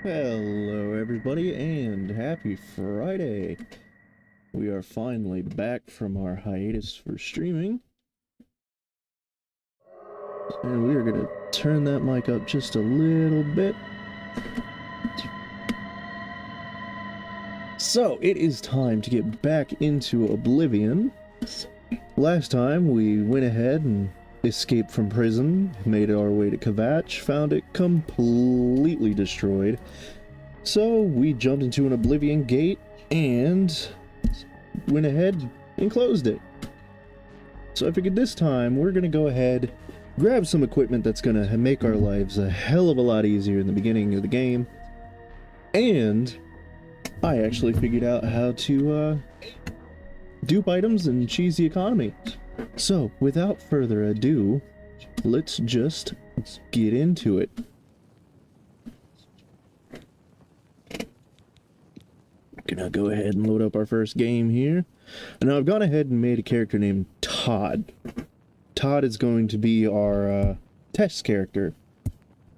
Hello everybody and happy Friday. We are finally back from our hiatus for streaming. And we are going to turn that mic up just a little bit. So, it is time to get back into Oblivion. Last time we went ahead and escaped from prison, made our way to Kvatch, found it completely destroyed. So we jumped into an Oblivion gate and went ahead and closed it. So I figured this time we're gonna go ahead, grab some equipment that's gonna make our lives a hell of a lot easier in the beginning of the game. And I actually figured out how to dupe items and cheese the economy. So without further ado, let's just get into it. Gonna go ahead and load up our first game here. And now I've gone ahead and made a character named Todd. Todd is going to be our test character.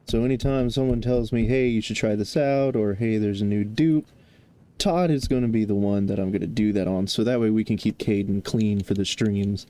So anytime someone tells me, hey, you should try this out, or hey, there's a new dupe, Todd is going to be the one that I'm going to do that on, so that way we can keep Caden clean for the streams.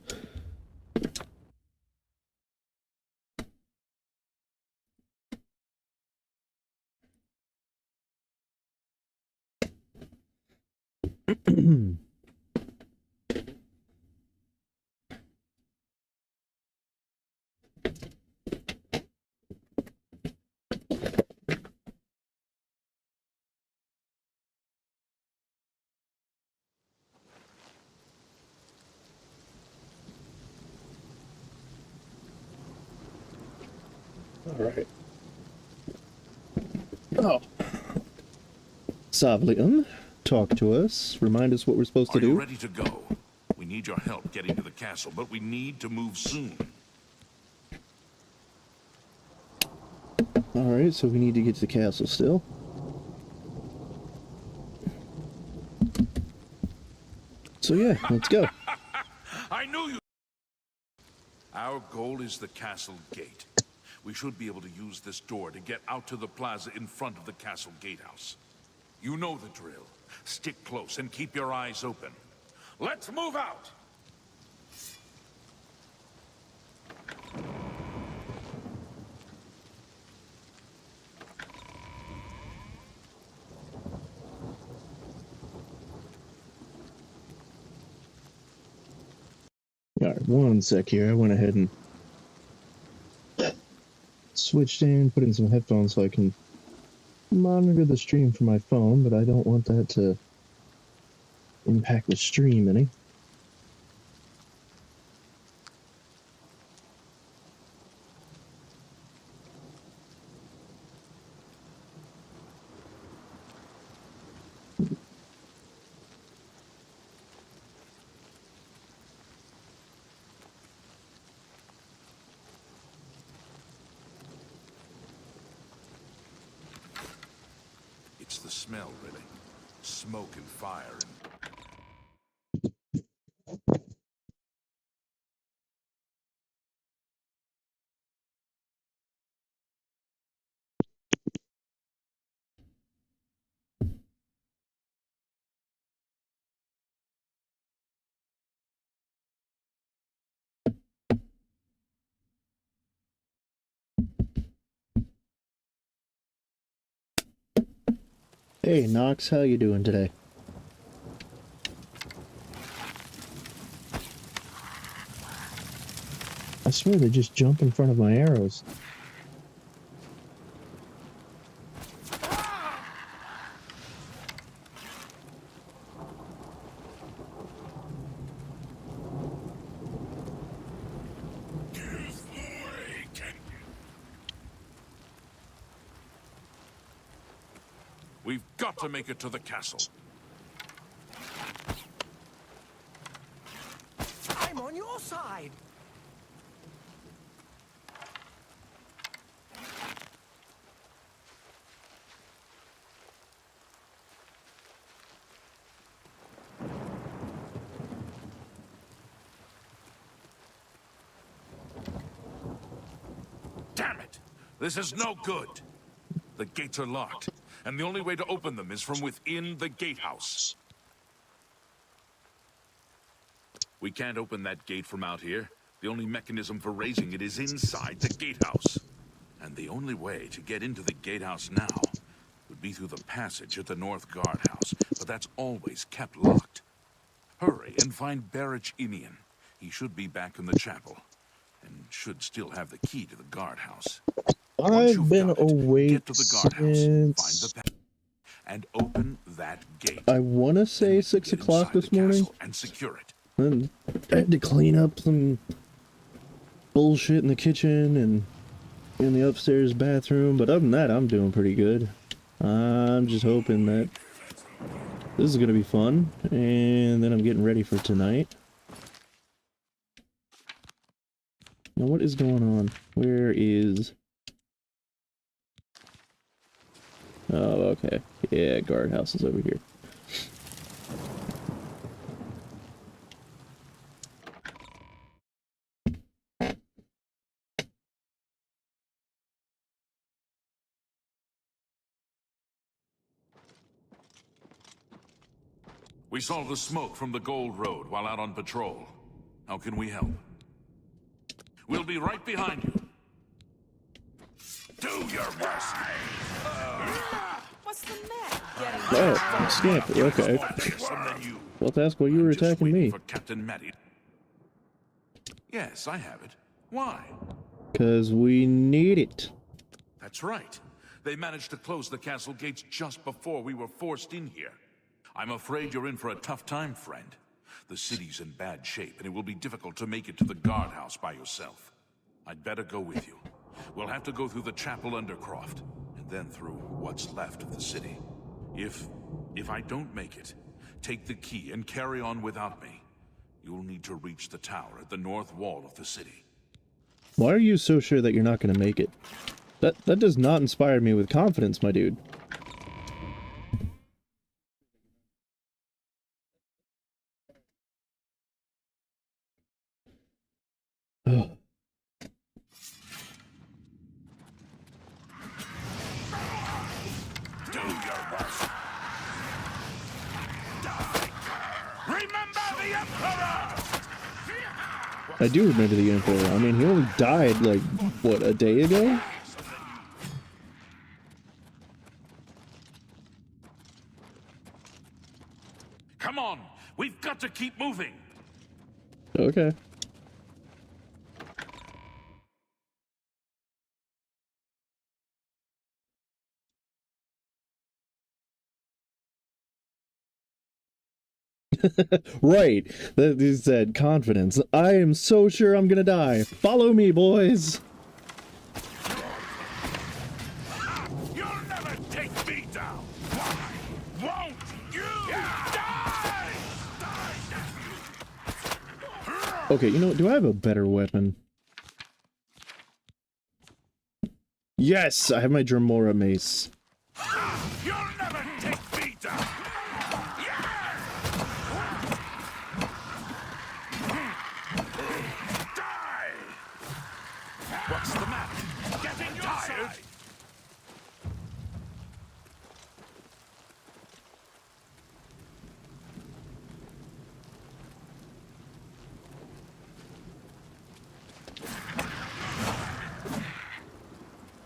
Alright. Oh. Savlian, talk to us. Remind us what we're supposed to do. Are you ready to go? We need your help getting to the castle, but we need to move soon. Alright, so we need to get to the castle still. So yeah, let's go. I knew you! Our goal is the castle gate. We should be able to use this door to get out to the plaza in front of the castle gatehouse. You know the drill. Stick close and keep your eyes open. Let's move out! Alright, one sec here. I went ahead and switched in, put in some headphones so I can monitor the stream from my phone, but I don't want that to impact the stream any. It's the smell, really. Smoke and fire and... Hey Knox, how you doing today? I swear they just jump in front of my arrows. We've got to make it to the castle. I'm on your side. Damn it! This is no good. The gates are locked, and the only way to open them is from within the gatehouse. We can't open that gate from out here. The only mechanism for raising it is inside the gatehouse. And the only way to get into the gatehouse now would be through the passage at the North Guardhouse, but that's always kept locked. Hurry and find Barrich Inian. He should be back in the chapel, and should still have the key to the guardhouse. I've been awake get to the guardhouse, since... find the and open that gate. I want to say 6 o'clock this morning. And secure it. Then I had to clean up some bullshit in the kitchen and in the upstairs bathroom, but other than that, I'm doing pretty good. I'm just hoping that this is going to be fun, and then I'm getting ready for tonight. Now, what is going on? Where is... Oh, okay. Yeah, guardhouse is over here. We saw the smoke from the Gold Road while out on patrol. How can we help? We'll be right behind you. Do your best. What's the matter? Oh, snap. Okay. Well, ask why you were attacking me. For Captain Matty. Yes, I have it. Why? Because we need it. That's right. They managed to close the castle gates just before we were forced in here. I'm afraid you're in for a tough time, friend. The city's in bad shape, and it will be difficult to make it to the guardhouse by yourself. I'd better go with you. We'll have to go through the chapel undercroft, and then through what's left of the city. If I don't make it, take the key and carry on without me. You'll need to reach the tower at the north wall of the city. Why are you so sure that you're not going to make it? That does not inspire me with confidence, my dude. Oh. Do your best. Die. Remember the Emperor! I do remember the Emperor. I mean, he only died, like, what, a day ago? Come on! We've got to keep moving! Okay. Right. That is that confidence. I am so sure I'm gonna die. Follow me, boys. You'll never take me down! Why won't you die? Okay, you know what? Do I have a better weapon? Yes! I have my Dremora mace. You'll never take me down! Die! What's the matter? Getting tired?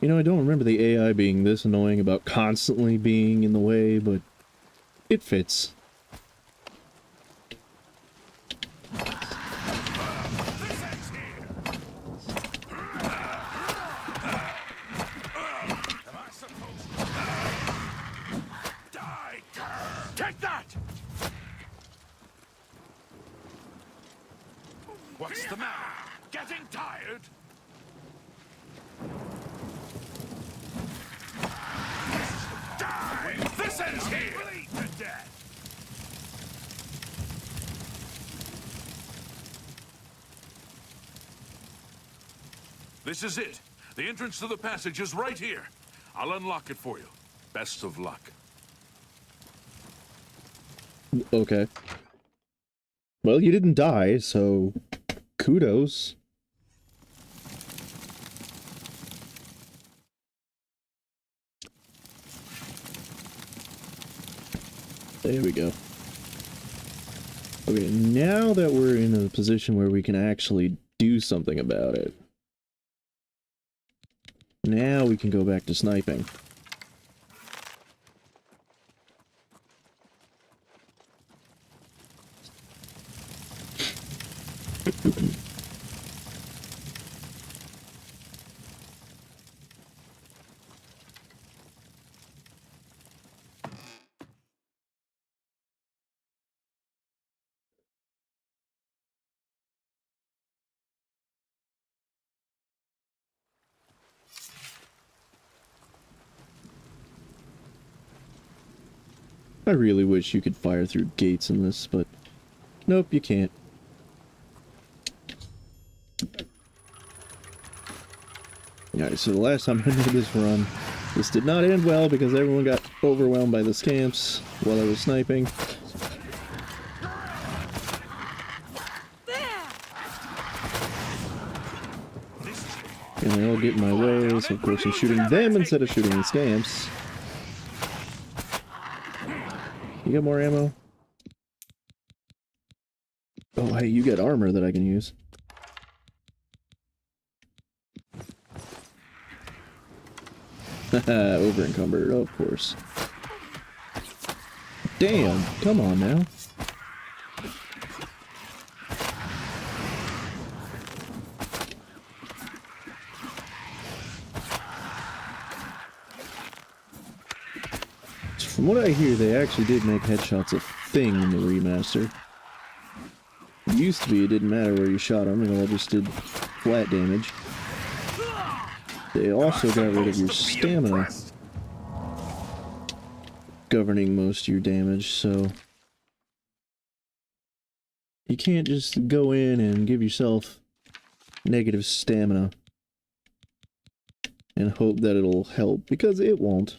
You know, I don't remember the AI being this annoying about constantly being in the way, but it fits. Take that! What's the matter? Getting tired? Die! This ends here! Bleed to death! This is it. The entrance to the passage is right here. I'll unlock it for you. Best of luck. Okay. Well, you didn't die, so kudos. There we go. Okay, now that we're in a position where we can actually do something about it, now we can go back to sniping. I really wish you could fire through gates in this, but nope, you can't. Alright, so the last time I did this run, this did not end well because everyone got overwhelmed by the scamps while I was sniping. And they all get in my way, so of course I'm shooting them instead of shooting the scamps. You got more ammo? Oh, hey, you got armor that I can use. Haha, over encumbered, of course. Damn, come on now. From what I hear, they actually did make headshots a thing in the remaster. It used to be it didn't matter where you shot them, it all just did flat damage. They also got rid of your stamina governing most of your damage, so you can't just go in and give yourself negative stamina and hope that it'll help, because it won't.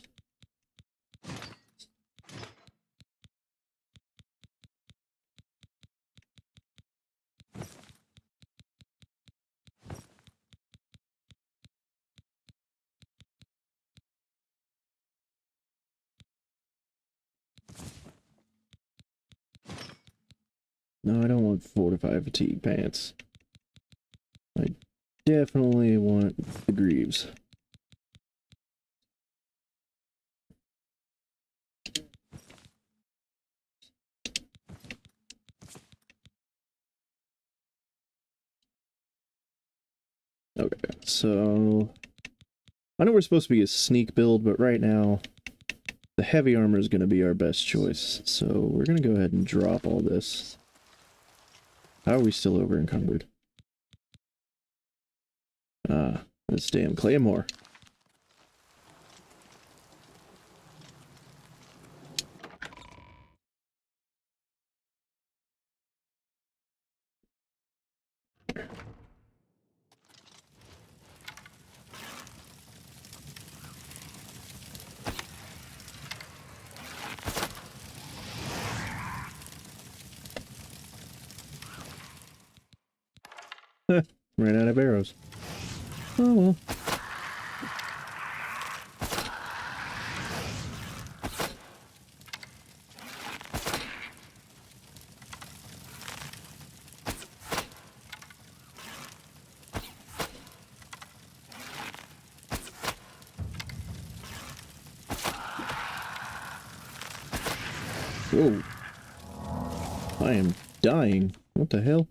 No, I don't want fortified fatigue pants. I definitely want the greaves. Okay, so I know we're supposed to be a sneak build, but right now the heavy armor is going to be our best choice. So we're going to go ahead and drop all this. How are we still over encumbered? Ah, this damn claymore. Ran out of arrows. Oh well. Whoa. I am dying. What the hell?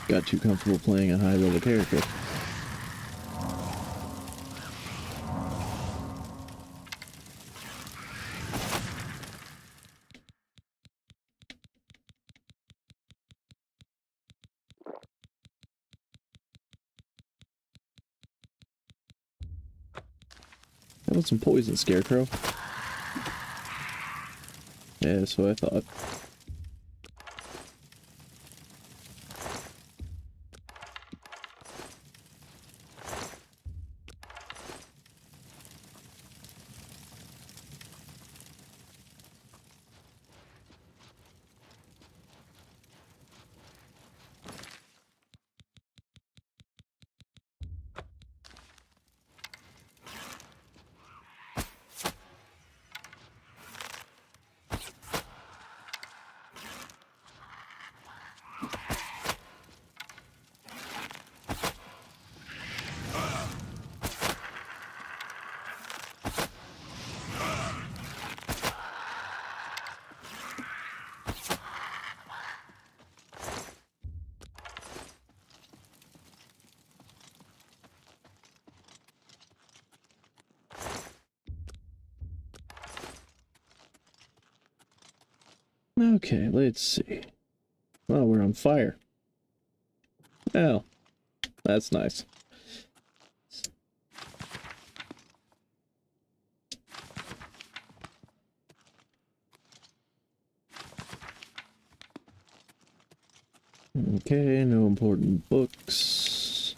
Got too comfortable playing a high-level character. That was some poison, Scarecrow. Yeah, that's what I thought. Okay, let's see. Oh, we're on fire. Oh, that's nice. Okay, no important books.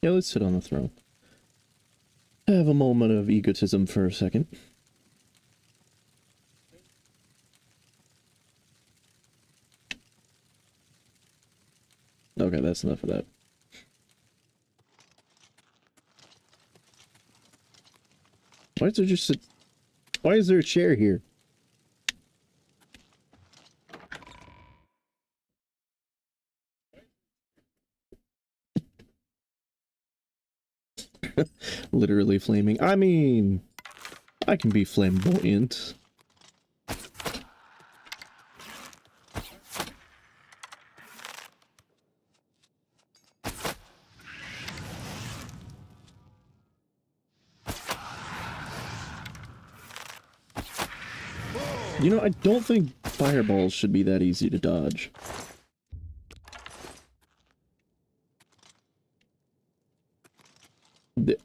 Yeah, let's sit on the throne. Have a moment of egotism for a second. Okay, that's enough of that. Why is there just a... Why is there a chair here? Literally flaming. I mean, I can be flamboyant. You know, I don't think fireballs should be that easy to dodge.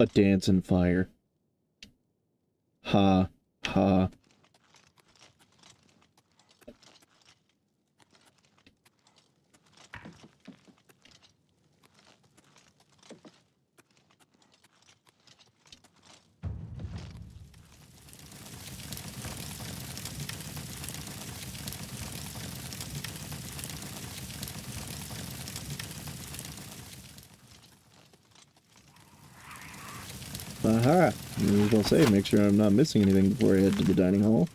A dance in fire. Ha. Ha. Aha! I was gonna say, make sure I'm not missing anything before I head to the dining hall.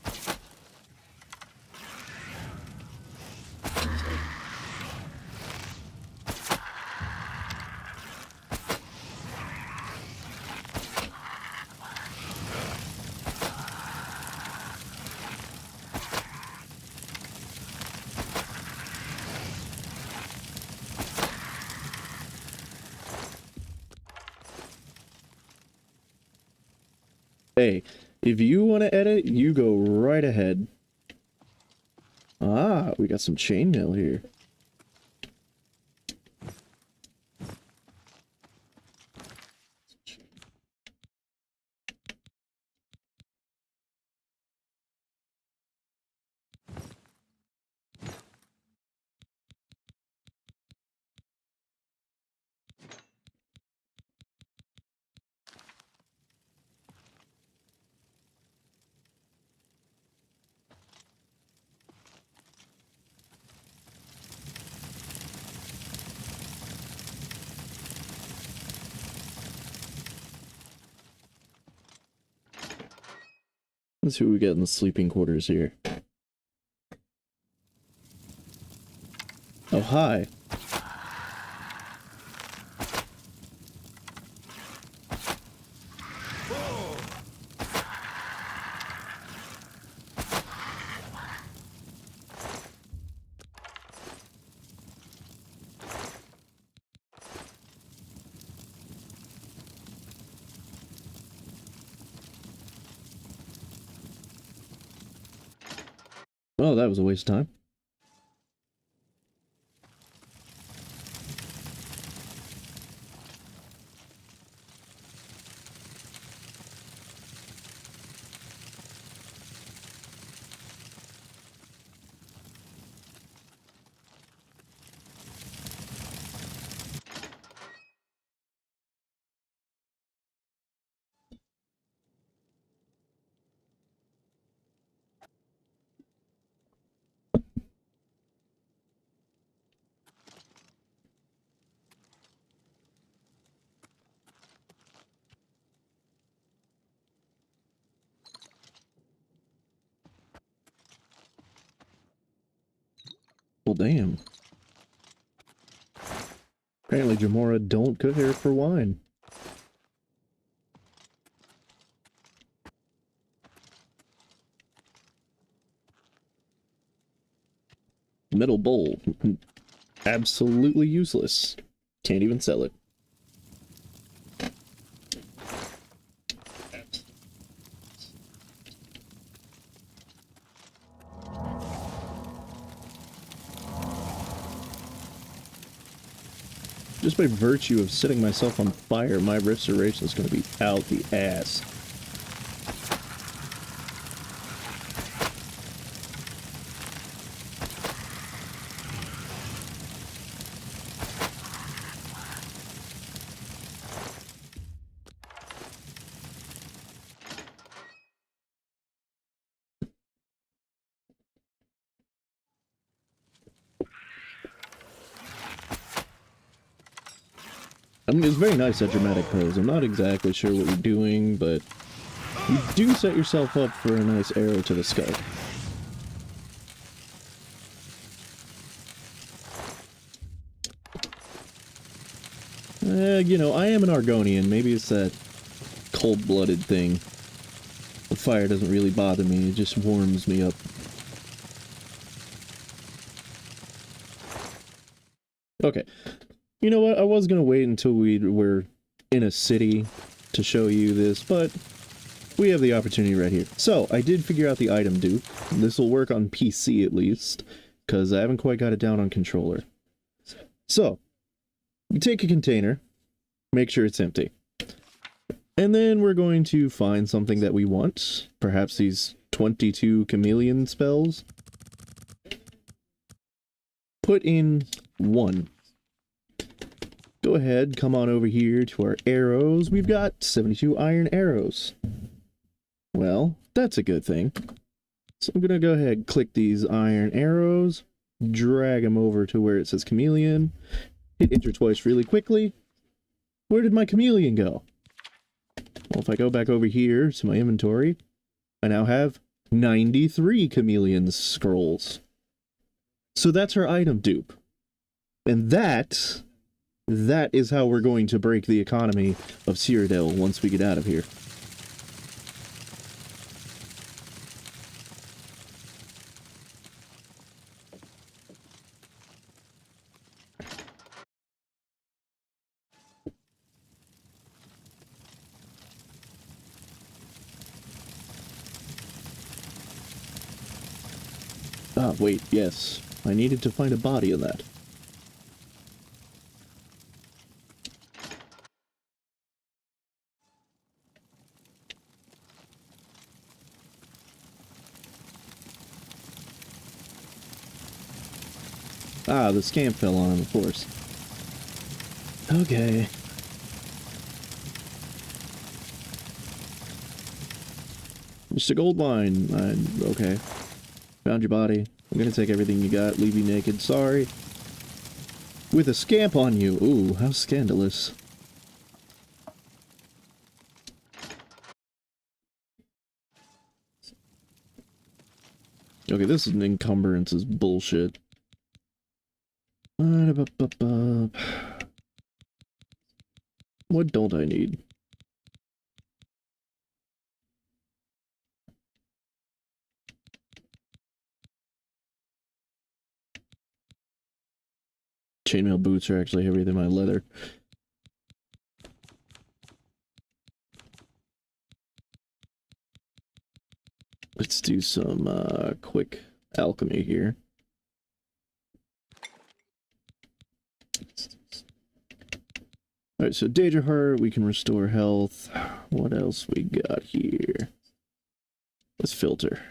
Hey, if you want to edit, you go right ahead. Ah, we got some chainmail here. Let's see what we get in the sleeping quarters here. Oh, hi. Oh, that was a waste of time. Well, damn. Apparently Jamora don't cook her for wine. Metal bowl. Absolutely useless. Can't even sell it. Just by virtue of setting myself on fire, my restoration is going to be out the ass. I mean, it's very nice, that dramatic pose. I'm not exactly sure what you're doing, but you do set yourself up for a nice arrow to the skull. You know, I am an Argonian. Maybe it's that cold-blooded thing. The fire doesn't really bother me. It just warms me up. Okay. You know what? I was gonna wait until we were in a city to show you this, but we have the opportunity right here. So, I did figure out the item dupe. This will work on PC at least, because I haven't quite got it down on controller. So, you take a container, make sure it's empty. And then we're going to find something that we want. Perhaps these 22 chameleon spells. Put in 1. Go ahead, come on over here to our arrows. We've got 72 iron arrows. Well, that's a good thing. So I'm gonna go ahead and click these iron arrows, drag them over to where it says chameleon, hit enter twice really quickly. Where did my chameleon go? Well, if I go back over here to my inventory, I now have 93 chameleon scrolls. So that's our item dupe. And that is how we're going to break the economy of Cyrodiil once we get out of here. Ah, wait, yes. I needed to find a body in that. Ah, the scamp fell on him, of course. Okay. Just a gold mine. Okay. Found your body. I'm gonna take everything you got, leave you naked. Sorry. With a scamp on you. Ooh, how scandalous. Okay, this is an encumbrance is bullshit. What don't I need? Chainmail boots are actually heavier than my leather. Let's do some quick alchemy here. Alright, so Daedra Heart, we can restore health. What else we got here? Let's filter.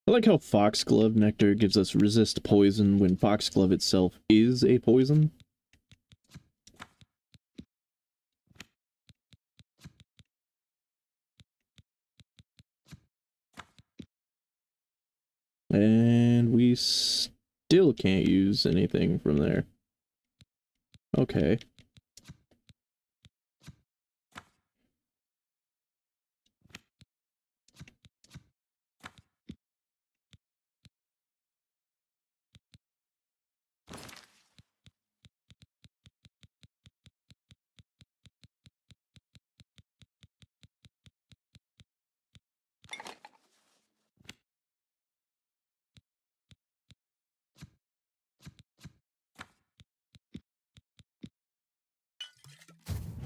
I like how foxglove nectar gives us resist poison when foxglove itself is a poison. And we still can't use anything from there. Okay.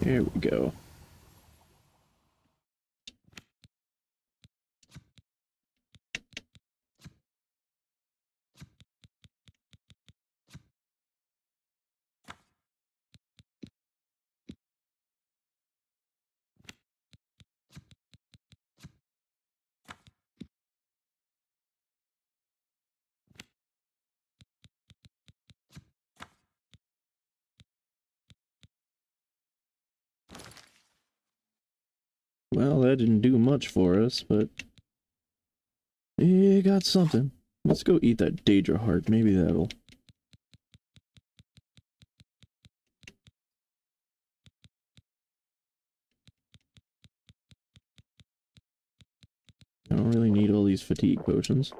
Here we go. Well, that didn't do much for us, but it got something. Let's go eat that Daedra heart. Maybe that'll... I don't really need all these fatigue potions.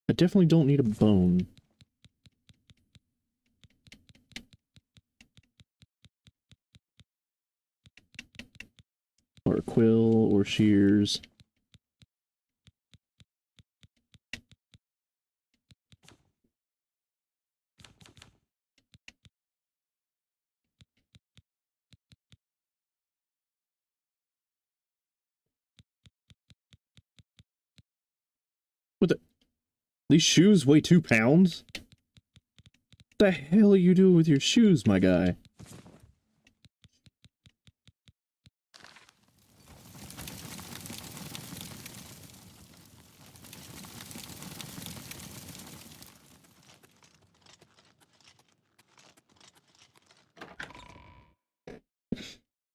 I definitely don't need a bone. Or a quill, or shears. What the... These shoes weigh 2 pounds? What the hell are you doing with your shoes, my guy?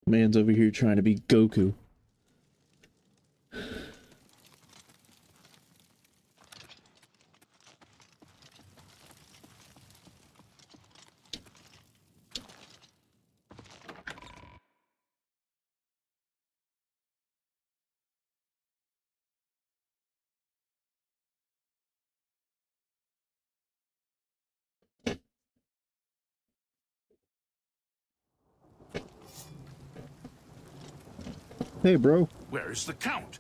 Man's over here trying to be Goku. Hey, bro. Where is the Count?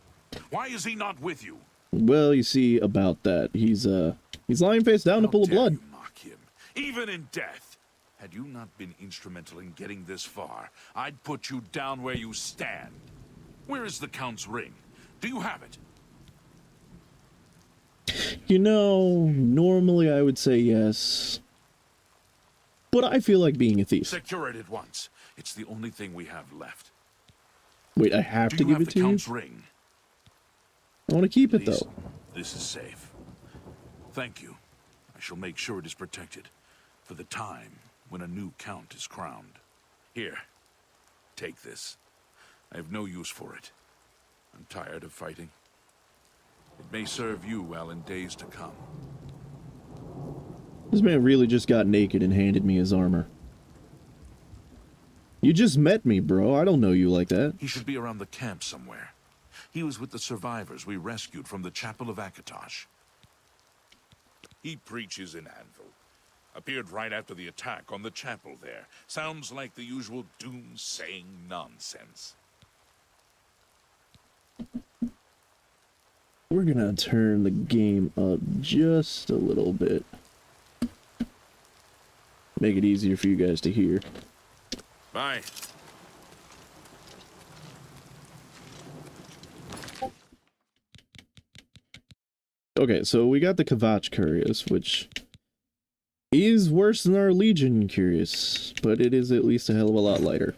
Why is he not with you? Well, you see about that. He's lying face down in a pool of blood. You mock him, even in death. Had you not been instrumental in getting this far, I'd put you down where you stand. Where is the Count's ring? Do you have it? You know, normally I would say yes. But I feel like being a thief. Secure it at once. It's the only thing we have left. Wait, I have to give it to you? Do you have the Count's ring? I want to keep it, Please, though. this is safe. Thank you. I shall make sure it is protected for the time when a new Count is crowned. Here, take this. I have no use for it. I'm tired of fighting. It may serve you well in days to come. This man really just got naked and handed me his armor. You just met me, bro. I don't know you like that. He should be around the camp somewhere. He was with the survivors we rescued from the Chapel of Akatosh. He preaches in Anvil. Appeared right after the attack on the chapel there. Sounds like the usual doom-saying nonsense. We're gonna turn the game up just a little bit. Make it easier for you guys to hear. Bye. Okay, so we got the Kvatch Curious, which is worse than our Legion Curious, but it is at least a hell of a lot lighter.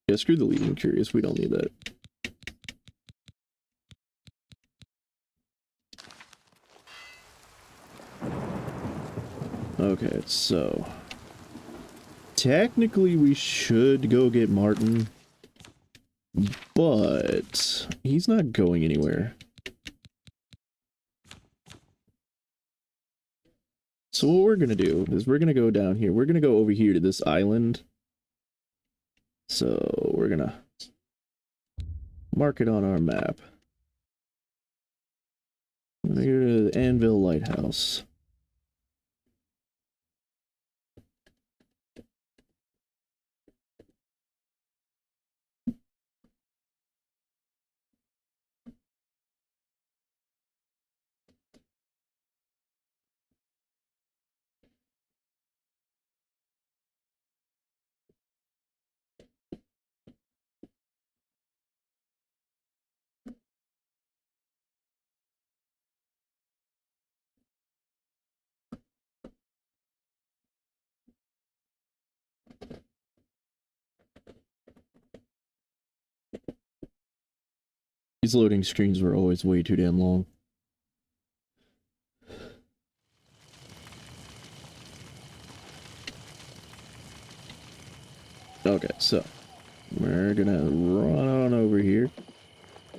Yeah, screw the Legion Curious, we don't need that. Okay, so technically we should go get Martin, but he's not going anywhere. So what we're gonna do is we're gonna go down here. We're gonna go over here to this island. So we're gonna mark it on our map. We're gonna go to the Anvil Lighthouse. These loading screens were always way too damn long. Okay, so we're gonna run on over here.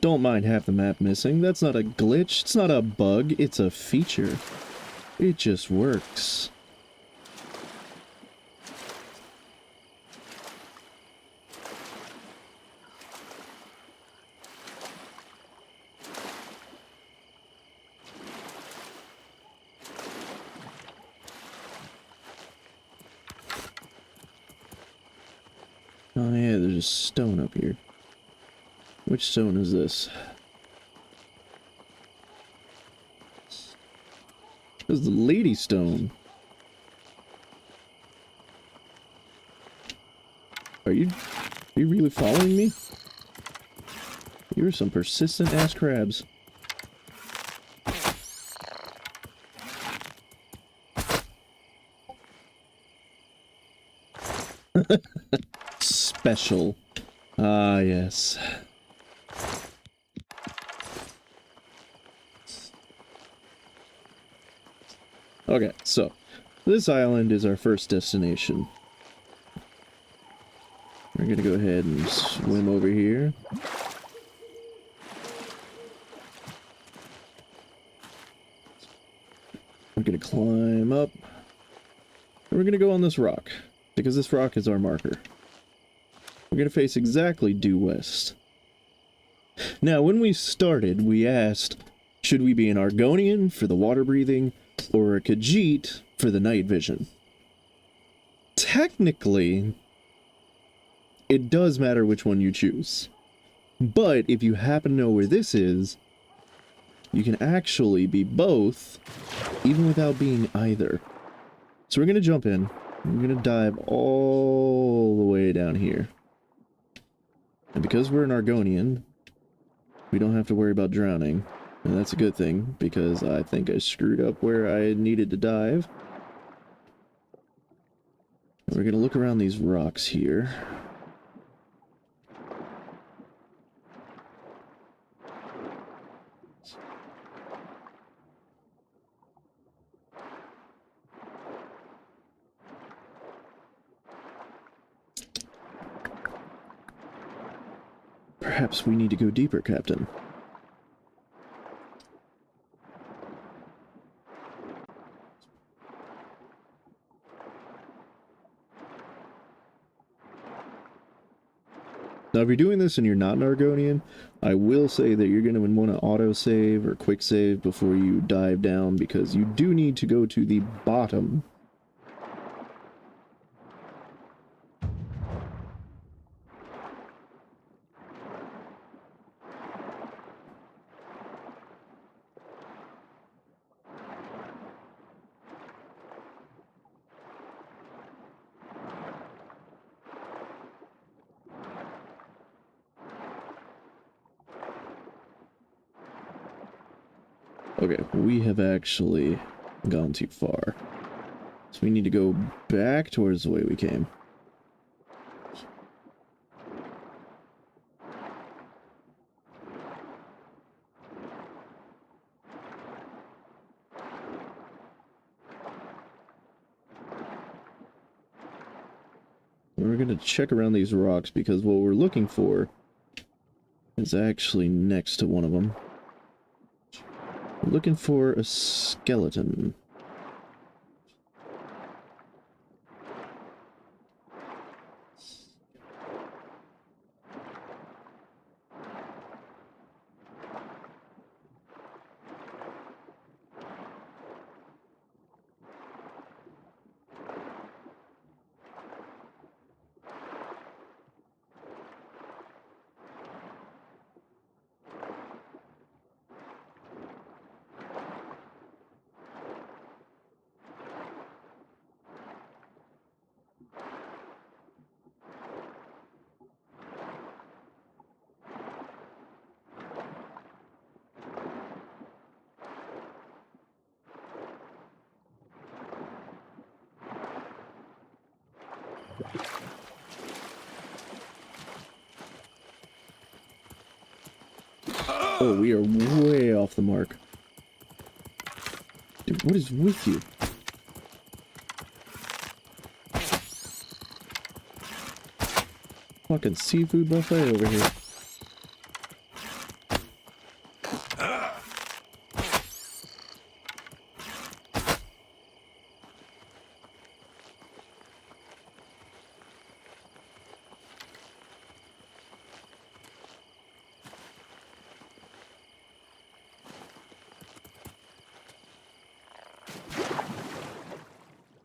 Don't mind half the map missing. That's not a glitch. It's not a bug. It's a feature. It just works. Oh yeah, there's a stone up here. Which stone is this? This is the Lady Stone. Are you really following me? You're some persistent ass crabs. Special. Ah, yes. Okay, so this island is our first destination. We're gonna go ahead and swim over here. We're gonna climb up. And we're gonna go on this rock, because this rock is our marker. We're gonna face exactly due west. Now, when we started, we asked, should we be an Argonian for the water breathing, or a Khajiit for the night vision? Technically, it does matter which one you choose. But if you happen to know where this is, you can actually be both, even without being either. So we're gonna jump in. We're gonna dive all the way down here. And because we're an Argonian, we don't have to worry about drowning. And that's a good thing, because I think I screwed up where I needed to dive. We're gonna look around these rocks here. Perhaps we need to go deeper, Captain. Now, if you're doing this and you're not an Argonian, I will say that you're going to want to autosave or quick save before you dive down, because you do need to go to the bottom. Okay, we have actually gone too far. So we need to go back towards the way we came. We're gonna check around these rocks because what we're looking for is actually next to one of them. We're looking for a skeleton. Oh, we are way off the mark. Dude, what is with you? Fucking seafood buffet over here.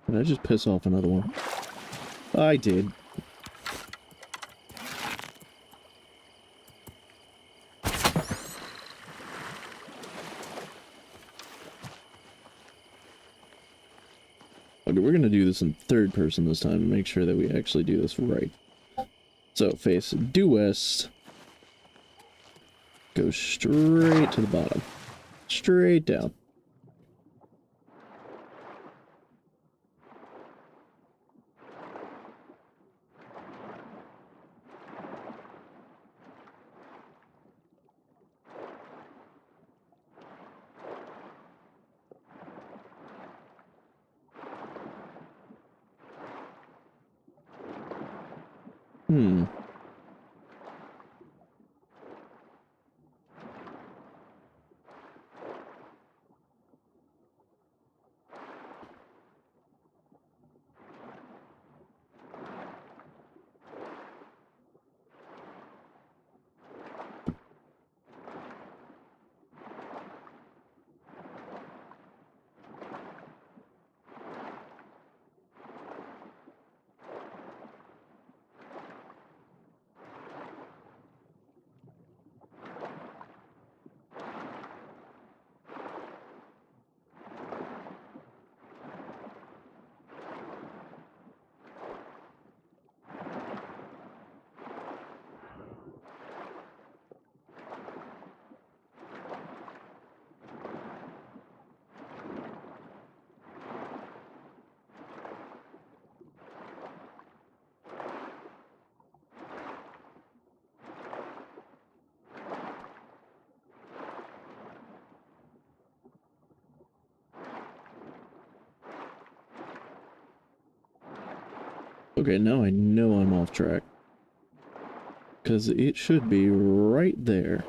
Did I just piss off another one? I did. Okay, we're gonna do this in third person this time to make sure that we actually do this right. So, face due west. Go straight to the bottom. Straight down. Hmm. Okay, now I know I'm off track. Because it should be right there.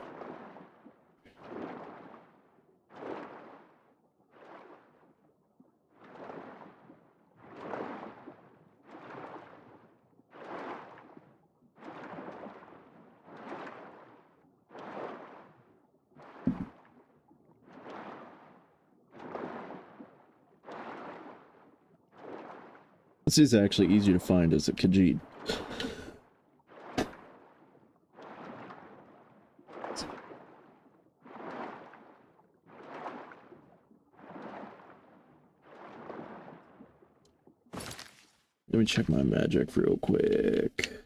This is actually easier to find as a Khajiit. Let me check my magic real quick.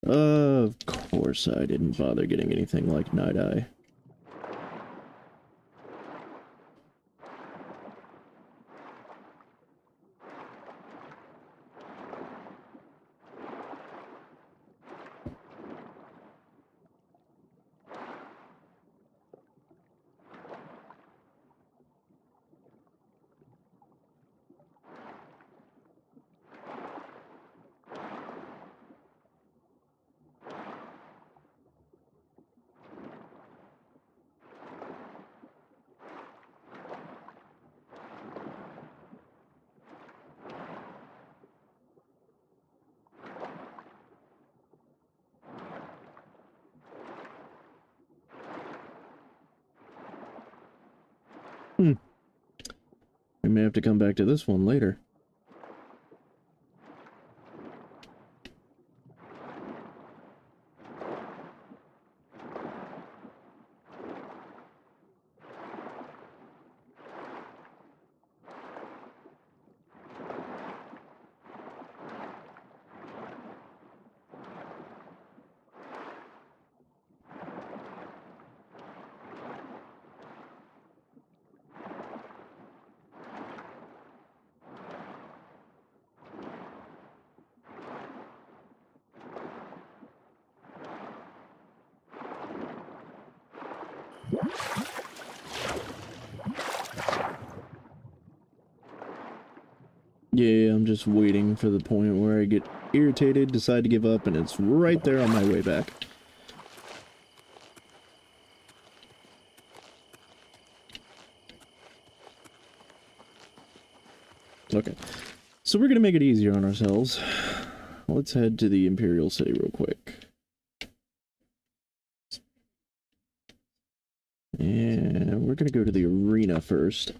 Of course I didn't bother getting anything like Night Eye. We may have to come back to this one later. Yeah, I'm just waiting for the point where I get irritated, decide to give up, and it's right there on my way back. Okay, so we're gonna make it easier on ourselves. Let's head to the Imperial City real quick. And we're gonna go to the arena first.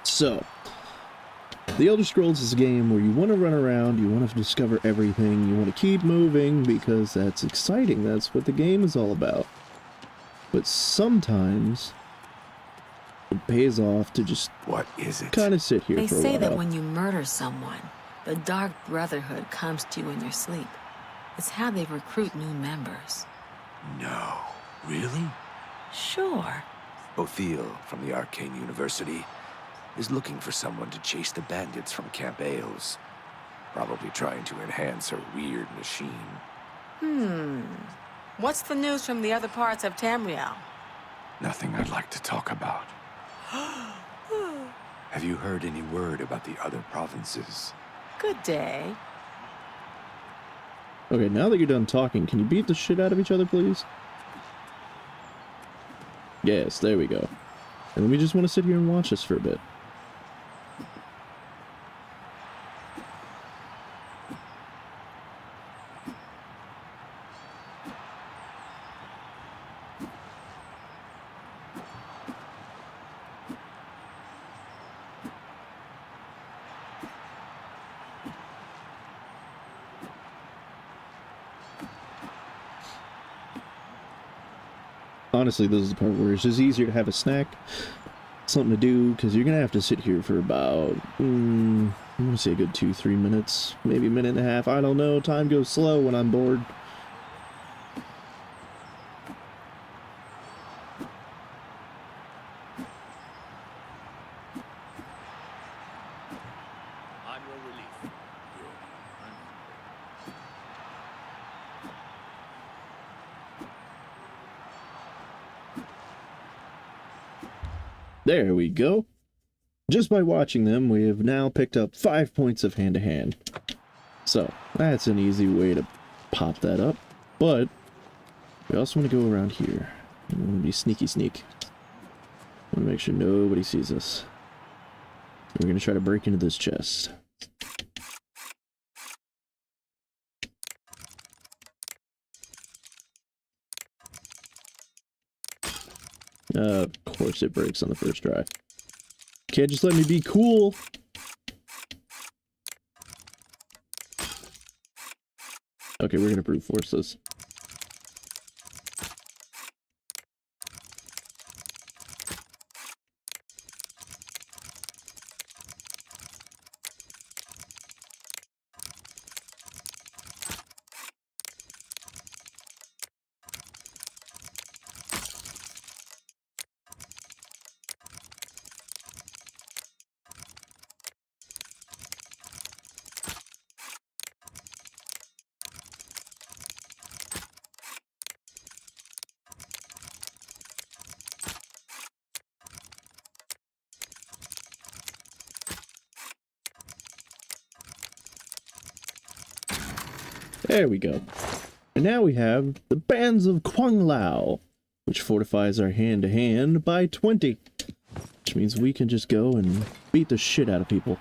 So, The Elder Scrolls is a game where you want to run around, you want to discover everything, you want to keep moving because that's exciting, that's what the game is all about. But sometimes it pays off to just What is it? kind of sit here They for a while. say that when you murder someone, the Dark Brotherhood comes to you in your sleep. It's how they recruit new members. No. Really? Sure. Othiel from the Arcane University is looking for someone to chase the bandits from Camp Eos. Probably trying to enhance her weird machine. What's the news from the other parts of Tamriel? Nothing I'd like to talk about. Have you heard any word about the other provinces? Good day. Okay, now that you're done talking, can you beat the shit out of each other, please? Yes, there we go. And then we just want to sit here and watch this for a bit. Honestly, this is the part where it's just easier to have a snack, something to do, because you're going to have to sit here for about, I'm going to say a good 2-3 minutes, maybe a minute and a half, I don't know, time goes slow when I'm bored. I'm your relief. There we go. Just by watching them, we have now picked up 5 points of hand-to-hand. So, that's an easy way to pop that up. But, we also want to go around here. We want to be sneaky sneak. We want to make sure nobody sees us. We're going to try to break into this chest. Of course it breaks on the first try. Can't just let me be cool. Okay, we're gonna brute force this. There we go. And now we have the Bands of Quang Lao, which fortifies our hand-to-hand by 20. Which means we can just go and beat the shit out of people.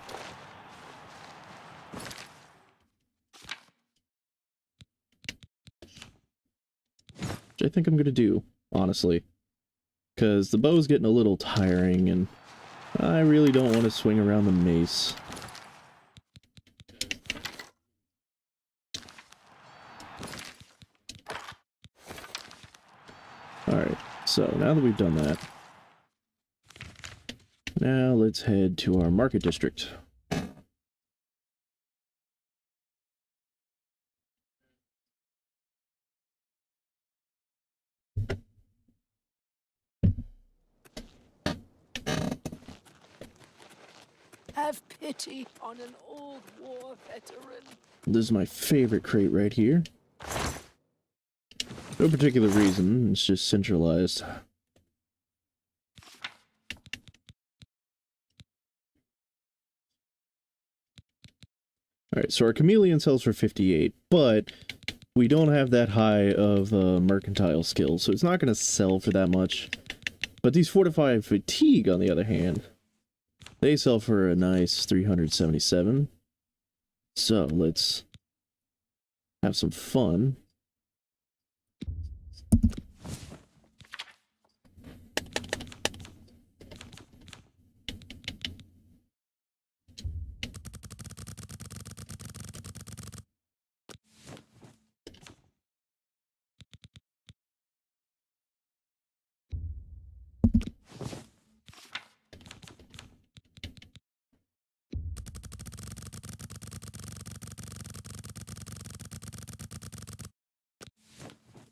Which I think I'm gonna do, honestly. Because the bow's getting a little tiring, and I really don't want to swing around the mace. Alright, so now that we've done that, now let's head to our market district. Have pity on an old war veteran. This is my favorite crate right here. No particular reason, it's just centralized. Alright, so our chameleon sells for 58, but we don't have that high of mercantile skill, so it's not going to sell for that much. But these fortified fatigue, on the other hand, they sell for a nice 377. So let's have some fun.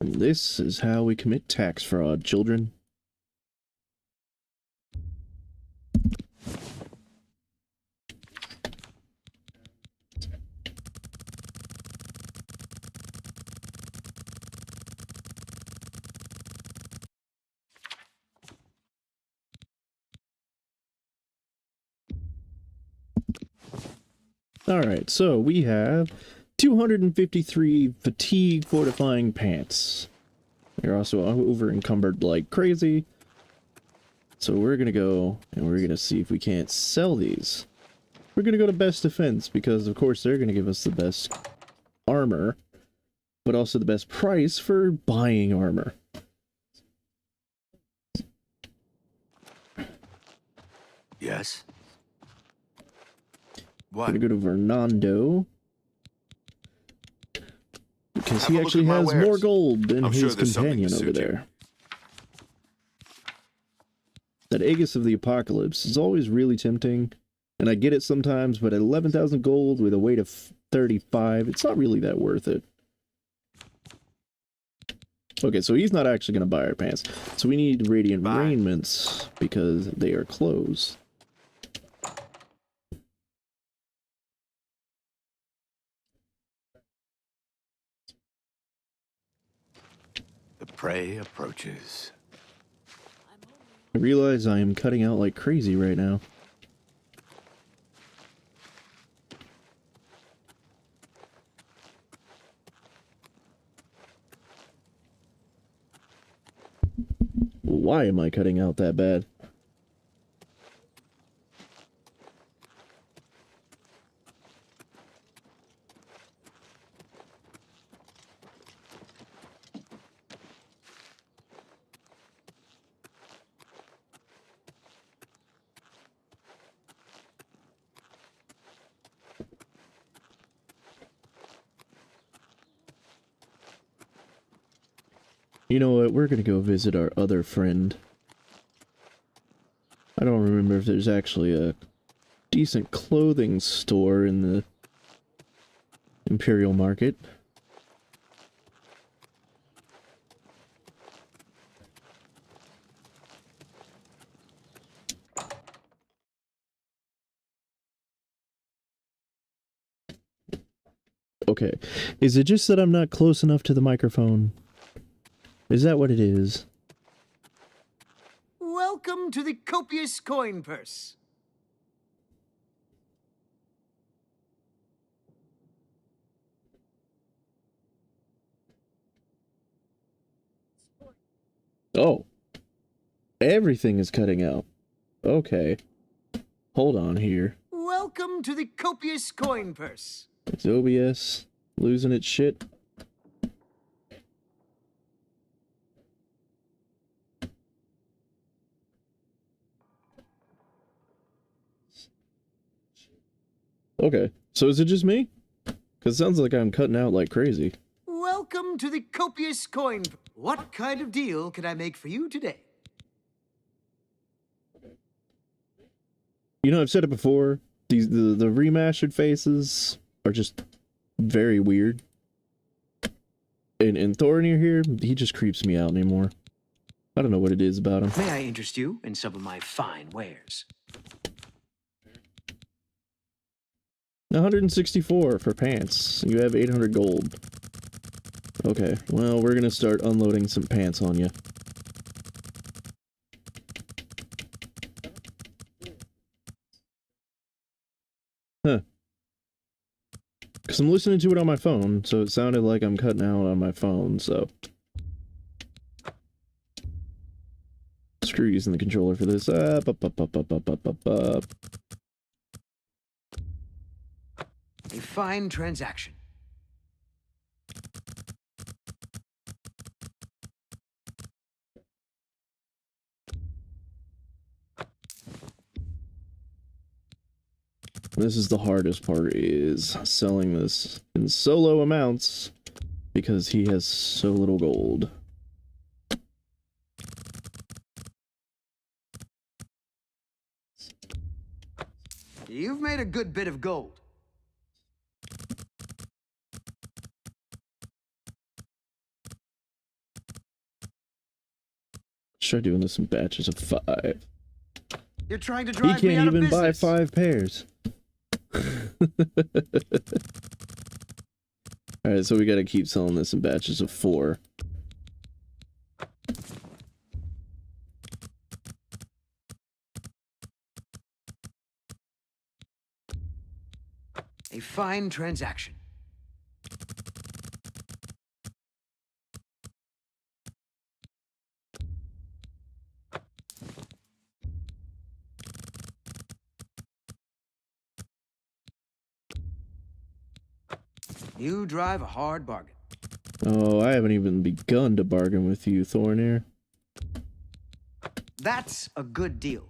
And this is how we commit tax fraud, children. Alright, so we have 253 fatigue fortifying pants. They're also over encumbered like crazy. So we're gonna go and we're gonna see if we can't sell these. We're gonna go to best defense because of course they're gonna give us the best armor, but also the best price for buying armor. Yes? We're What? gonna go to Vernando. Because he Have a look actually at my has wares. more gold than I'm sure his there's something to companion over suit you. there. That Aegis of the Apocalypse is always really tempting, and I get it sometimes, but at 11,000 gold with a weight of 35, it's not really that worth it. Okay, so he's not actually going to buy our pants. So we need Radiant Bye. Raiments, because they are closed. The prey approaches. I realize I am cutting out like crazy right now. Why am I cutting out that bad? You know what, we're gonna go visit our other friend. I don't remember if there's actually a decent clothing store in the Imperial Market. Okay, is it just that I'm not close enough to the microphone? Is that what it is? Welcome to the copious coin purse. Oh, everything is cutting out. Okay. Hold on here. Welcome to the copious coin purse. It's OBS losing its shit. Okay, so is it just me? Because it sounds like I'm cutting out like crazy. Welcome to the copious coin. What kind of deal can I make for you today? You know, I've said it before. The remastered faces are just very weird. And Thornir here, he just creeps me out anymore. I don't know what it is about him. May I interest you in some of my fine wares? 164 for pants. You have 800 gold. Okay, well, we're gonna start unloading some pants on you. Huh. Because I'm listening to it on my phone, so it sounded like I'm cutting out on my phone, so... Screw using the controller for this. Up. A fine transaction. This is the hardest part, is selling this in solo amounts, because he has so little gold. You've made a good bit of gold. Try doing this in batches of 5. You're trying to He drive me can't out of even buy business. 5 pairs. Alright, so we gotta keep selling this in batches of 4. A fine transaction. You drive a hard bargain. Oh, I haven't even begun to bargain with you, Thornir. That's a good deal.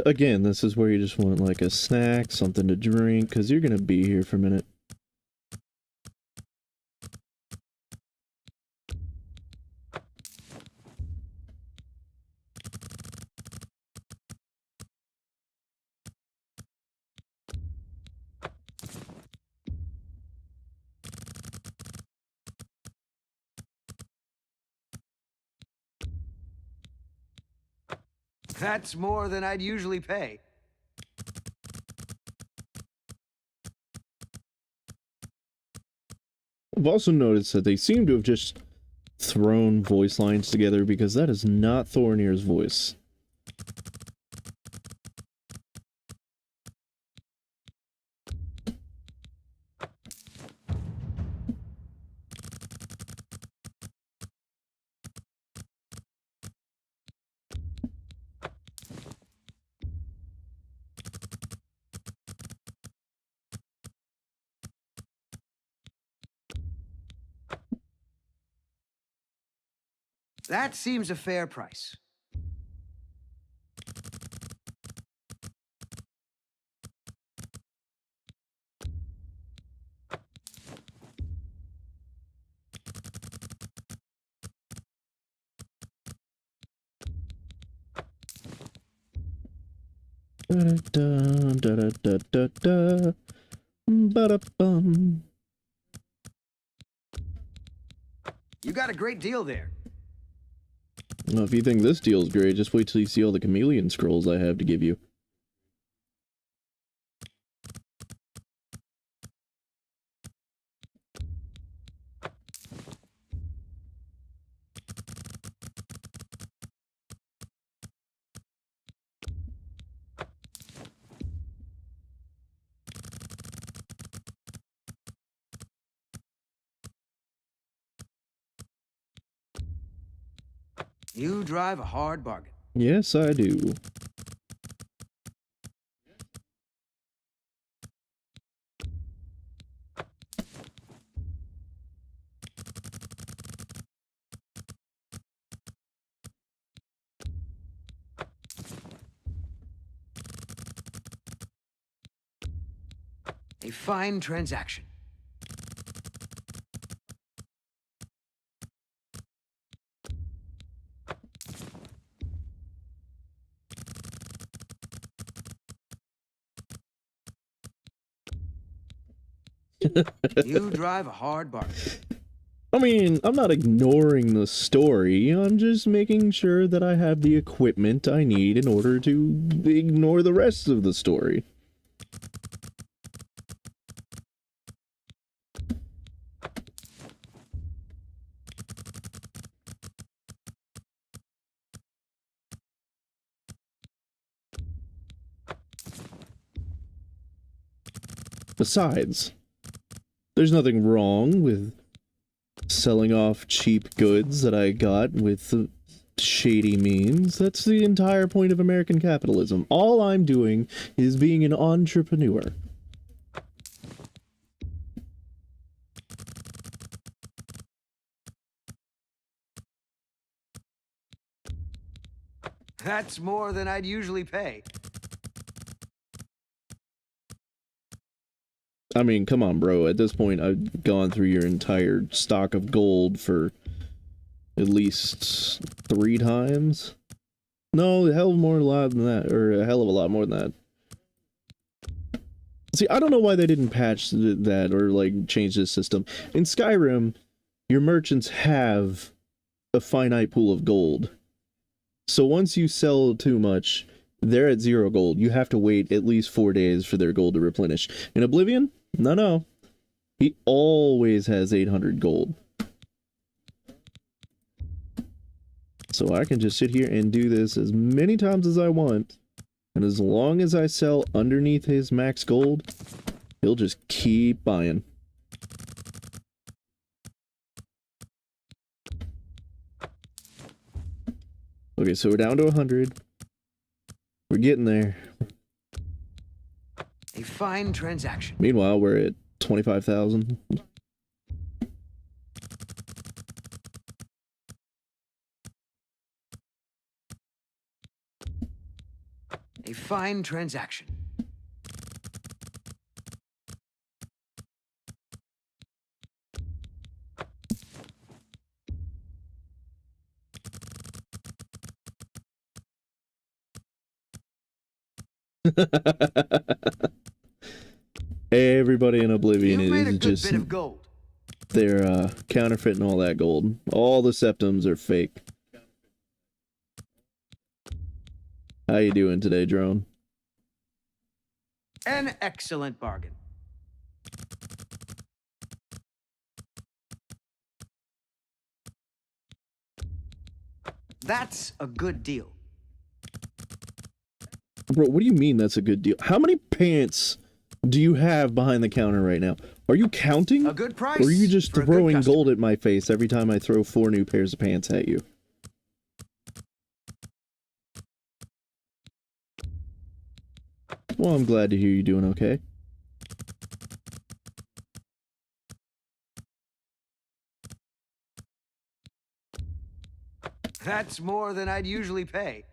Again, this is where you just want like a snack, something to drink, because you're gonna be here for a minute. That's more than I'd usually pay. I've also noticed that they seem to have just thrown voice lines together, because that is not Thornir's voice. That seems a fair price. Da-da-da, da-da-da-da-da, ba-da-bum. You got a great deal there. Well, if you think this deal's great, just wait till you see all the chameleon scrolls I have to give you. You drive a hard bargain. Yes, I do. A fine transaction. You drive a hard bargain. I mean, I'm not ignoring the story, I'm just making sure that I have the equipment I need in order to ignore the rest of the story. Besides, there's nothing wrong with selling off cheap goods that I got with shady means. That's the entire point of American capitalism. All I'm doing is being an entrepreneur. That's more than I'd usually pay. I mean, come on, bro. At this point, I've gone through your entire stock of gold for at least 3 times. No, a hell of more lot than that, or a hell of a lot more than that. See, I don't know why they didn't patch that or, like, change this system. In Skyrim, your merchants have a finite pool of gold. So once you sell too much, they're at 0 gold. You have to wait at least 4 days for their gold to replenish. In Oblivion, no. He always has 800 gold. So I can just sit here and do this as many times as I want. And as long as I sell underneath his max gold, he'll just keep buying. Okay, so we're down to 100. We're getting there. A fine transaction. Meanwhile, we're at 25,000. A fine transaction. Everybody in Oblivion You've made a is good just bit of gold. they're counterfeiting all that gold. All the septums are fake. How you doing today, drone? An excellent bargain. That's a good deal. Bro, what do you mean that's a good deal? How many pants do you have behind the counter right now? Are you counting? A good price. Or are you just for a good throwing customer. gold at my face every time I throw 4 new pairs of pants at you? Well, I'm glad to hear you're doing okay. That's more than I'd usually pay.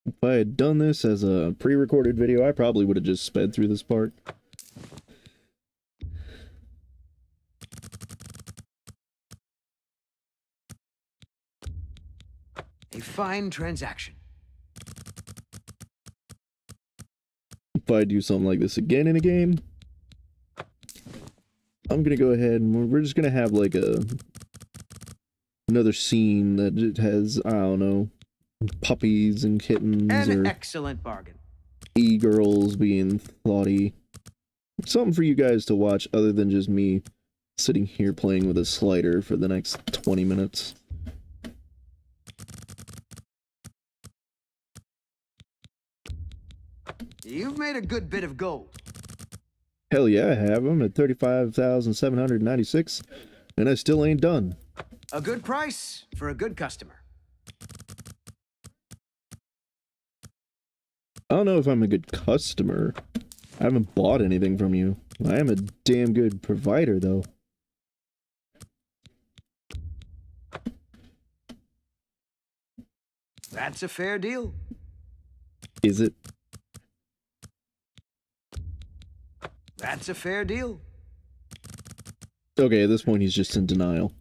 If I had done this as a pre-recorded video, I probably would have just sped through this part. A fine transaction. If I do something like this again in a game, I'm gonna go ahead and we're just gonna have like another scene that it has, I don't know, puppies and kittens An or excellent bargain. e-girls being thoughty. Something for you guys to watch other than just me sitting here playing with a slider for the next 20 minutes. You've made a good bit of gold. Hell yeah, I have. I'm at 35,796, and I still ain't done. A good price for a good customer. I don't know if I'm a good customer. I haven't bought anything from you. I am a damn good provider, though. That's a fair deal. Is it? That's a fair deal. Okay, at this point he's just in denial.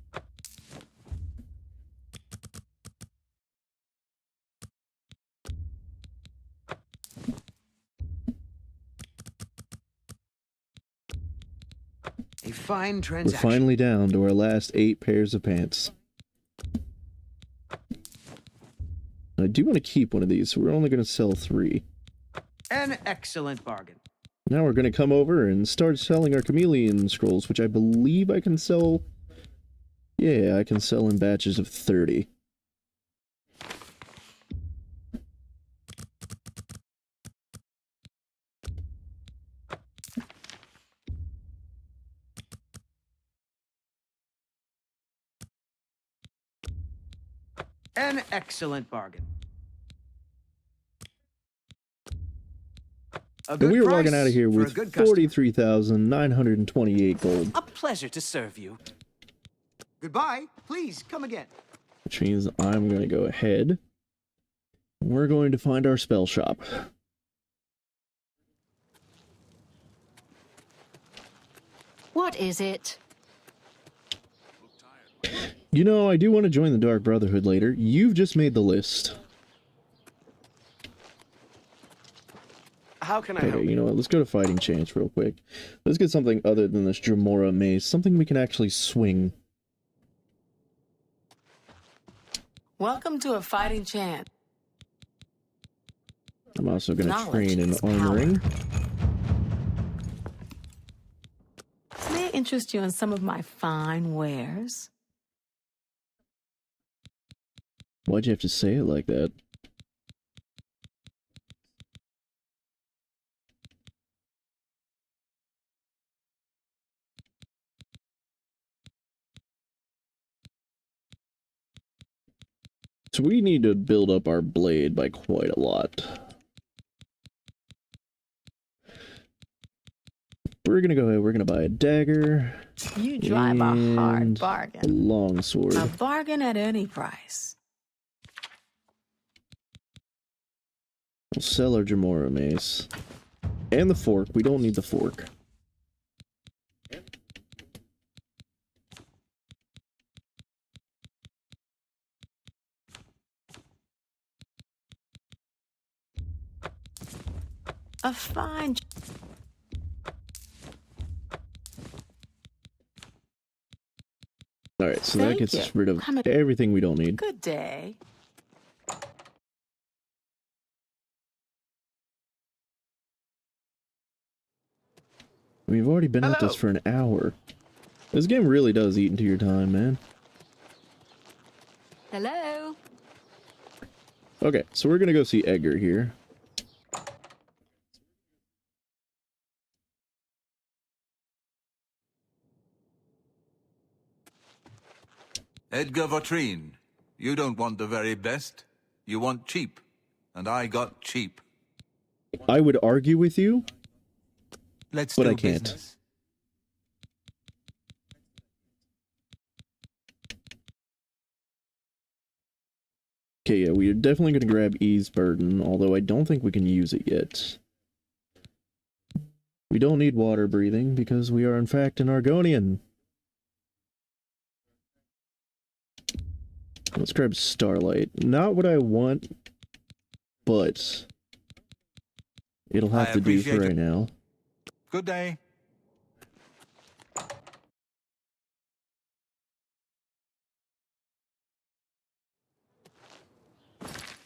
A fine We're transaction. finally down to our last 8 pairs of pants. I do want to keep one of these, so we're only going to sell 3. An excellent bargain. Now we're going to come over and start selling our chameleon scrolls, which I believe I can sell. Yeah, I can sell in batches of 30. An excellent bargain. A And good we are price walking out of here for a with good customer. 43,928 gold. A pleasure to serve you. Goodbye. Please come again. Which means I'm going to go ahead. We're going to find our spell shop. What is it? You know, I do want to join the Dark Brotherhood later. You've just made the list. How can I Okay, help you know what? Let's go to Fighting Chance real quick. Let's get something other than this Jamora mace. Something we can actually swing. Welcome to a fighting chance. I'm also going to Knowledge train in is power. armoring. May I interest you in some of my fine wares? Why'd you have to say it like that? So we need to build up our blade by quite a lot. We're gonna go ahead, we're gonna buy a dagger. You drive a hard and a bargain. long sword. A bargain at any price. We'll sell our Jamora mace. And the fork. We don't need the fork. A fine... Alright, so that Thank gets you. us rid of Come in. everything we don't need. Good day. We've already been at this for an hour. This game really does eat into your time, man. Hello? Okay, so we're gonna go see Edgar here. Edgar Vautrin, you don't want the very best. You want cheap. And I got cheap. I would argue with you, Let's but do I can't. business. Okay, yeah, we are definitely going to grab Ease Burden, although I don't think we can use it yet. We don't need water breathing, because we are in fact an Argonian. Let's grab Starlight. Not what I want, but it'll have to do for right now. Good day.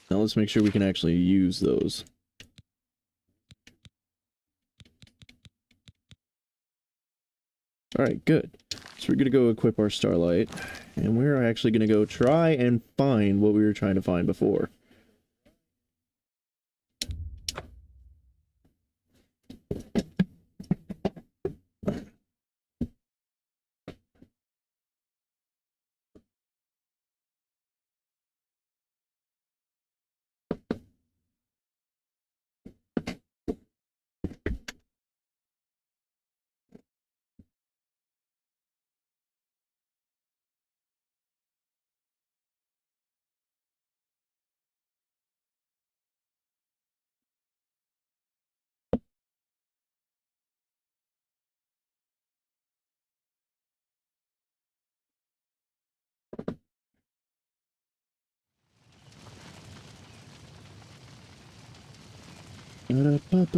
Now let's make sure we can actually use those. Alright, good. So we're gonna go equip our Starlight, and we're actually gonna go try and find what we were trying to find before.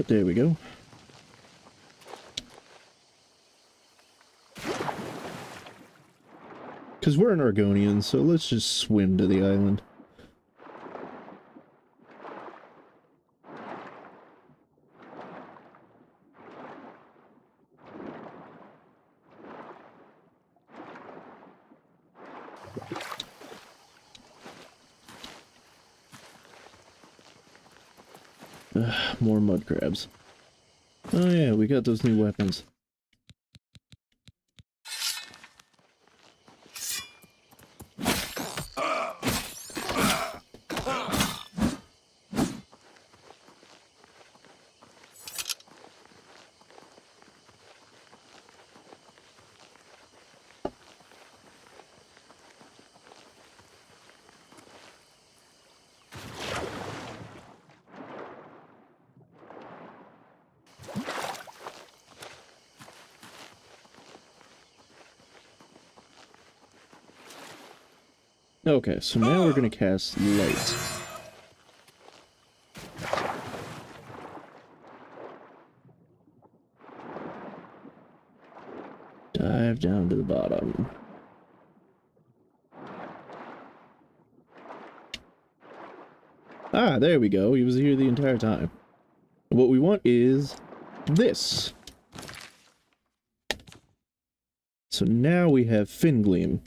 There we go. Because we're an Argonian, so let's just swim to the island. More mud crabs. Oh yeah, we got those new weapons. Okay, so now we're gonna cast Light. Dive down to the bottom. Ah, there we go. He was here the entire time. What we want is this. So now we have Fin Gleam.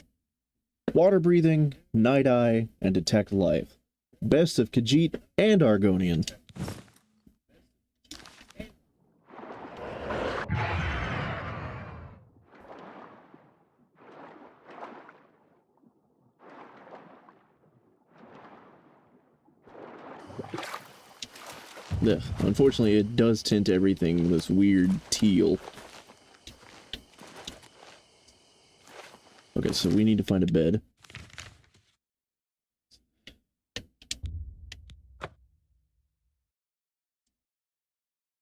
Water breathing, Night Eye, and Detect Life. Best of Khajiit and Argonian. Ugh, unfortunately, it does tint everything this weird teal. Okay, so we need to find a bed.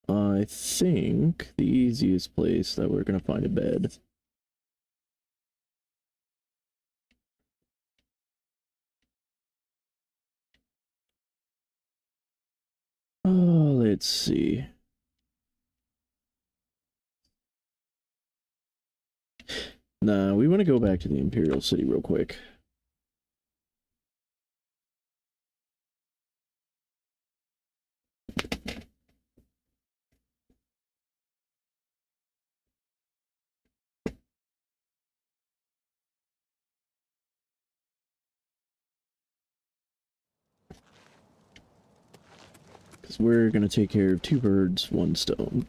I think the easiest place that we're gonna find a bed. Oh, let's see. Nah, we want to go back to the Imperial City real quick. Because we're going to take care of 2 birds, 1 stone.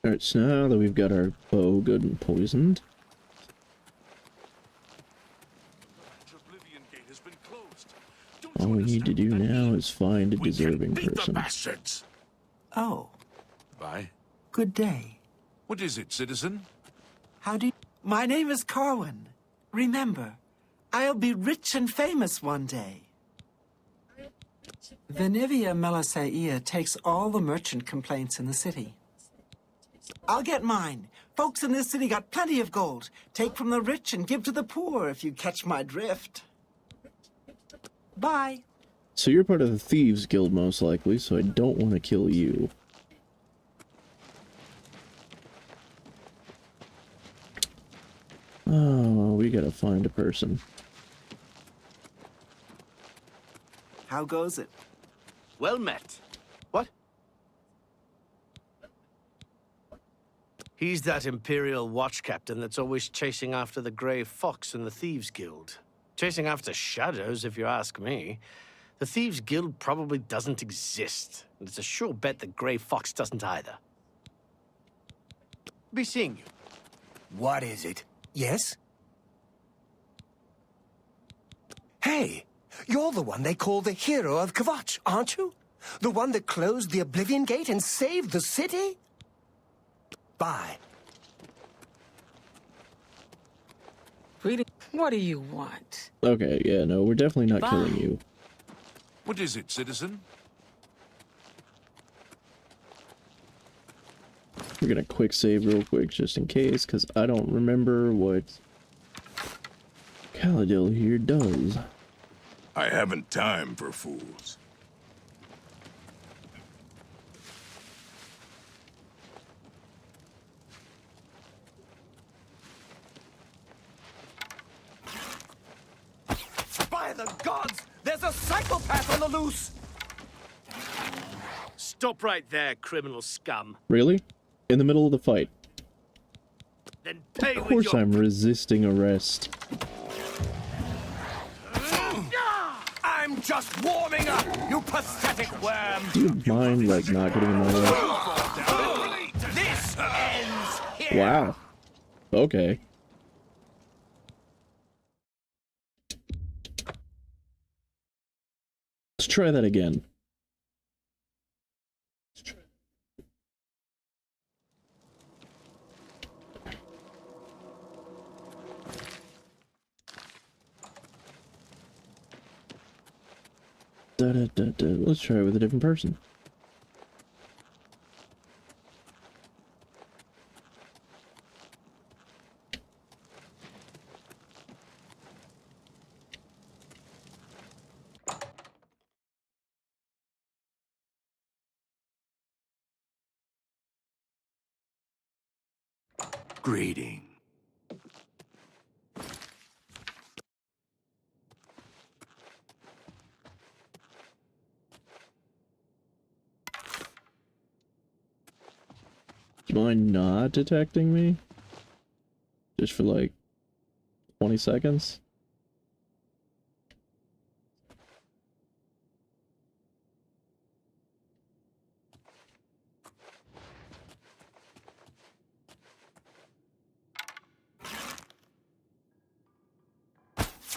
Alright, so now that we've got our bow good and poisoned, Oblivion Gate has been closed. Don't all you we need to do understand what that now means? is find a We can deserving beat the person. bastards. Oh, Bye. good day. What is it, citizen? How do you... My name is Carwin. Remember, I'll be rich and famous one day. Venivia Melissaia takes all the merchant complaints in the city. I'll get mine. Folks in this city got plenty of gold. Take from the rich and give to the poor, if you catch my drift. Bye. So you're part of the Thieves Guild most likely, so I don't want to kill you. Oh, we gotta find a person. How goes it? Well met. What? He's that Imperial Watch Captain that's always chasing after the Grey Fox in the Thieves Guild. Chasing after shadows, if you ask me. The Thieves Guild probably doesn't exist, and it's a sure bet that Grey Fox doesn't either. Be seeing you. What is it? Yes? Hey, you're the one they call the hero of Kvatch, aren't you? The one that closed the Oblivion Gate and saved the city? Bye. What do you want? Okay, yeah, no, we're definitely not killing you. What is it, citizen? We're gonna quick save real quick just in case, because I don't remember what Caladil here does. I haven't time for fools. By the gods! There's a psychopath on the loose! Stop right there, criminal scum. Really? In the middle of the fight? Then pay Of with course your... I'm resisting arrest. I'm just warming up, you pathetic worm! Do you mind, like, not getting in my way? This ends here! Wow. Okay. Let's try that again. Let's try it with a different person. Greeting. Do you mind not detecting me? Just for like 20 seconds?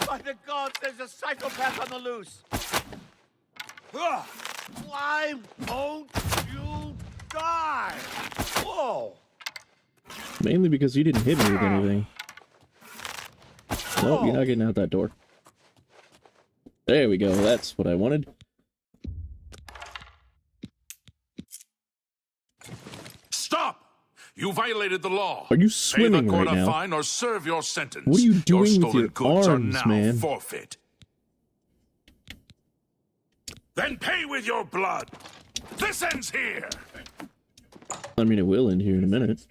By the gods, there's a psychopath on the loose! Ugh. Why won't you die? Whoa! Mainly because you didn't hit me with anything. Nope, you're not getting out that door. There we go, that's what I wanted. Stop! You violated the law. Are you Pay swimming the right court a now? fine or serve your sentence. What are you doing with stolen your goods arms, are now man? forfeit. Then pay with your blood. This ends here. I mean, it will end here in a minute.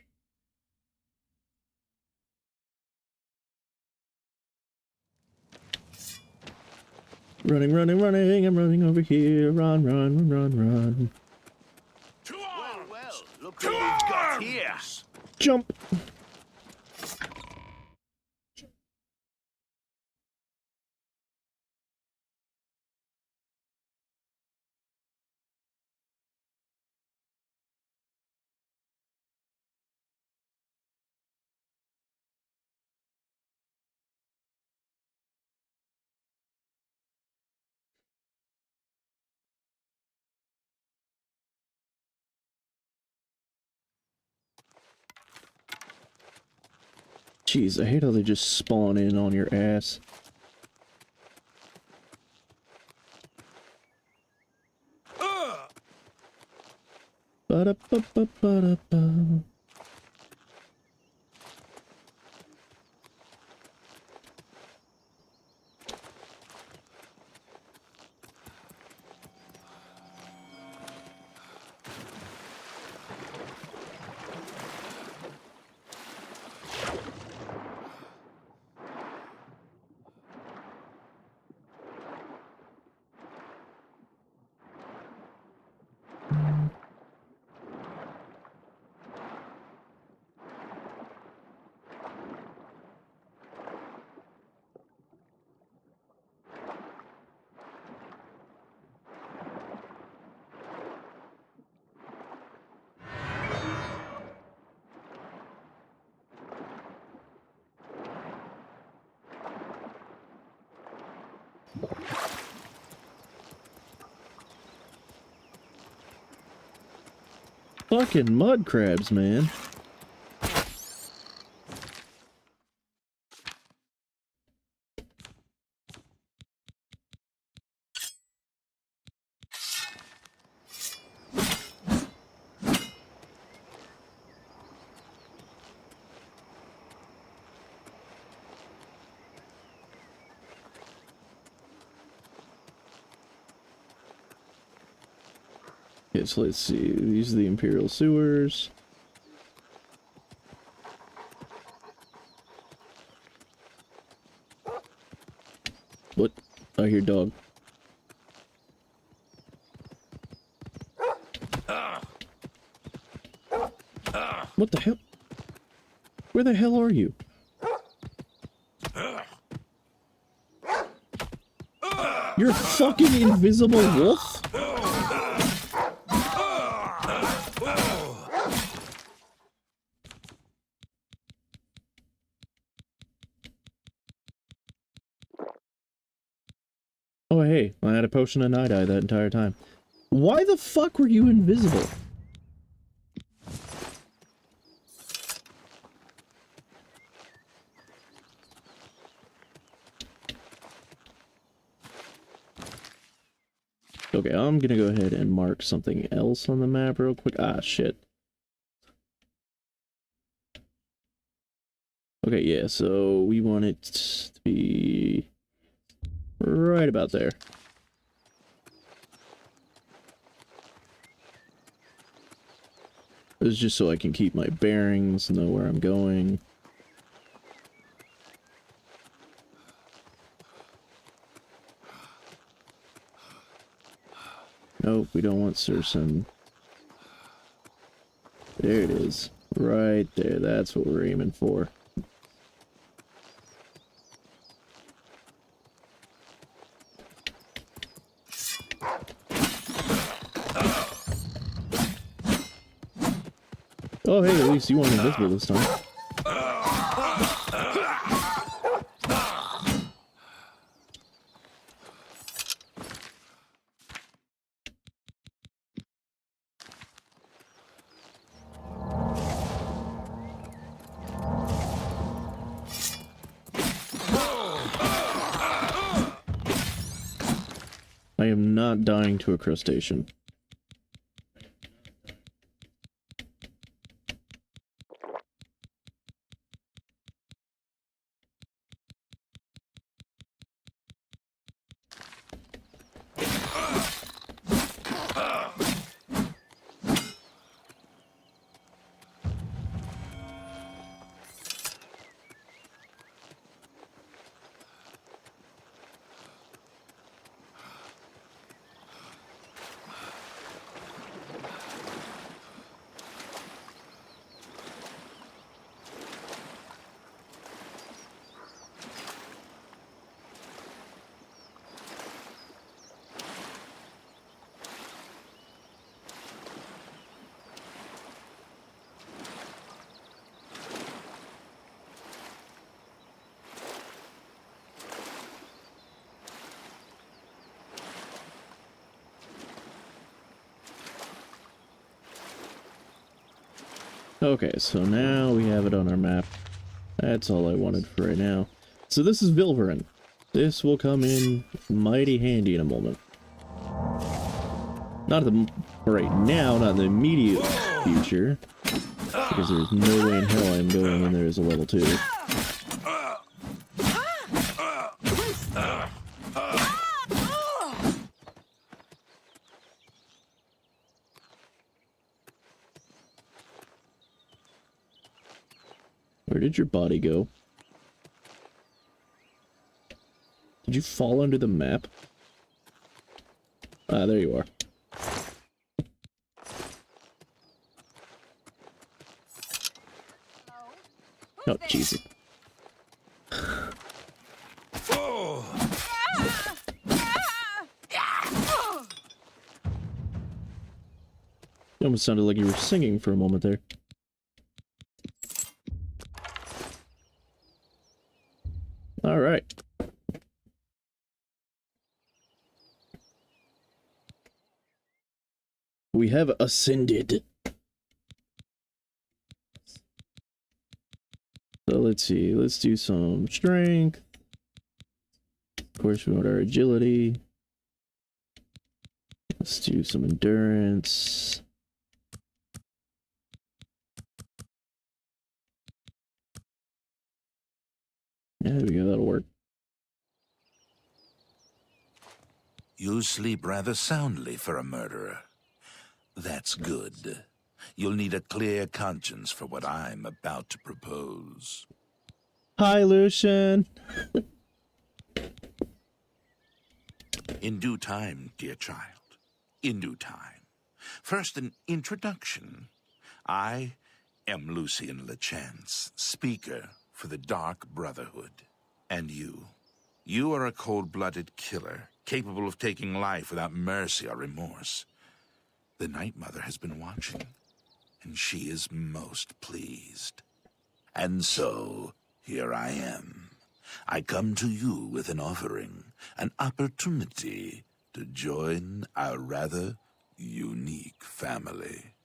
Running, running, running, I'm running over here. Run, run, run, run. To arms! Well, look who we've got here! Jump! Jeez, I hate how they just spawn in on your ass. Ba-da-ba-ba-ba-da-ba. Fucking mud crabs, man. Okay, so let's see. These are the Imperial sewers. What? I hear dog. What the hell? Where the hell are you? You're a fucking invisible wolf? Oh, hey, I had a potion of night eye that entire time. Why the fuck were you invisible? Okay, I'm gonna go ahead and mark something else on the map real quick. Ah, shit. Okay, yeah, so we want it to be right about there. It's just so I can keep my bearings, know where I'm going. Nope, we don't want Surson. There it is. Right there, that's what we're aiming for. Oh hey, at least you weren't invisible this time. I am not dying to a crustacean. Okay, so now we have it on our map. That's all I wanted for right now. So this is Vilverin. This will come in mighty handy in a moment. Not at the right now, not in the immediate future, because there's no way in hell I'm going in there as a level 2. Where did your body go? Did you fall under the map? Ah, there you are. Oh, Jesus. It almost sounded like you were singing for a moment there. All right. We have ascended. So let's see. Let's do some strength. Of course, we want our agility. Let's do some endurance. Yeah, there we go. That'll work. You sleep rather soundly for a murderer. That's good. You'll need a clear conscience for what I'm about to propose. Hi, Lucian. In due time, dear child. In due time. First, an introduction. I am Lucien Lechance, speaker for the Dark Brotherhood. And you. You are a cold-blooded killer, capable of taking life without mercy or remorse. The Night Mother has been watching, and she is most pleased. And so, here I am. I come to you with an offering, an opportunity to join our rather unique family.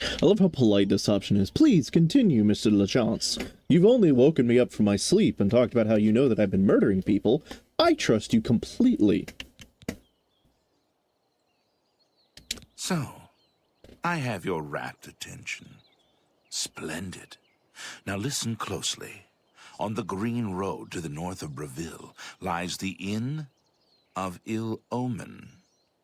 I love how polite this option is. Please continue, Mr. Lachance. You've only woken me up from my sleep and talked about how you know that I've been murdering people. I trust you completely. So, I have your rapt attention. Splendid. Now listen closely. On the green road to the north of Breville lies the Inn of Ill Omen.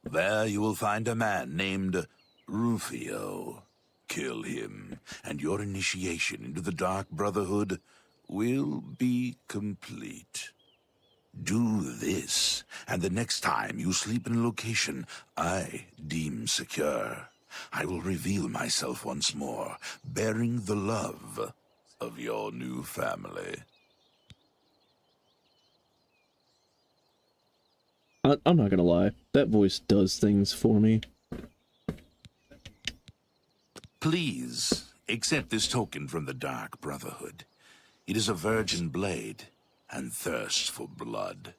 There you will find a man named Rufio. Kill him, and your initiation into the Dark Brotherhood will be complete. Do this, and the next time you sleep in a location I deem secure, I will reveal myself once more, bearing the love of your new family. I'm not gonna lie. That voice does things for me. Please, accept this token from the Dark Brotherhood. It is a virgin blade, and thirsts for blood.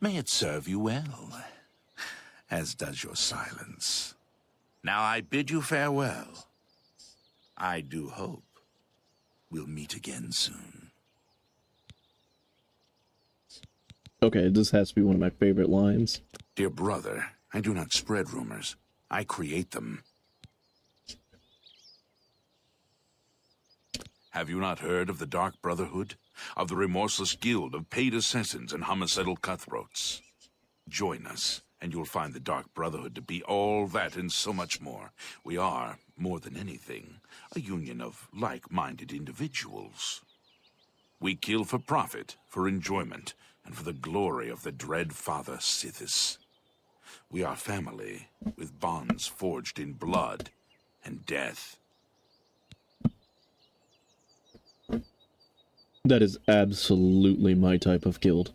May it serve you well, as does your silence. Now I bid you farewell. I do hope we'll meet again soon. Okay, this has to be one of my favorite lines. Dear brother, I do not spread rumors. I create them. Have you not heard of the Dark Brotherhood? Of the remorseless guild of paid assassins and homicidal cutthroats? Join us, and you'll find the Dark Brotherhood to be all that and so much more. We are, more than anything, a union of like-minded individuals. We kill for profit, for enjoyment, and for the glory of the dread Father Sithis. We are family, with bonds forged in blood and death. That is absolutely my type of guild.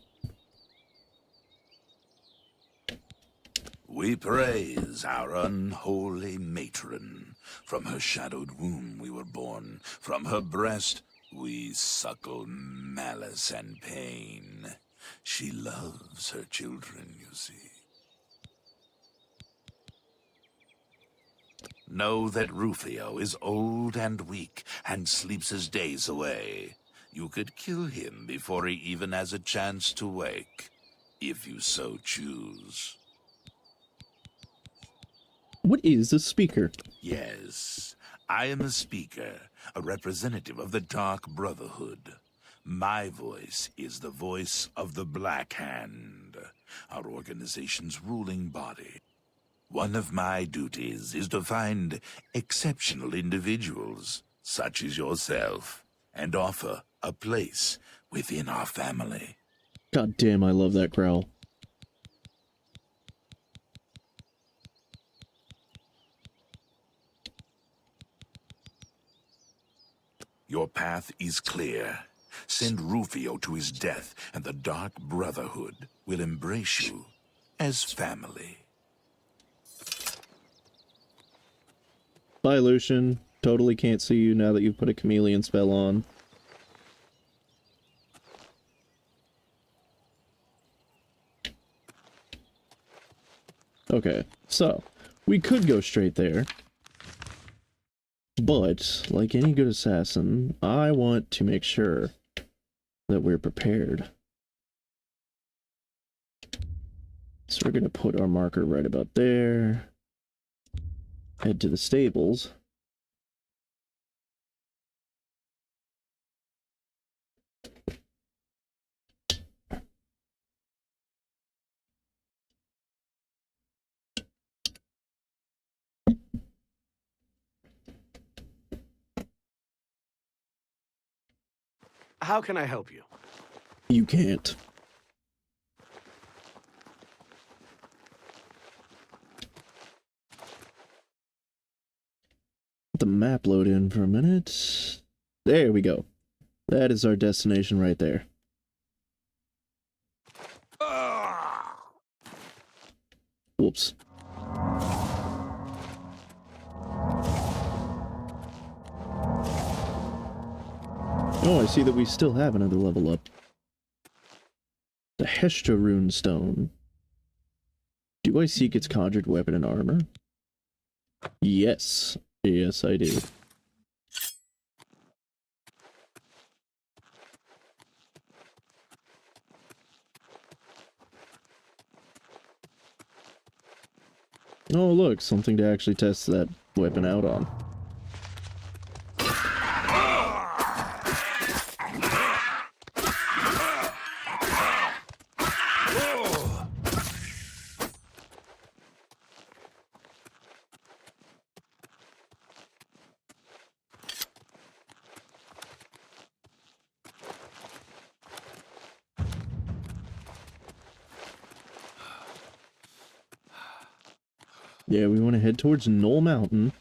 We praise our unholy matron. From her shadowed womb we were born. From her breast we suckle malice and pain. She loves her children, you see. Know that Rufio is old and weak and sleeps his days away. You could kill him before he even has a chance to wake, if you so choose. What is a speaker? Yes, I am a speaker, a representative of the Dark Brotherhood. My voice is the voice of the Black Hand, our organization's ruling body. One of my duties is to find exceptional individuals, such as yourself, and offer a place within our family. God damn, I love that growl. Your path is clear. Send Rufio to his death, and the Dark Brotherhood will embrace you as family. Bye, Lucian. Totally can't see you now that you've put a chameleon spell on. Okay, so we could go straight there. But, like any good assassin, I want to make sure that we're prepared. So we're going to put our marker right about there. Head to the stables. How can I help you? You can't. Let the map load in for a minute. There we go. That is our destination right there. Whoops. Oh, I see that we still have another level up. The Hestra Rune Stone. Do I seek its conjured weapon and armor? Yes. Yes, I do. Oh, look, something to actually test that weapon out on. Yeah, we want to head towards Knoll Mountain.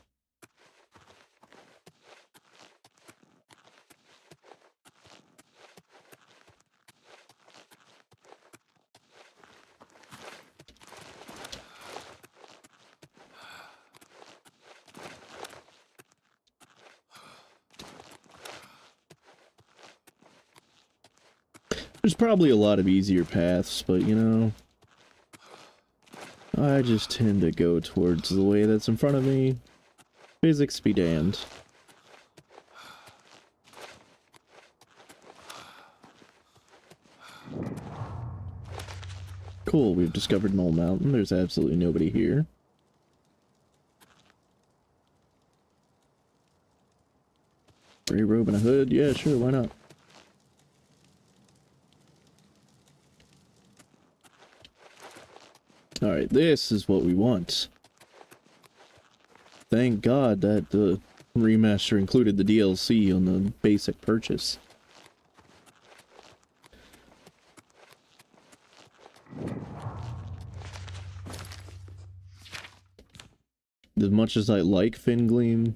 There's probably a lot of easier paths, but you know, I just tend to go towards the way that's in front of me. Physics be damned. Cool, we've discovered Knoll Mountain. There's absolutely nobody here. Gray robe and a hood? Yeah, sure, why not? Alright, this is what we want. Thank God that the remaster included the DLC on the basic purchase. As much as I like Fin Gleam,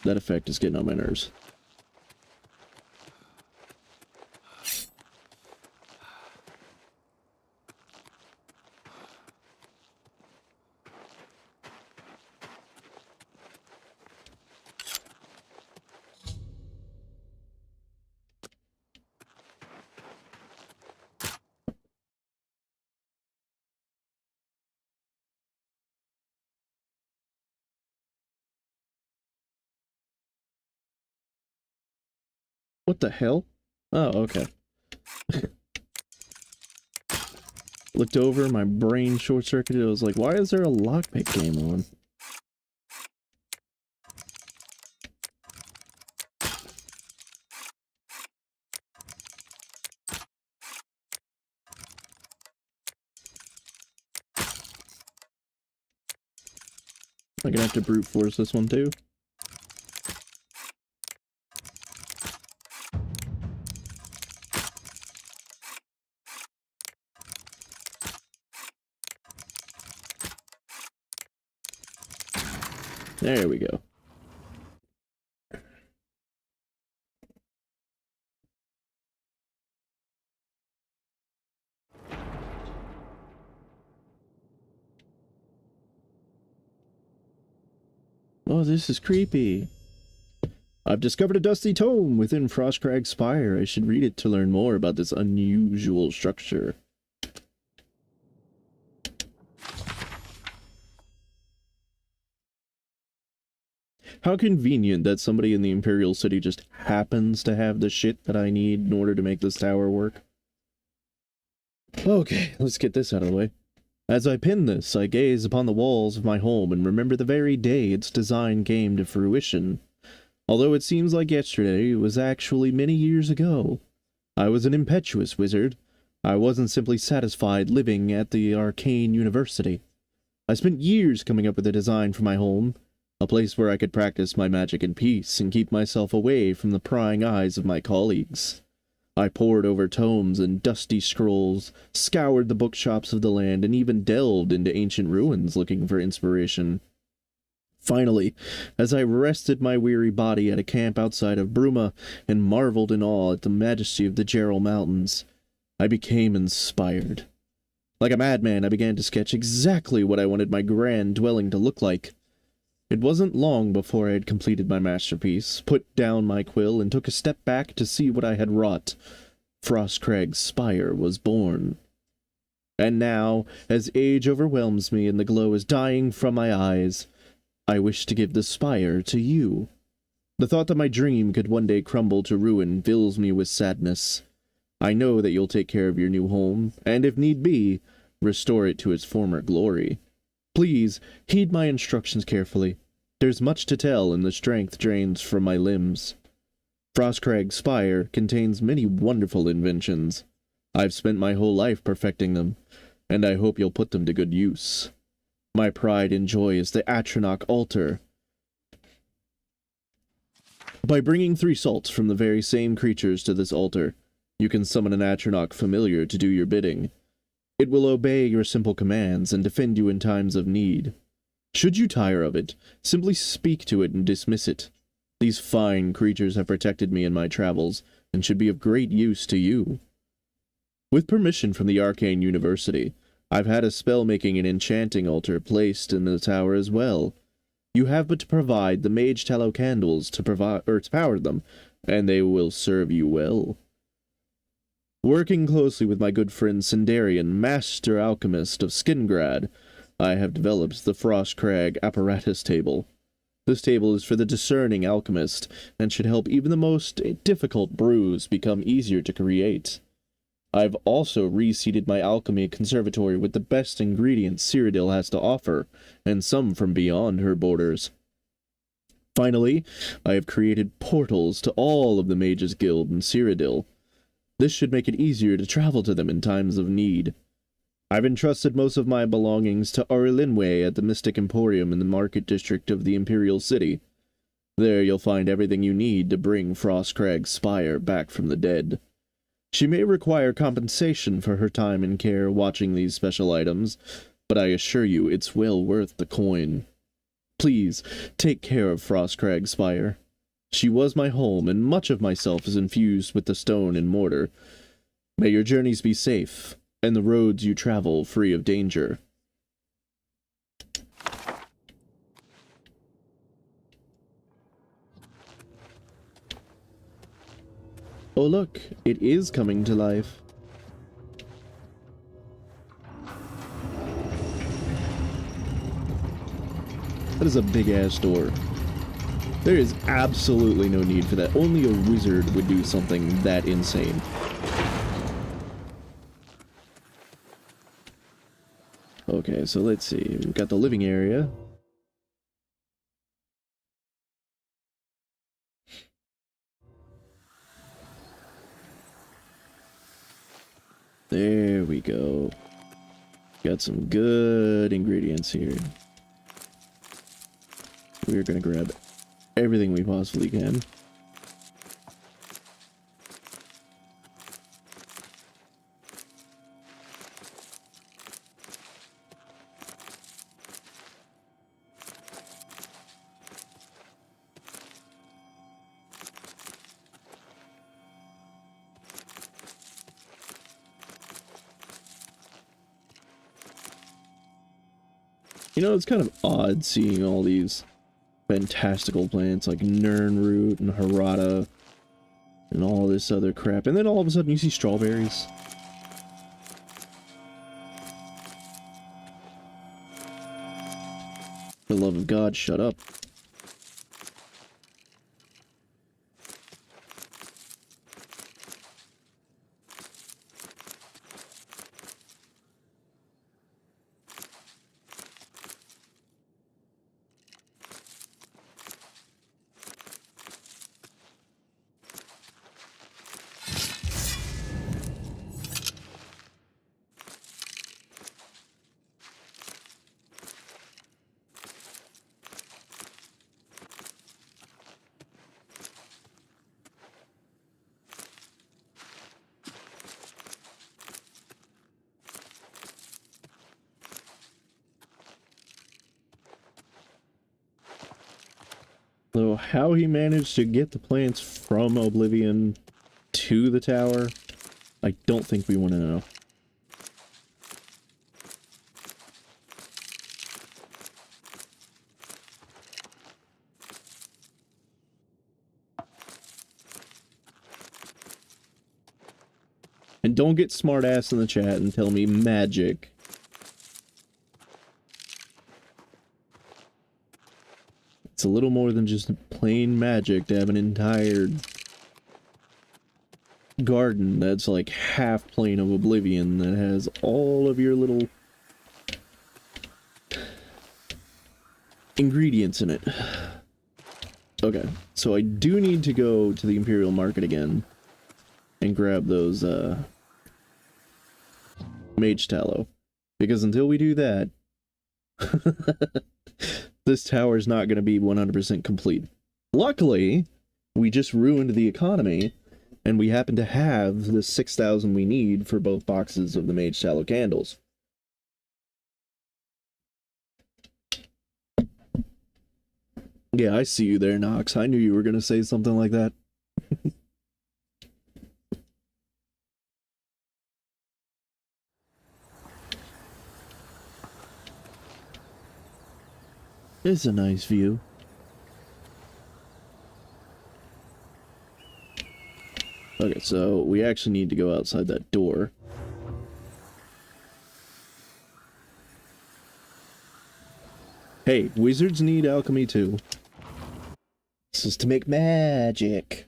that effect is getting on my nerves. What the hell? Oh, okay. Looked over, my brain short-circuited. I was like, why is there a lockpick game on? I'm gonna have to brute force this one too. There we go. Oh, this is creepy. I've discovered a dusty tome within Frostcrag's Spire. I should read it to learn more about this unusual structure. How convenient that somebody in the Imperial City just happens to have the shit that I need in order to make this tower work. Okay, let's get this out of the way. As I pin this, I gaze upon the walls of my home and remember the very day its design came to fruition. Although it seems like yesterday, it was actually many years ago. I was an impetuous wizard. I wasn't simply satisfied living at the Arcane University. I spent years coming up with a design for my home, a place where I could practice my magic in peace and keep myself away from the prying eyes of my colleagues. I pored over tomes and dusty scrolls, scoured the bookshops of the land, and even delved into ancient ruins looking for inspiration. Finally, as I rested my weary body at a camp outside of Bruma and marveled in awe at the majesty of the Gerald Mountains, I became inspired. Like a madman, I began to sketch exactly what I wanted my grand dwelling to look like. It wasn't long before I had completed my masterpiece, put down my quill, and took a step back to see what I had wrought. Frostcrag's Spire was born. And now, as age overwhelms me and the glow is dying from my eyes, I wish to give the spire to you. The thought that my dream could one day crumble to ruin fills me with sadness. I know that you'll take care of your new home, and if need be, restore it to its former glory. Please, heed my instructions carefully. There's much to tell, and the strength drains from my limbs. Frostcrag's Spire contains many wonderful inventions. I've spent my whole life perfecting them, and I hope you'll put them to good use. My pride and joy is the Atronach altar. By bringing 3 salts from the very same creatures to this altar, you can summon an Atronach familiar to do your bidding. It will obey your simple commands and defend you in times of need. Should you tire of it, simply speak to it and dismiss it. These fine creatures have protected me in my travels, and should be of great use to you. With permission from the Arcane University, I've had a spell-making and enchanting altar placed in the tower as well. You have but to provide the mage tallow candles to power them, and they will serve you well. Working closely with my good friend Sindarian, master alchemist of Skingrad, I have developed the Frostcrag apparatus table. This table is for the discerning alchemist, and should help even the most difficult brews become easier to create. I've also reseeded my alchemy conservatory with the best ingredients Cyrodiil has to offer, and some from beyond her borders. Finally, I have created portals to all of the Mages Guild in Cyrodiil. This should make it easier to travel to them in times of need. I've entrusted most of my belongings to Aurlinwe at the Mystic Emporium in the Market District of the Imperial City. There you'll find everything you need to bring Frostcrag's Spire back from the dead. She may require compensation for her time and care watching these special items, but I assure you it's well worth the coin. Please, take care of Frostcrag's Spire. She was my home, and much of myself is infused with the stone and mortar. May your journeys be safe, and the roads you travel free of danger. Oh look, it is coming to life. That is a big-ass door. There is absolutely no need for that. Only a wizard would do something that insane. Okay, so let's see. We've got the living area. There we go. Got some good ingredients here. We're gonna grab everything we possibly can. You know, it's kind of odd seeing all these fantastical plants like Nernroot and Harada and all this other crap, and then all of a sudden you see strawberries. For the love of God, shut up. So how he managed to get the plants from Oblivion to the tower, I don't think we want to know. And don't get smart ass in the chat and tell me magic. It's a little more than just plain magic to have an entire garden that's like half plane of Oblivion that has all of your little ingredients in it. Okay, so I do need to go to the Imperial Market again and grab those mage tallow, because until we do that this tower is not going to be 100% complete. Luckily, we just ruined the economy, and we happen to have the 6,000 we need for both boxes of the mage tallow candles. Yeah, I see you there, Nox. I knew you were going to say something like that. It's a nice view. Okay, so we actually need to go outside that door. Hey, wizards need alchemy too. This is to make magic.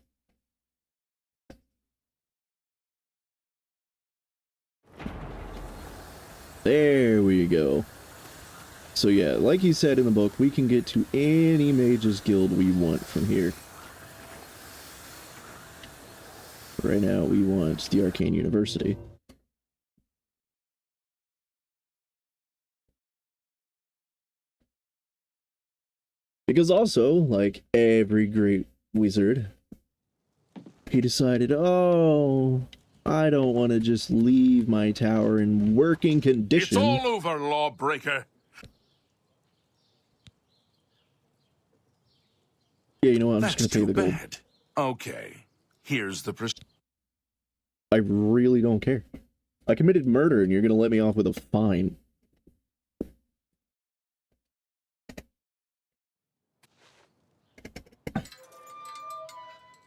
There we go. So yeah, like he said in the book, we can get to any mage's guild we want from here. Right now, we want the Arcane University. Because also, like every great wizard, he decided, oh, I don't want to just leave my tower in working condition. It's all over, lawbreaker. Yeah, you know what? I'm just going to pay the gold. Bad. Okay, here's the I really don't care. I committed murder and you're going to let me off with a fine.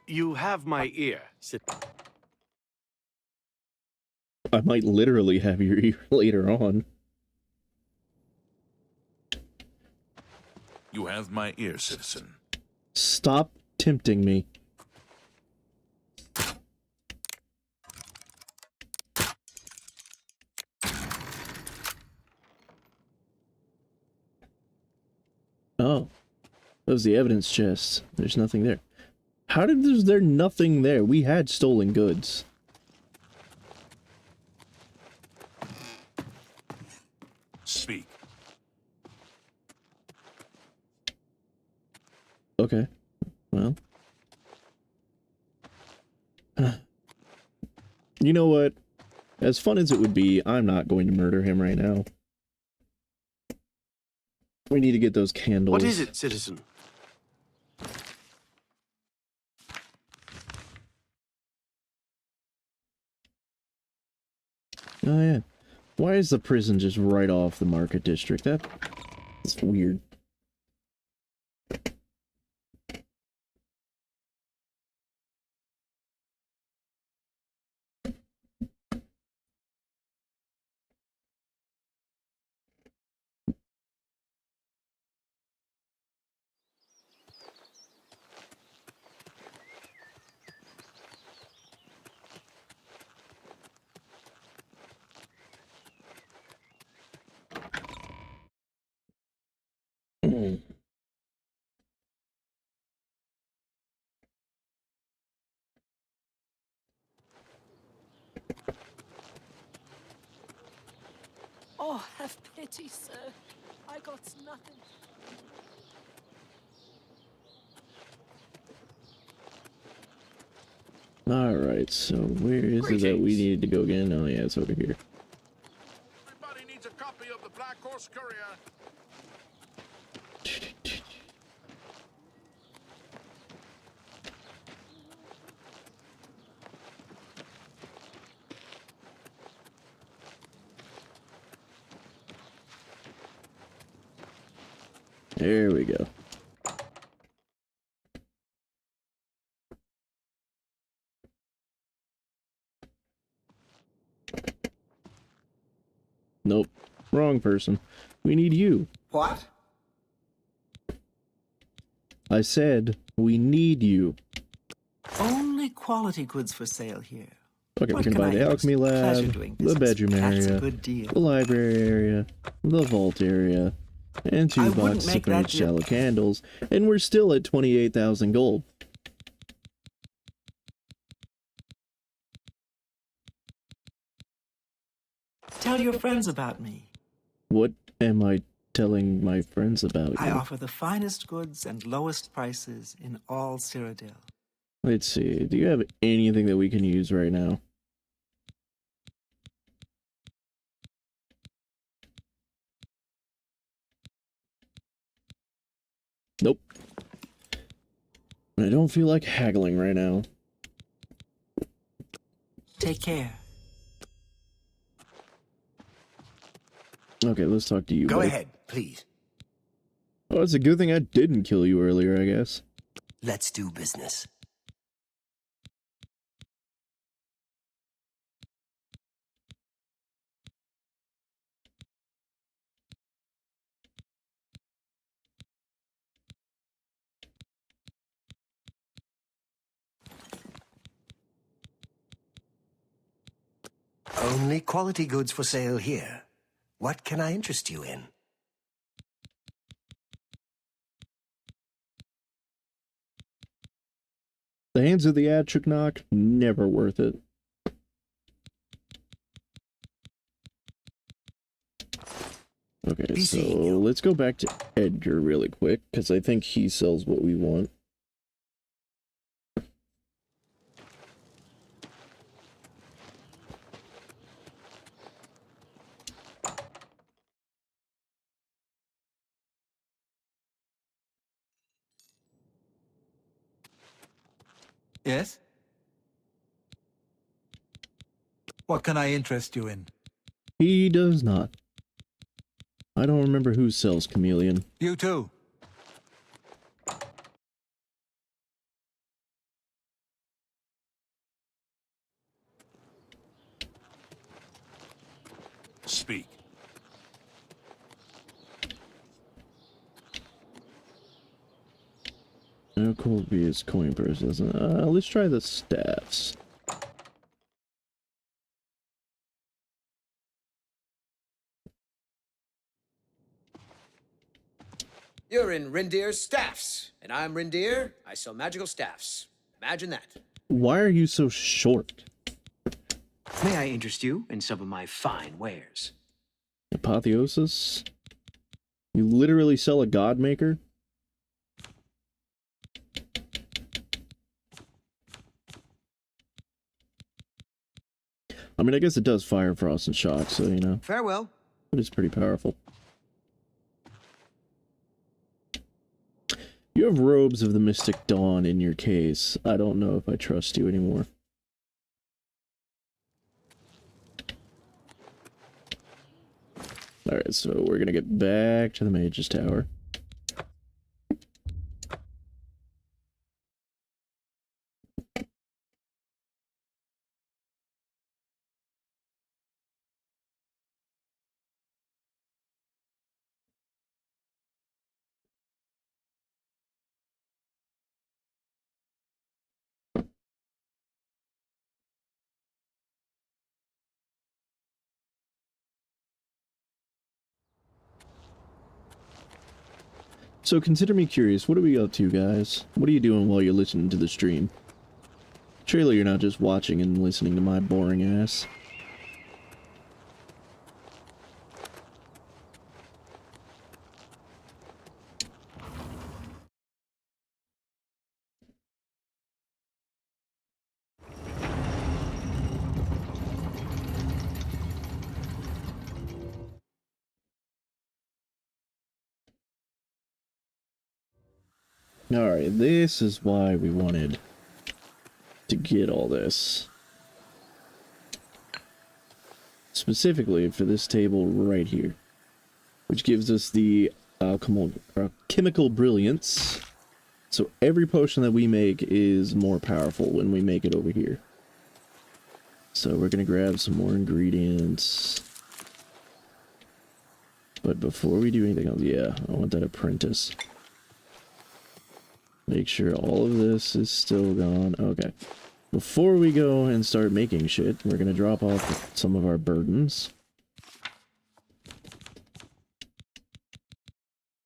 You have my ear. I might literally have your ear later on. You have my ear, citizen. Stop tempting me. Oh. That was the evidence chest. There's nothing there. How is there nothing there? We had stolen goods. Speak. Okay. Well. You know what? As fun as it would be, I'm not going to murder him right now. We need to get those candles. What is it, citizen? Oh yeah. Why is the prison just right off the market district? That's weird. Oh, have pity, sir. I got nothing. Alright, so where is it that we needed to go again? Oh yeah, it's over here. Everybody needs a copy of the Black Horse Courier. There we go. Nope. Wrong person. We need you. What? I said, we need you. Only quality goods for sale here. Okay, we What can can buy I the use? alchemy Pleasure lab, doing the business. bedroom That's a area, good deal. the library area, the vault area, and I 2 wouldn't boxes of make that orange deal. sallow candles, and we're still at 28,000 gold. Tell your friends about me. What am I telling my friends about I you? offer the finest goods and lowest prices in all Cyrodiil. Let's see, do you have anything that we can use right now? Nope. I don't feel like haggling right now. Take care. Okay, let's talk to you. Go buddy. ahead, please. Oh, it's a good thing I didn't kill you earlier, I guess. Let's do business. Only quality goods for sale here. What can I interest you in? The hands of the Atchuknok, never worth it. Okay, Be so seeing you. let's go back to Edgar really quick, because I think he sells what we want. Yes? What can I interest you in? He does not. I don't remember who sells Chameleon. You too. Speak. All No cold beers, coin purses. Let's try the staffs. You're in Rindir's Staffs, and I'm Rindir. I sell magical staffs. Imagine that. Why are you so short? May I interest you in some of my fine wares? Apotheosis? You literally sell a god maker? I mean, I guess it does fire, frost, and shock, so, you know. Farewell. It is pretty powerful. You have robes of the Mystic Dawn in your case. I don't know if I trust you anymore. Alright, so we're gonna get back to the Mage's Tower. So consider me curious, what are we up to, guys? What are you doing while you're listening to the stream? Surely you're not just watching and listening to my boring ass. Alright, this is why we wanted to get all this. Specifically for this table right here, which gives us the chemical brilliance. So every potion that we make is more powerful when we make it over here. So we're gonna grab some more ingredients. But before we do anything else, yeah, I want that apprentice. Make sure all of this is still gone. Okay. Before we go and start making shit, we're gonna drop off some of our burdens.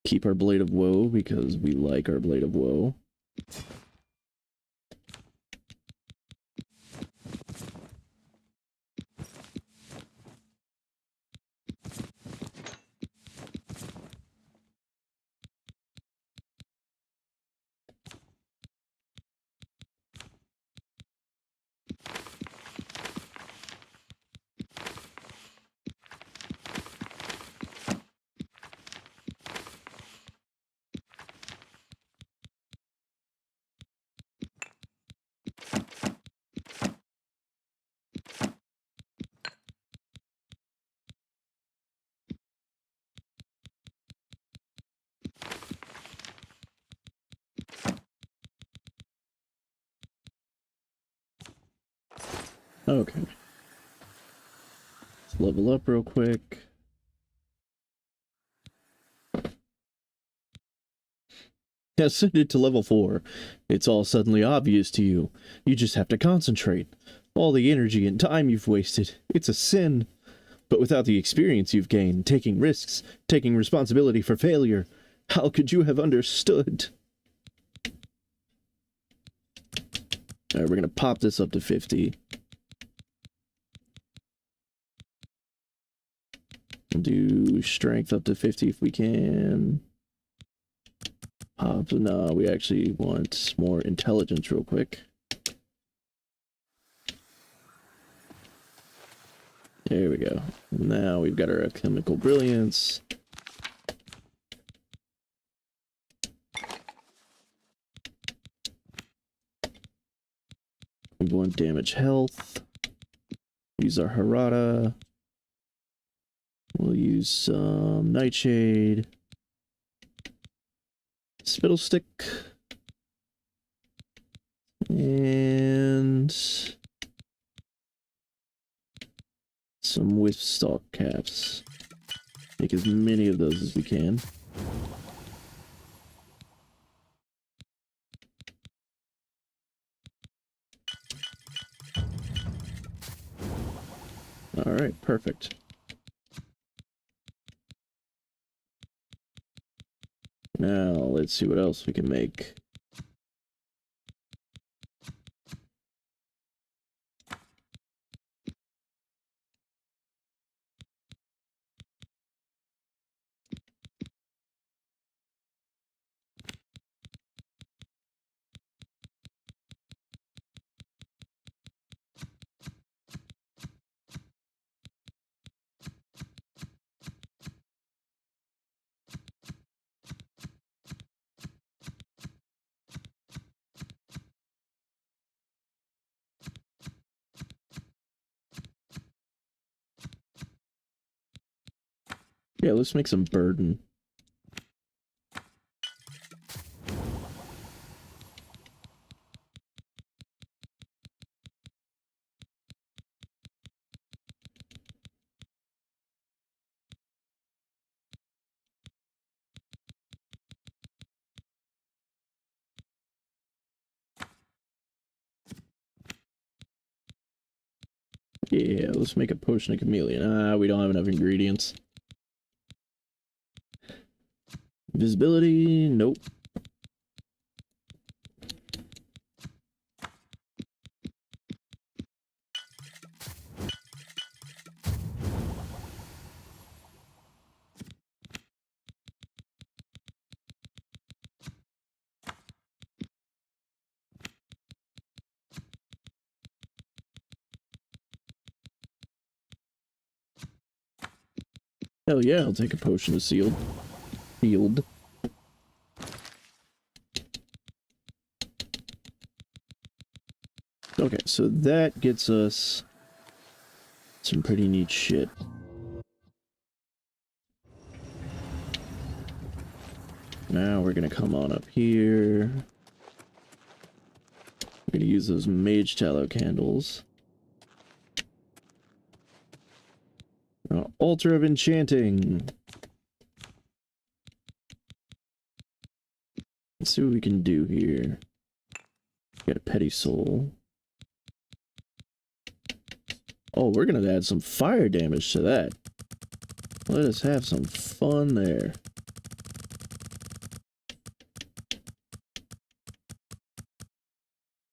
Keep our Blade of Woe, because we like our Blade of Woe. Okay. Let's level up real quick. Ascended to level 4. It's all suddenly obvious to you. You just have to concentrate. All the energy and time you've wasted, it's a sin. But without the experience you've gained, taking risks, taking responsibility for failure, how could you have understood? Alright, we're gonna pop this up to 50. We'll do strength up to 50 if we can. Pop, no, we actually want more intelligence real quick. There we go. Now we've got our chemical brilliance. We want damage health. Use our Harada. We'll use some Nightshade. Spittle Stick. And some Whiff Stalk caps. Make as many of those as we can. Alright, perfect. Now, let's see what else we can make. Yeah, let's make some burden. Yeah, let's make a potion of chameleon. Ah, we don't have enough ingredients. Visibility, nope. Hell yeah, I'll take a potion of sealed. Field. Okay, so that gets us some pretty neat shit. Now we're gonna come on up here. We're gonna use those mage tallow candles. Altar of Enchanting. Let's see what we can do here. Got a petty soul. Oh, we're gonna add some fire damage to that. Let us have some fun there.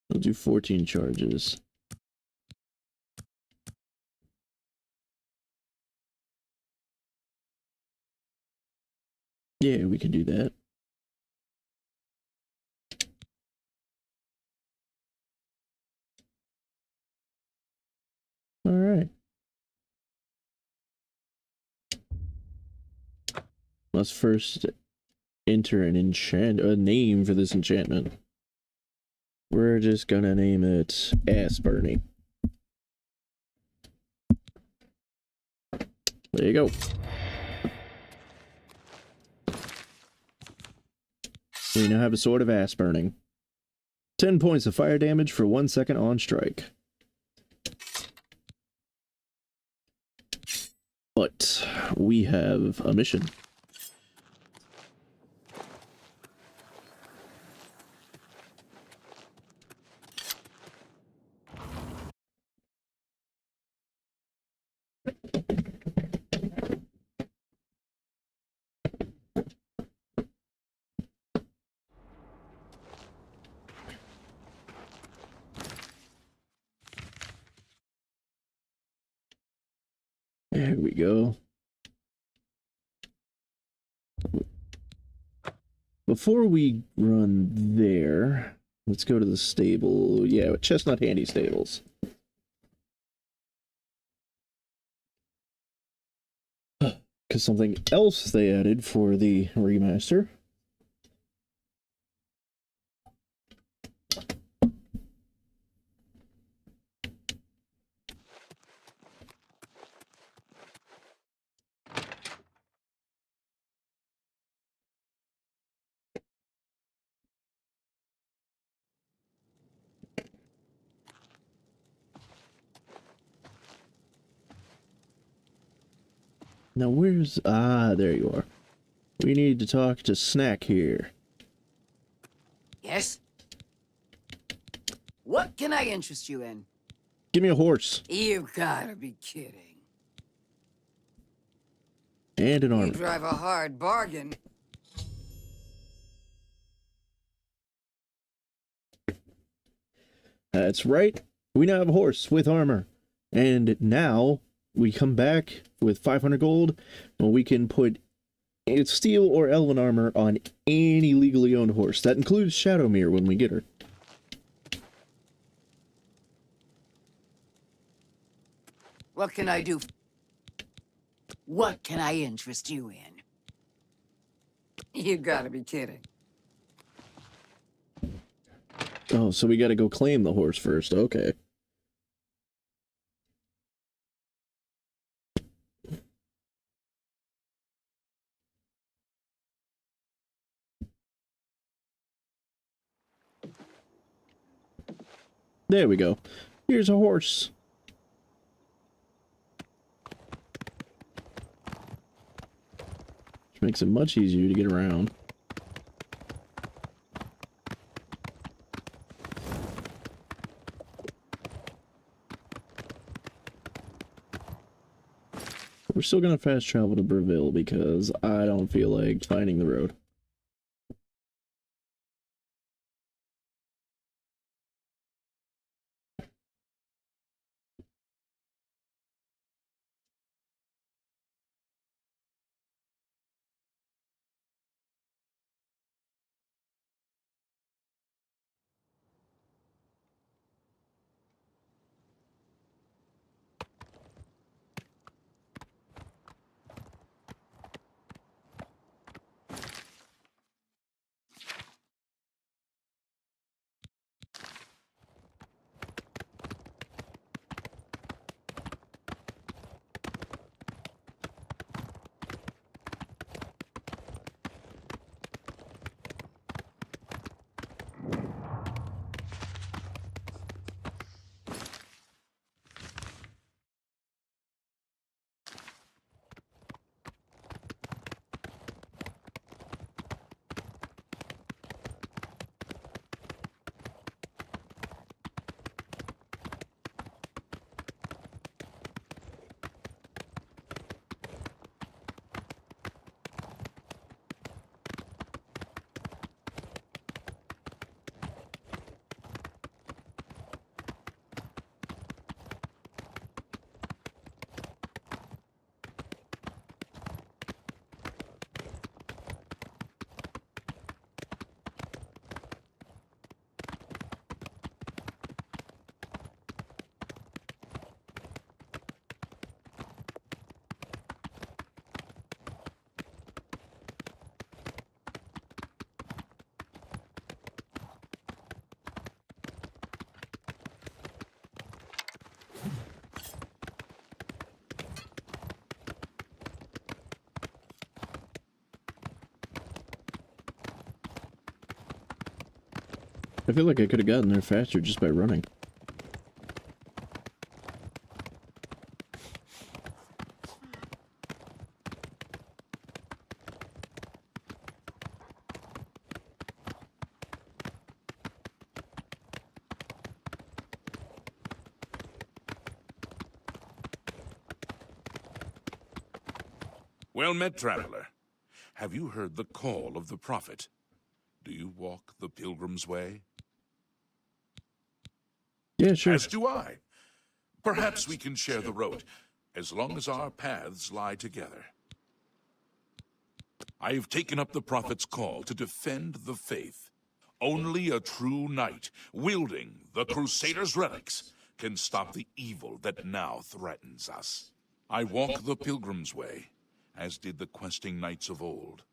We'll do 14 charges. Yeah, we can do that. All right. Let's first enter a name for this enchantment. We're just gonna name it Ass Burning. There you go. We now have a sword of ass burning. 10 points of fire damage for 1 second on strike. But we have a mission. There we go. Before we run there, let's go to the stable. Yeah, Chestnut Handy Stables. Because something else they added for the remaster. Now where's... Ah, there you are. We need to talk to Snack here. Yes? What can I interest you in? Give me a horse. You've gotta be kidding. And an You armor. drive a hard bargain. That's right. We now have a horse with armor. And now we come back with 500 gold, and we can put steel or elven armor on any legally owned horse. That includes Shadowmere when we get her. What can I do? What can I interest you in? You gotta be kidding. Oh, so we gotta go claim the horse first. Okay. There we go. Here's a horse. Which makes it much easier to get around. We're still gonna fast travel to Breville because I don't feel like finding the road. I feel like I could have gotten there faster just by running. Well met, traveler. Have you heard the call of the prophet? Do you walk the pilgrim's way? Yeah, sure. As do I. Perhaps we can share the road, as long as our paths lie together. I have taken up the prophet's call to defend the faith. Only a true knight, wielding the Crusader's relics, can stop the evil that now threatens us. I walk the pilgrim's way, as did the questing knights of old.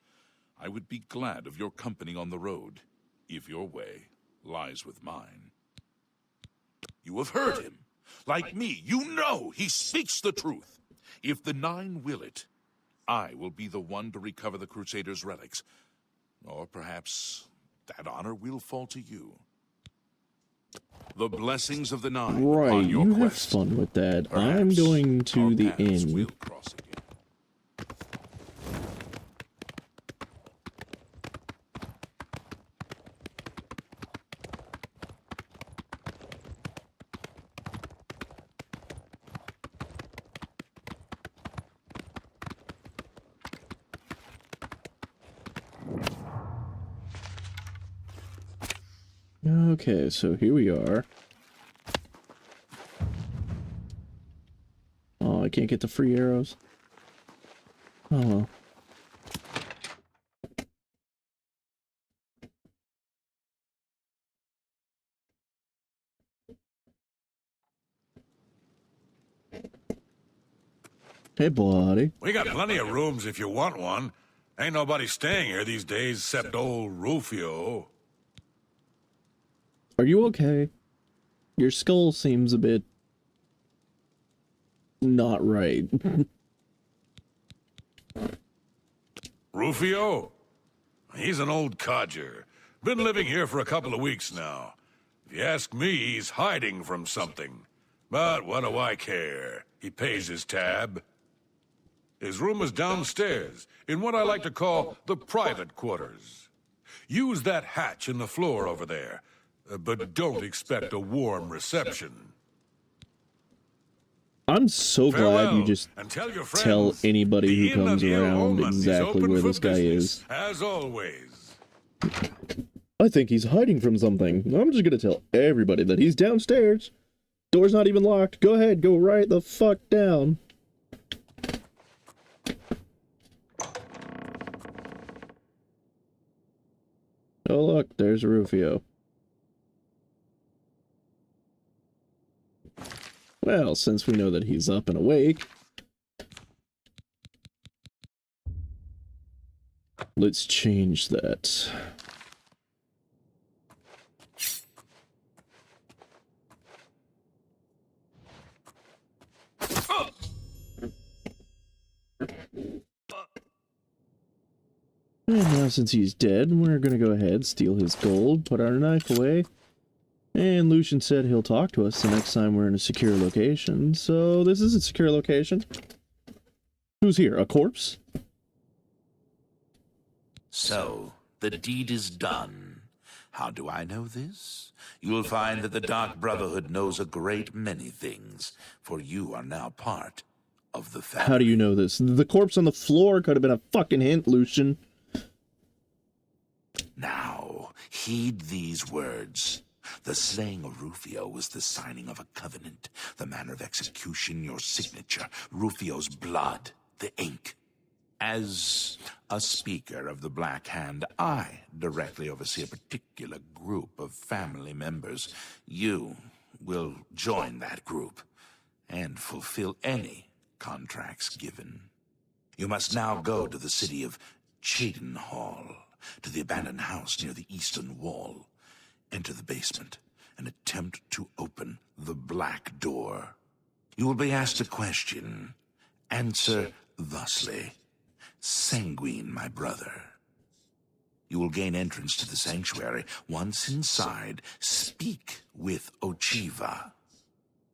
I would be glad of your company on the road, if your way lies with mine. You have heard him. Like me, you know he speaks the truth. If the Nine will it, I will be the one to recover the Crusader's relics. Or perhaps that honor will fall to you. The blessings of the Nine Right, on your you have quest. fun with that. Perhaps I'm going to our the paths inn. will cross again. Okay, so here we are. Oh, I can't get the free arrows. Oh well. Hey, buddy. We got plenty of rooms if you want one. Ain't nobody staying here these days except old Rufio. Are you okay? Your skull seems a bit... not right. Rufio? He's an old codger. Been living here for a couple of weeks now. If you ask me, he's hiding from something. But what do I care? He pays his tab. His room is downstairs, in what I like to call the private quarters. Use that hatch in the floor over there, but don't expect a warm reception. I'm so glad you just tell anybody who comes around exactly where this guy is. As always. I think he's hiding from something. I'm just gonna tell everybody that he's downstairs. Door's not even locked. Go ahead, go right the fuck down. Oh look, there's Rufio. Well, since we know that he's up and awake, let's change that. And now since he's dead, we're gonna go ahead, steal his gold, put our knife away. And Lucian said he'll talk to us the next time we're in a secure location. So this is a secure location. Who's here? A corpse? So, the deed is done. How do I know this? You will find that the Dark Brotherhood knows a great many things, for you are now part of the family. How do you know this? The corpse on the floor could have been a fucking hint, Lucian. Now, heed these words. The slaying of Rufio was the signing of a covenant. The manner of execution, your signature. Rufio's blood, the ink. As a speaker of the Black Hand, I directly oversee a particular group of family members. You will join that group and fulfill any contracts given. You must now go to the city of Cheadenhall, to the abandoned house near the eastern wall. Enter the basement and attempt to open the black door. You will be asked a question. Answer thusly. Sanguine, my brother. You will gain entrance to the sanctuary. Once inside, speak with Ochiva.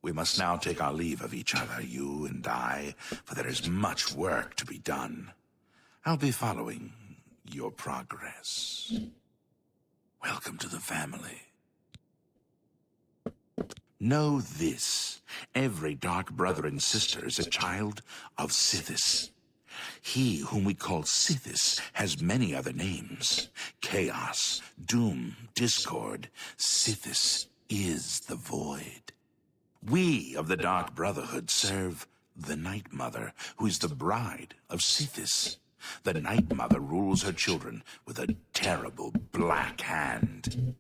We must now take our leave of each other, you and I, for there is much work to be done. I'll be following your progress. Welcome to the family. Know this. Every dark brother and sister is a child of Sithis. He whom we call Sithis has many other names. Chaos, Doom, Discord. Sithis is the Void. We of the Dark Brotherhood serve the Night Mother, who is the bride of Sithis. The Night Mother rules her children with a terrible black hand.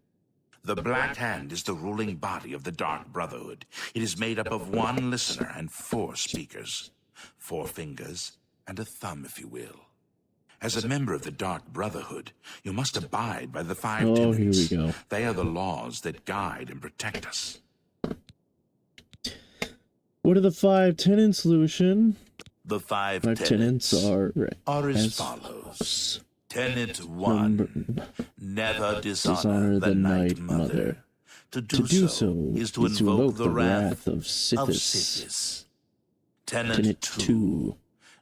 The Black Hand is the ruling body of the Dark Brotherhood. It is made up of one listener and 4 speakers. 4 fingers and a thumb, if you will. As a member of the Dark Brotherhood, you must abide by the 5 tenets. Here we go. They are the laws that guide and protect us. What are the 5 tenets, Lucian? The 5 tenets are as follows. Tenet 1. Never dishonor the Night Mother. To do so is to invoke the wrath of Sithis. Tenet 2.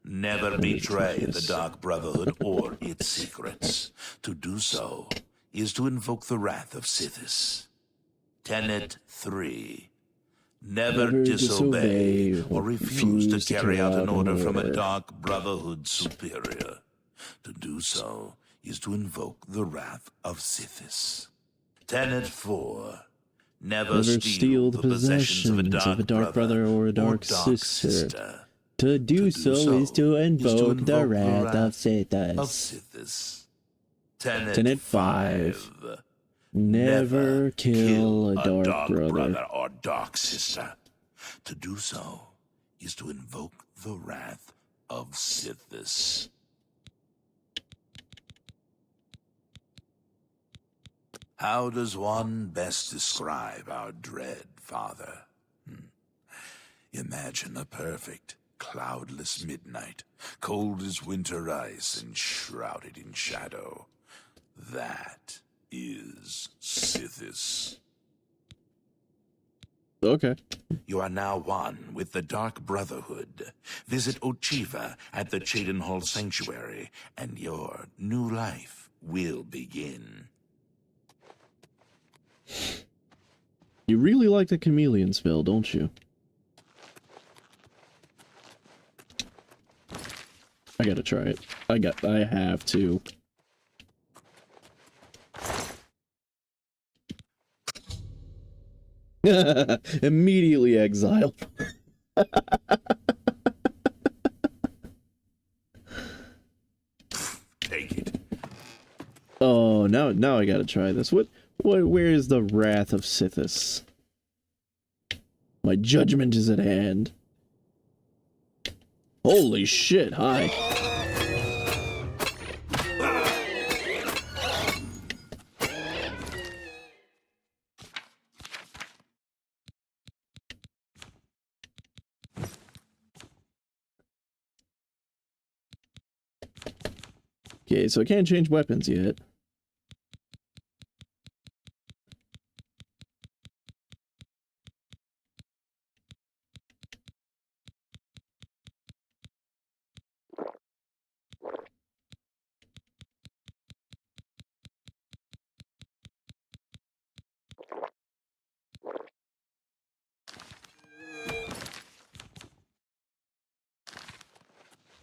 Never betray the Dark Brotherhood or its secrets. To do so is to invoke the wrath of Sithis. Tenet 3. Never disobey or refuse to carry out an order from a Dark Brotherhood superior. To do so is to invoke the wrath of Sithis. Tenet 4. Never, Never steal the possessions of a dark brother or a dark sister. To do so is to invoke the wrath of Sithis. Tenet 5. Never kill a dark brother or dark sister. To do so is to invoke the wrath of Sithis. How does one best describe our dread, Father? Imagine a perfect, cloudless midnight, cold as winter ice and shrouded in shadow. That is Sithis. Okay. You are now one with the Dark Brotherhood. Visit Ochiva at the Chedenhall Sanctuary, and your new life will begin. You really like the chameleon spell, don't you? I gotta try it. I have to. Immediately exile. Take it. Oh, now I gotta try this. Where is the wrath of Sithis? My judgment is at hand. Holy shit, hi. Okay, so I can't change weapons yet.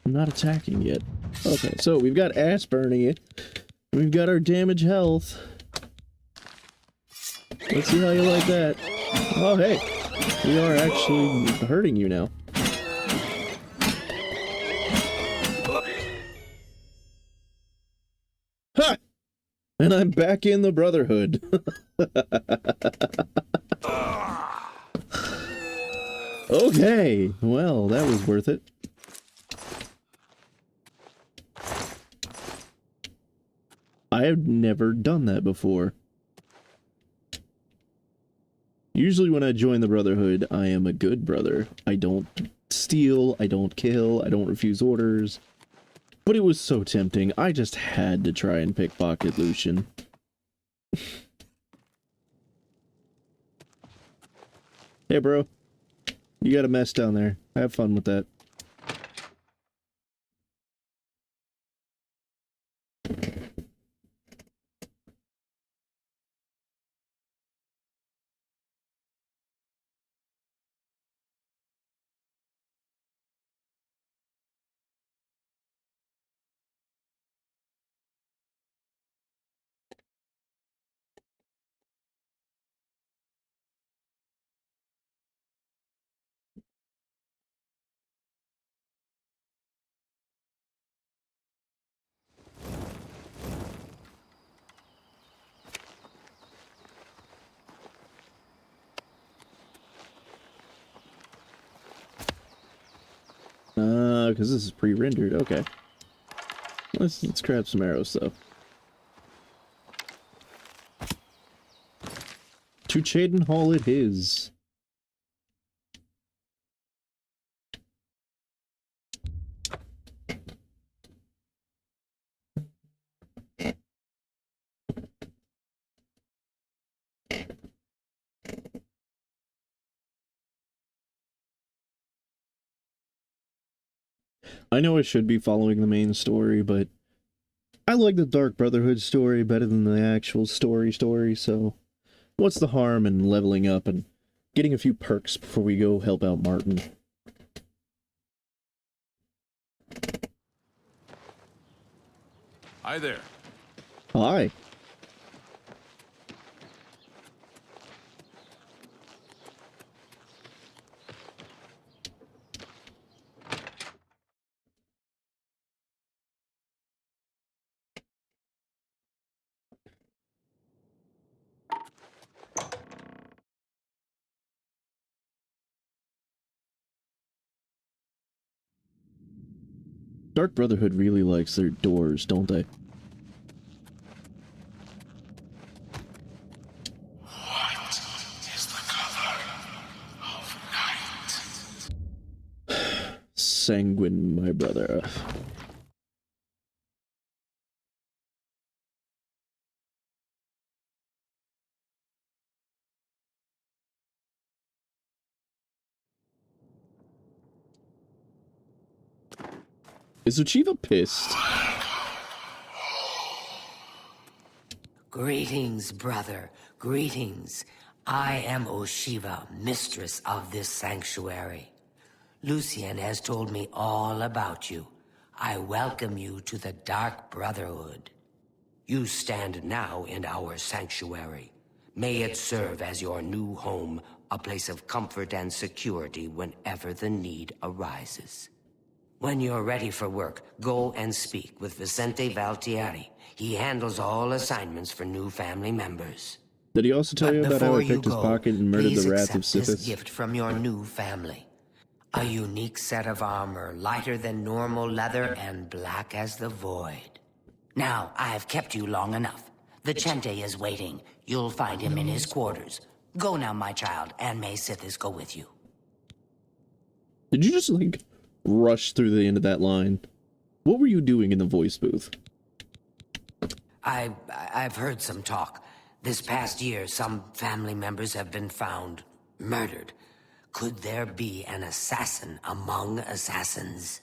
I'm not attacking yet. Okay, so we've got ass burning it. We've got our damage health. Let's see how you like that. Oh, hey. We are actually hurting you now. Ha! And I'm back in the Brotherhood. Okay, well, that was worth it. I have never done that before. Usually when I join the Brotherhood, I am a good brother. I don't steal, I don't kill, I don't refuse orders. But it was so tempting, I just had to try and pickpocket Lucian. Hey bro, you got a mess down there. Have fun with that. Because this is pre-rendered. Okay. Let's grab some arrows, though. To Chedenhall it is. I know I should be following the main story, but I like the Dark Brotherhood story better than the actual story, so what's the harm in leveling up and getting a few perks before we go help out Martin? Hi there. Hi. Dark Brotherhood really likes their doors, don't they? What is the color of night? Sanguine, my brother. Is Uchiva pissed? Greetings, brother. Greetings. I am Oshiva, mistress of this sanctuary. Lucien has told me all about you. I welcome you to the Dark Brotherhood. You stand now in our sanctuary. May it serve as your new home, a place of comfort and security whenever the need arises. When you're ready for work, go and speak with Vicente Valtieri. He handles all assignments for new family members. Did he also tell you about how I picked his pocket and murdered the Wrath of Please accept this Sithis? gift from your new family. A unique set of armor, lighter than normal leather and black as the void. Now, I've kept you long enough. Vicente is waiting. You'll find him in his quarters. Go now, my child, and may Sithis go with you. Did you just, like, rush through the end of that line? What were you doing in the voice booth? I've heard some talk. This past year, some family members have been found murdered. Could there be an assassin among assassins?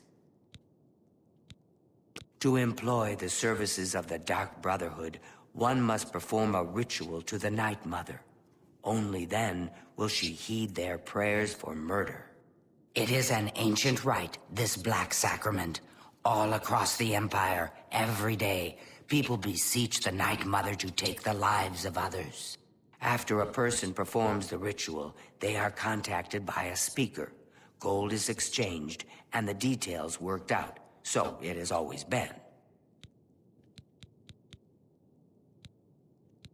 To employ the services of the Dark Brotherhood, one must perform a ritual to the Night Mother. Only then will she heed their prayers for murder. It is an ancient rite, this black sacrament. All across the Empire, every day, people beseech the Night Mother to take the lives of others. After a person performs the ritual, they are contacted by a speaker. Gold is exchanged, and the details worked out. So it has always been.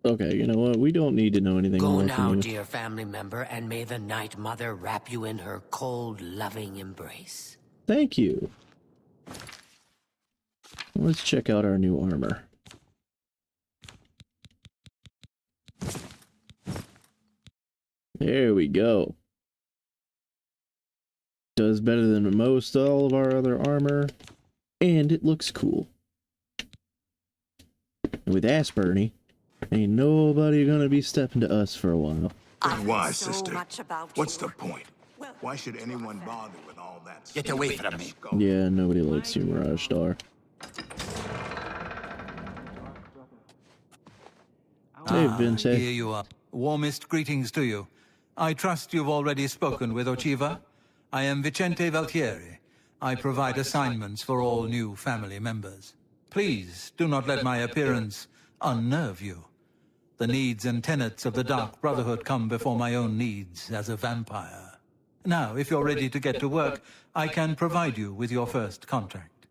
Okay, you know what? We don't need to know anything Go more now, from you. dear family member, and may the Night Mother wrap you in her cold, loving embrace. Thank you. Let's check out our new armor. There we go. Does better than most all of our other armor, and it looks cool. And with ass Bernie, ain't nobody gonna be stepping to us for a while. Why, sister? What's the point? Why should anyone bother with all that? Get away from me. Yeah, nobody likes you, Mirage Star. Hey, Vince. Here you are. Warmest greetings to you. I trust you've already spoken with Ochiva. I am Vicente Valtieri. I provide assignments for all new family members. Please do not let my appearance unnerve you. The needs and tenets of the Dark Brotherhood come before my own needs as a vampire. Now, if you're ready to get to work, I can provide you with your first contract.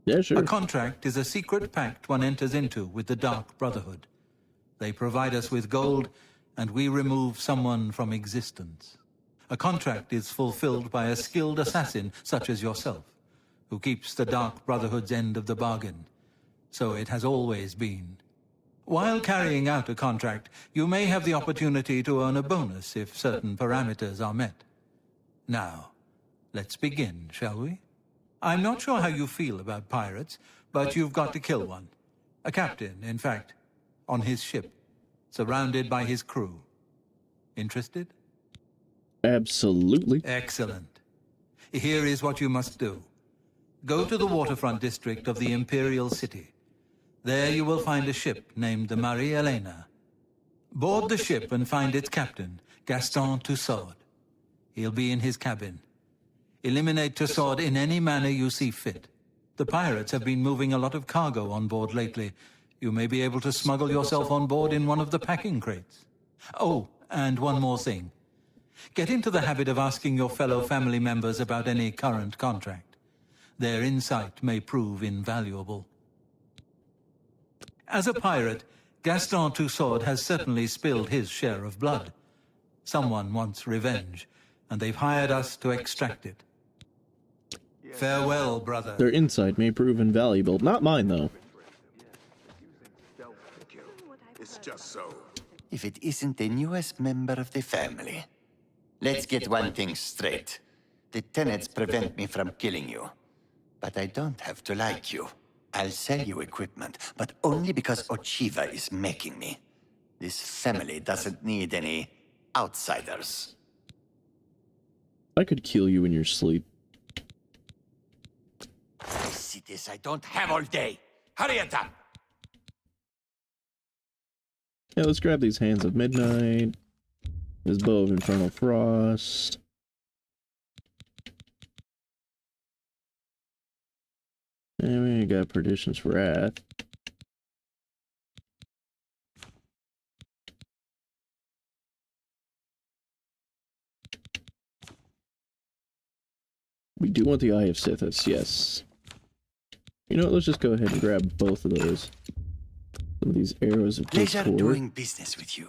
Yeah, sure. A contract is a secret pact one enters into with the Dark Brotherhood. They provide us with gold, and we remove someone from existence. A contract is fulfilled by a skilled assassin such as yourself, who keeps the Dark Brotherhood's end of the bargain. So it has always been. While carrying out a contract, you may have the opportunity to earn a bonus if certain parameters are met. Now, let's begin, shall we? I'm not sure how you feel about pirates, but you've got to kill one. A captain, in fact, on his ship, surrounded by his crew. Interested? Absolutely. Excellent. Here is what you must do. Go to the waterfront district of the Imperial City. There you will find a ship named the Marie Elena. Board the ship and find its captain, Gaston Tussaud. He'll be in his cabin. Eliminate Tussaud in any manner you see fit. The pirates have been moving a lot of cargo on board lately. You may be able to smuggle yourself on board in one of the packing crates. Oh, and one more thing. Get into the habit of asking your fellow family members about any current contract. Their insight may prove invaluable. As a pirate, Gaston Tussaud has certainly spilled his share of blood. Someone wants revenge, and they've hired us to extract it. Farewell, brother. Their insight may prove invaluable. Not mine, though. It's just so. If it isn't the newest member of the family. Let's get one thing straight. The tenets prevent me from killing you. But I don't have to like you. I'll sell you equipment, but only because Ochiva is making me. This family doesn't need any outsiders. I could kill you in your sleep. I see this. I don't have all day. Hurry it up! Yeah, let's grab these Hands of Midnight. This Bow of Infernal Frost. And we got Perdition's Wrath. We do want the Eye of Sithis, yes. You know what, let's just go ahead and grab both of those. Some of these arrows of Pleasure discord. doing business with you.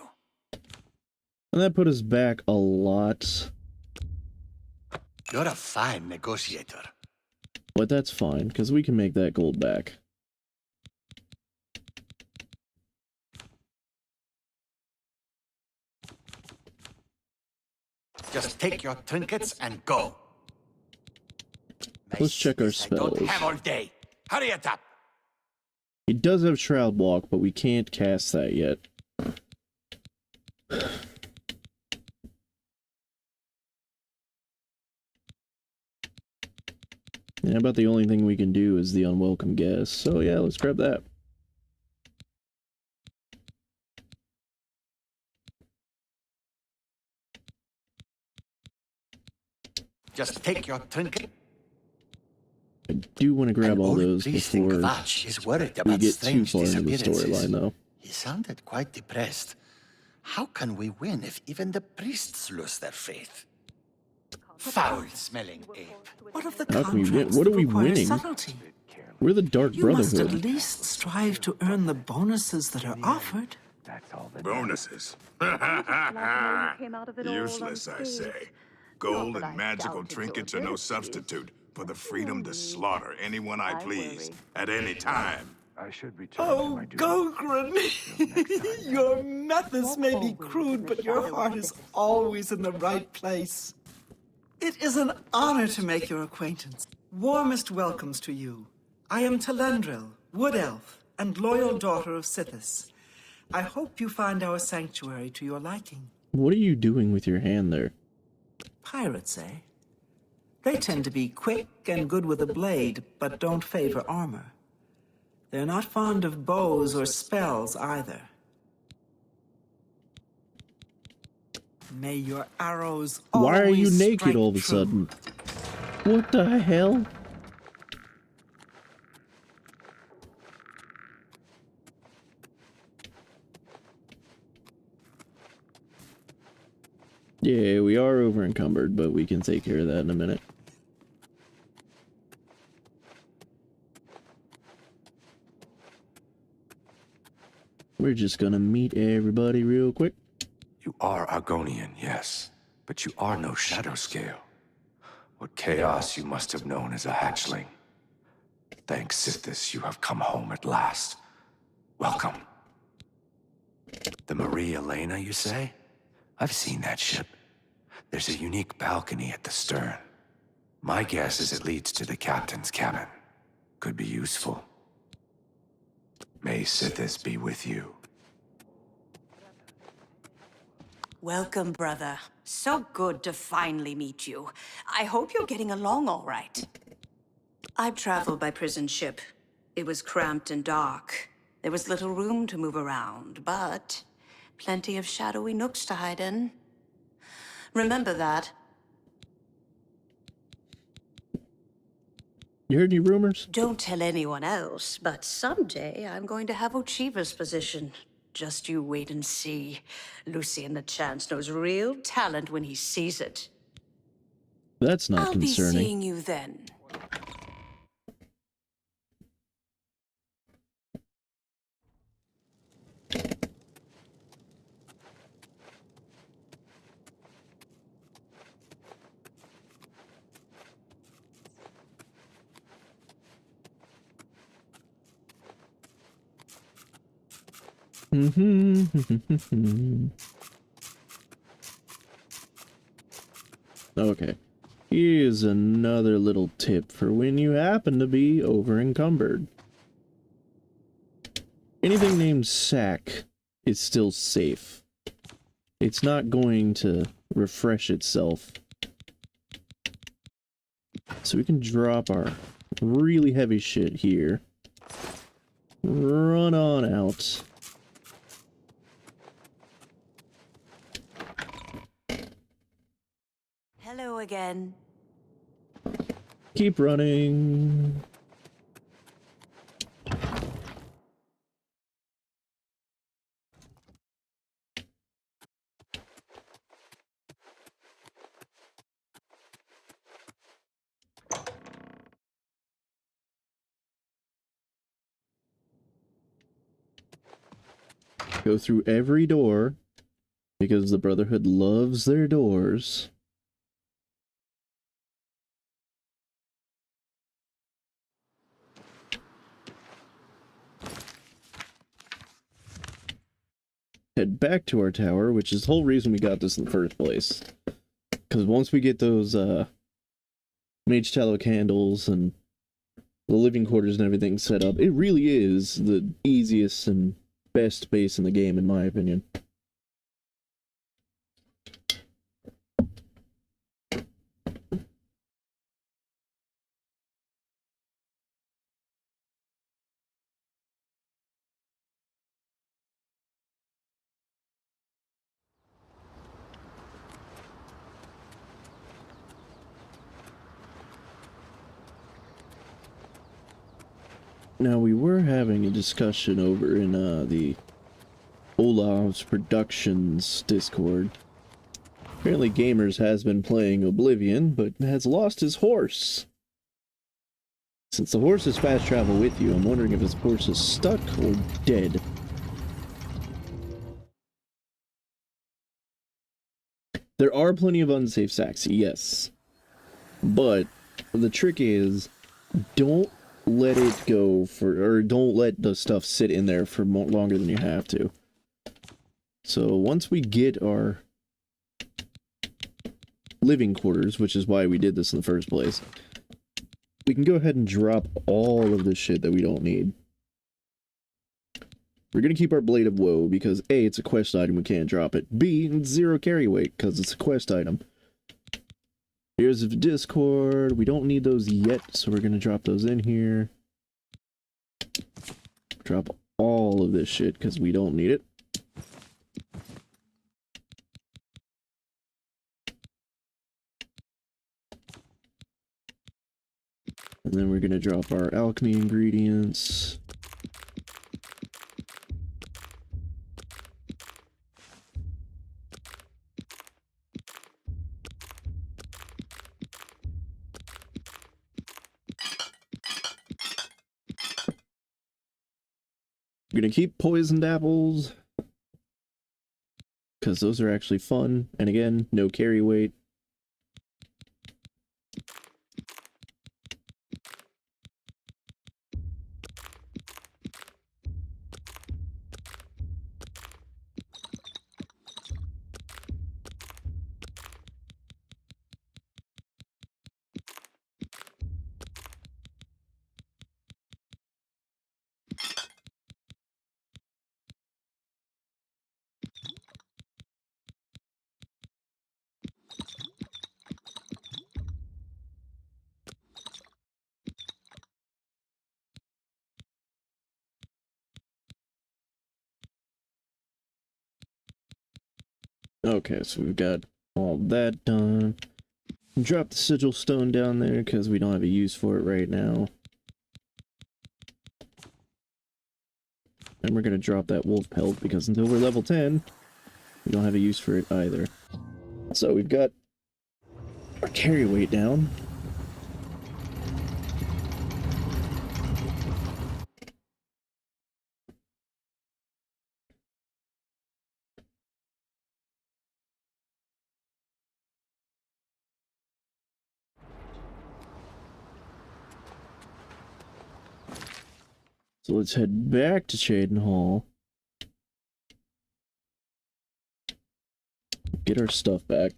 And that put us back a lot. You're a fine negotiator. But that's fine, because we can make that gold back. Just take your trinkets and go. Let's check our I spells. don't have all day. Hurry it up! He does have Shroud Walk, but we can't cast that yet. Yeah, about the only thing we can do is the Unwelcome Guest. So yeah, let's grab that. Just take your trinket. I do want to grab all those Priest before Kvatch is worried we about get too strange far into the disappearances. storyline, though. He sounded quite depressed. How can we win if even the priests lose their faith? Foul-smelling ape. What of the How can we win? contracts What are that we require winning? subtlety? We're the Dark You must at Brotherhood. least strive to earn the bonuses that are offered. Bonuses? Useless, I say. Gold and magical trinkets are no substitute for the freedom to slaughter anyone I please, at any time. Oh, Gogren! Your methods may be crude, but your heart is always in the right place. It is an honor to make your acquaintance. Warmest welcomes to you. I am Telendril, Wood Elf, and loyal daughter of Sithis. I hope you find our sanctuary to your liking. What are you doing with your hand there? Pirates, eh? They tend to be quick and good with a blade, but don't favor armor. They're not fond of bows or spells either. May your arrows Why are you always naked strike all of a true. sudden? What the hell? Yeah, we are over encumbered, but we can take care of that in a minute. We're just gonna meet everybody real quick. You are Argonian, yes, but you are no shadow scale. What chaos you must have known as a hatchling. Thanks, Sithis, you have come home at last. Welcome. The Marie Elena, you say? I've seen that ship. There's a unique balcony at the stern. My guess is it leads to the captain's cabin. Could be useful. May Sithis be with you. Welcome, brother. So good to finally meet you. I hope you're getting along all right. I've traveled by prison ship. It was cramped and dark. There was little room to move around, but plenty of shadowy nooks to hide in. Remember that. You heard any rumors? Don't tell anyone else, but someday I'm going to have Ochiva's position. Just you wait and see. Lucian the Chance knows real talent when he sees it. That's not I'll be concerning. seeing you then. Okay. Here's another little tip for when you happen to be over encumbered. Anything named sack is still safe. It's not going to refresh itself. So we can drop our really heavy shit here. Run on out. Hello again. Keep running. Go through every door, because the Brotherhood loves their doors. Head back to our tower, which is the whole reason we got this in the first place. Because once we get those mage tallow candles and the living quarters and everything set up, it really is the easiest and best base in the game, in my opinion. Now, we were having a discussion over in the Olaf's Productions Discord. Apparently Gamers has been playing Oblivion, but has lost his horse. Since the horses fast travel with you, I'm wondering if his horse is stuck or dead. There are plenty of unsafe sacks, yes. But the trick is, don't let it go for, or don't let the stuff sit in there for longer than you have to. So once we get our living quarters, which is why we did this in the first place, we can go ahead and drop all of this shit that we don't need. We're going to keep our Blade of Woe because A, it's a quest item, we can't drop it. B, it's 0 carry weight because it's a quest item. Here's the Discord. We don't need those yet, so we're going to drop those in here. Drop all of this shit because we don't need it. And then we're going to drop our alchemy ingredients. We're going to keep poisoned apples, because those are actually fun. And again, no carry weight. Okay, so we've got all that done. Drop the sigil stone down there because we don't have a use for it right now. And we're going to drop that wolf pelt because until we're level 10, we don't have a use for it either. So we've got our carry weight down. So let's head back to Cheydon Hall. get our stuff back.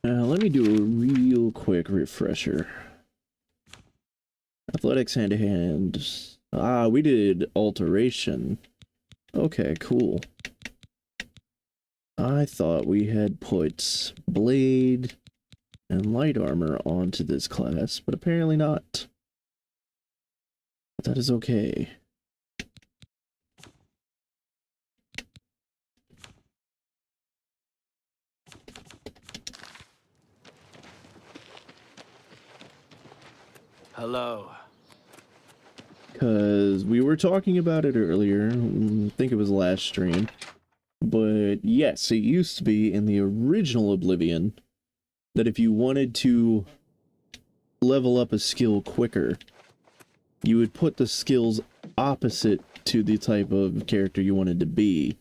Now, let me do a real quick refresher. Athletics hand-to-hand. Ah, we did alteration. Okay, cool. I thought we had put blade and light armor onto this class, but apparently not. But that is okay. Hello. Because we were talking about it earlier, I think it was last stream, but yes, it used to be in the original Oblivion that if you wanted to level up a skill quicker, you would put the skills opposite to the type of character you wanted to be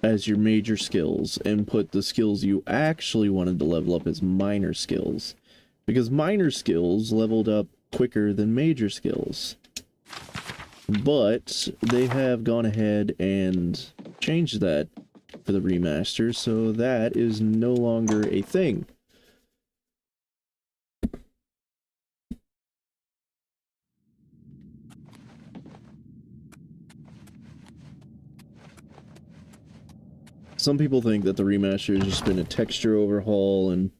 as your major skills, and put the skills you actually wanted to level up as minor skills, because minor skills leveled up quicker than major skills. But they have gone ahead and changed that for the remaster, so that is no longer a thing. Some people think that the remaster has just been a texture overhaul and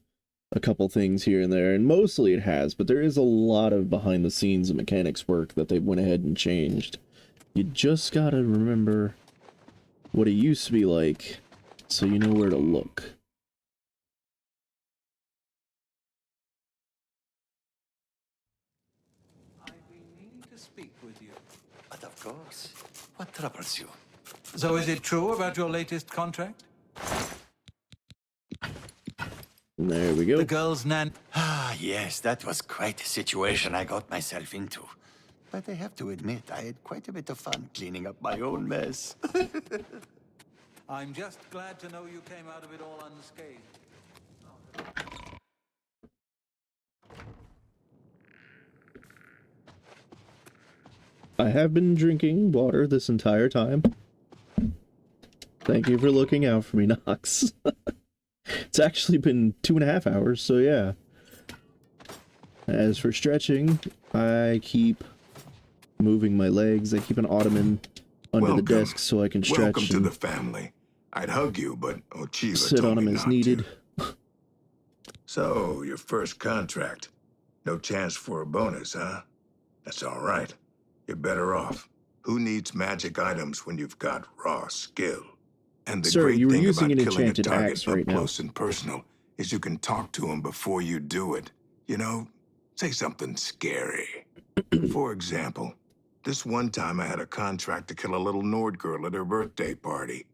a couple things here and there, and mostly it has, but there is a lot of behind the scenes and mechanics work that they went ahead and changed. You just gotta remember what it used to be like, so you know where to look. I've been needing to speak with you. But of course. What troubles you? So is it true about your latest contract? There we go. The girl's nan... Ah, yes, that was quite a situation I got myself into. But I have to admit, I had quite a bit of fun cleaning up my own mess. I'm just glad to know you came out of it all unscathed. I have been drinking water this entire time. Thank you for looking out for me, Nox. It's actually been 2.5 hours, so yeah. As for stretching, I keep moving my legs. I keep an ottoman under the desk so I can stretch. Welcome to the family. I'd hug you, but Ochiva sit told on them me as not needed. to. So, your first contract. No chance for a bonus, huh? That's all right. You're better off. Who needs magic items when you've got raw skill? And the Sir, great you were thing using about an killing a enchanted target axe up right now. close and personal is you can talk to him before you do it. You know, say something scary. For example, this one time I had a contract to kill a little Nord girl at her birthday party.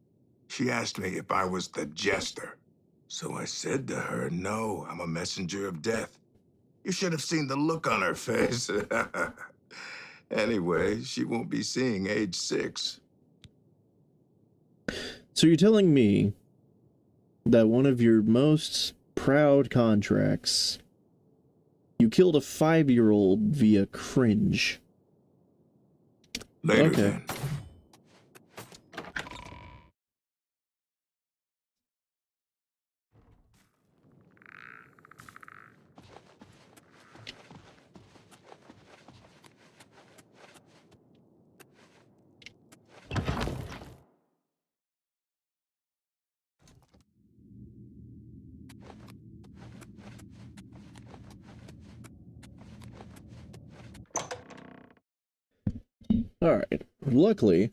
She asked me if I was the jester. So I said to her, no, I'm a messenger of death. You should have seen the look on her face. Anyway, she won't be seeing age 6. So you're telling me that one of your most proud contracts, you killed a 5-year-old via cringe. Later, okay. then. Alright, luckily,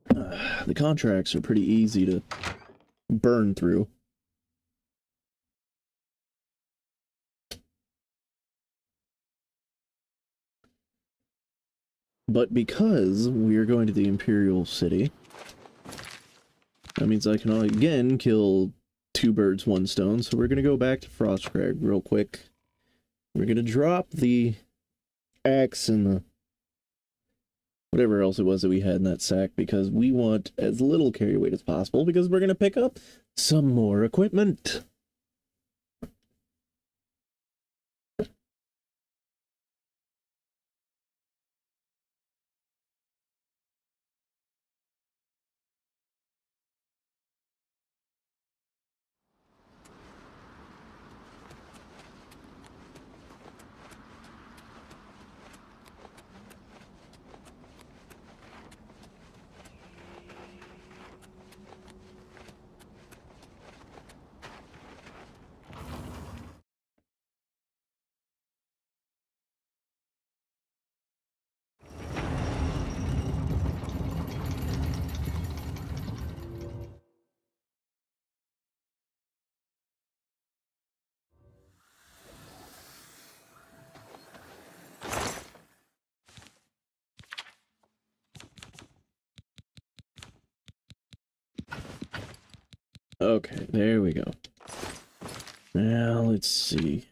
the contracts are pretty easy to burn through. But because we are going to the Imperial City, that means I can again kill 2 birds, 1 stone, so we're going to go back to Frostcrag real quick. We're going to drop the axe and the whatever else it was that we had in that sack, because we want as little carry weight as possible, because we're going to pick up some more equipment. Okay, there we go. Now, let's see.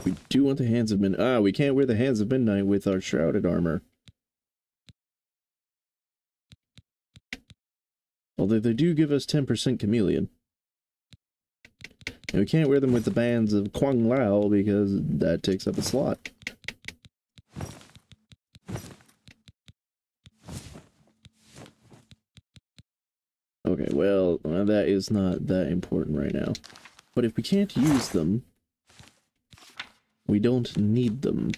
We do want the Hands of Midnight. Ah, we can't wear the Hands of Midnight with our shrouded armor. Although they do give us 10% chameleon. And we can't wear them with the bands of Quang Lao because that takes up a slot. Okay, well, that is not that important right now. But if we can't use them, we don't need them.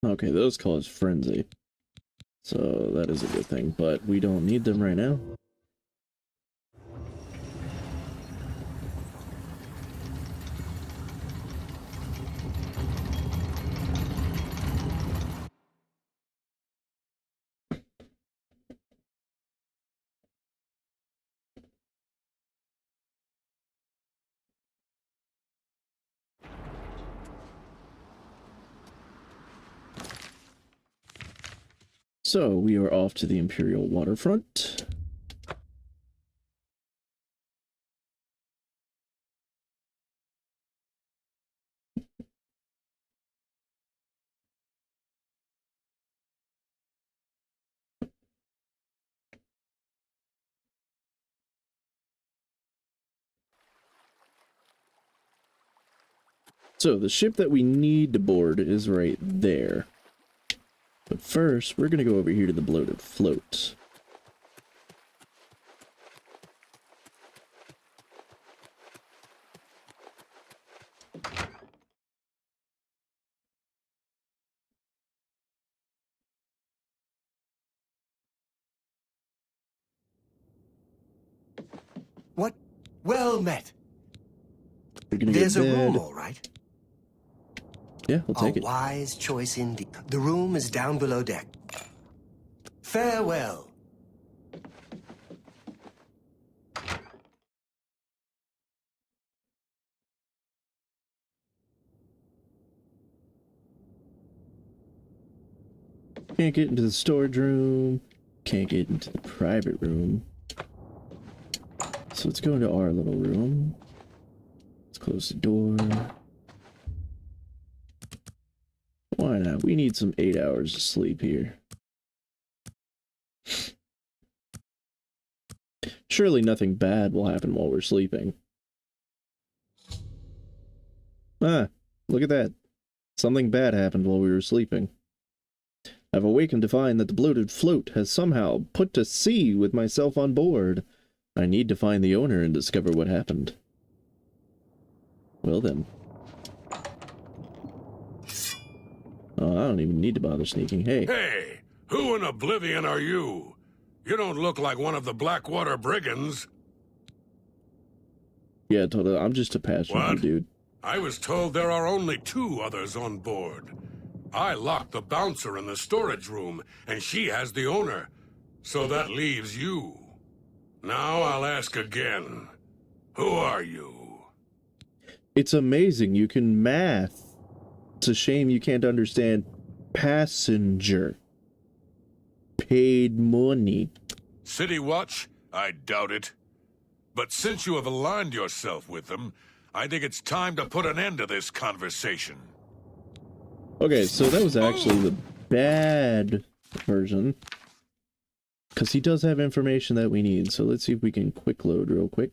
Okay, those cause frenzy. So that is a good thing, but we don't need them right now. So, we are off to the Imperial waterfront. So, the ship that we need to board is right there. But first, we're going to go over here to the bloated float. What? Well met. There's a room, all right. Yeah, we'll take it. A wise choice indeed. The room is down below deck. Farewell. Can't get into the storage room. Can't get into the private room. So let's go into our little room. Let's close the door. Why not? We need some 8 hours of sleep here. Surely nothing bad will happen while we're sleeping. Ah, look at that. Something bad happened while we were sleeping. I've awakened to find that the bloated float has somehow put to sea with myself on board. I need to find the owner and discover what happened. Well then. Oh, I don't even need to bother sneaking. Hey. Hey, who in Oblivion are you? You don't look like one of the Blackwater brigands. Yeah, totally. I'm just a passenger, dude. I was told there are only 2 others on board. I locked the bouncer in the storage room, and she has the owner. So that leaves you. Now I'll ask again. Who are you? It's amazing you can math. It's a shame you can't understand passenger. Paid money. City Watch? I doubt it. But since you have aligned yourself with them, I think it's time to put an end to this conversation. Okay, so that was actually the bad version. Because he does have information that we need, so let's see if we can quick load real quick.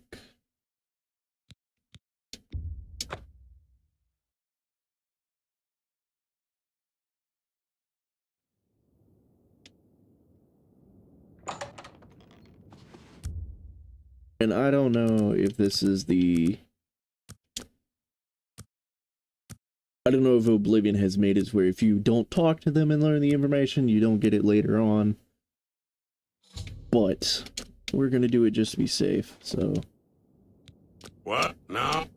And I don't know if this is the... I don't know if Oblivion has made it where if you don't talk to them and learn the information, you don't get it later on. But we're gonna do it just to be safe, so... What? Now?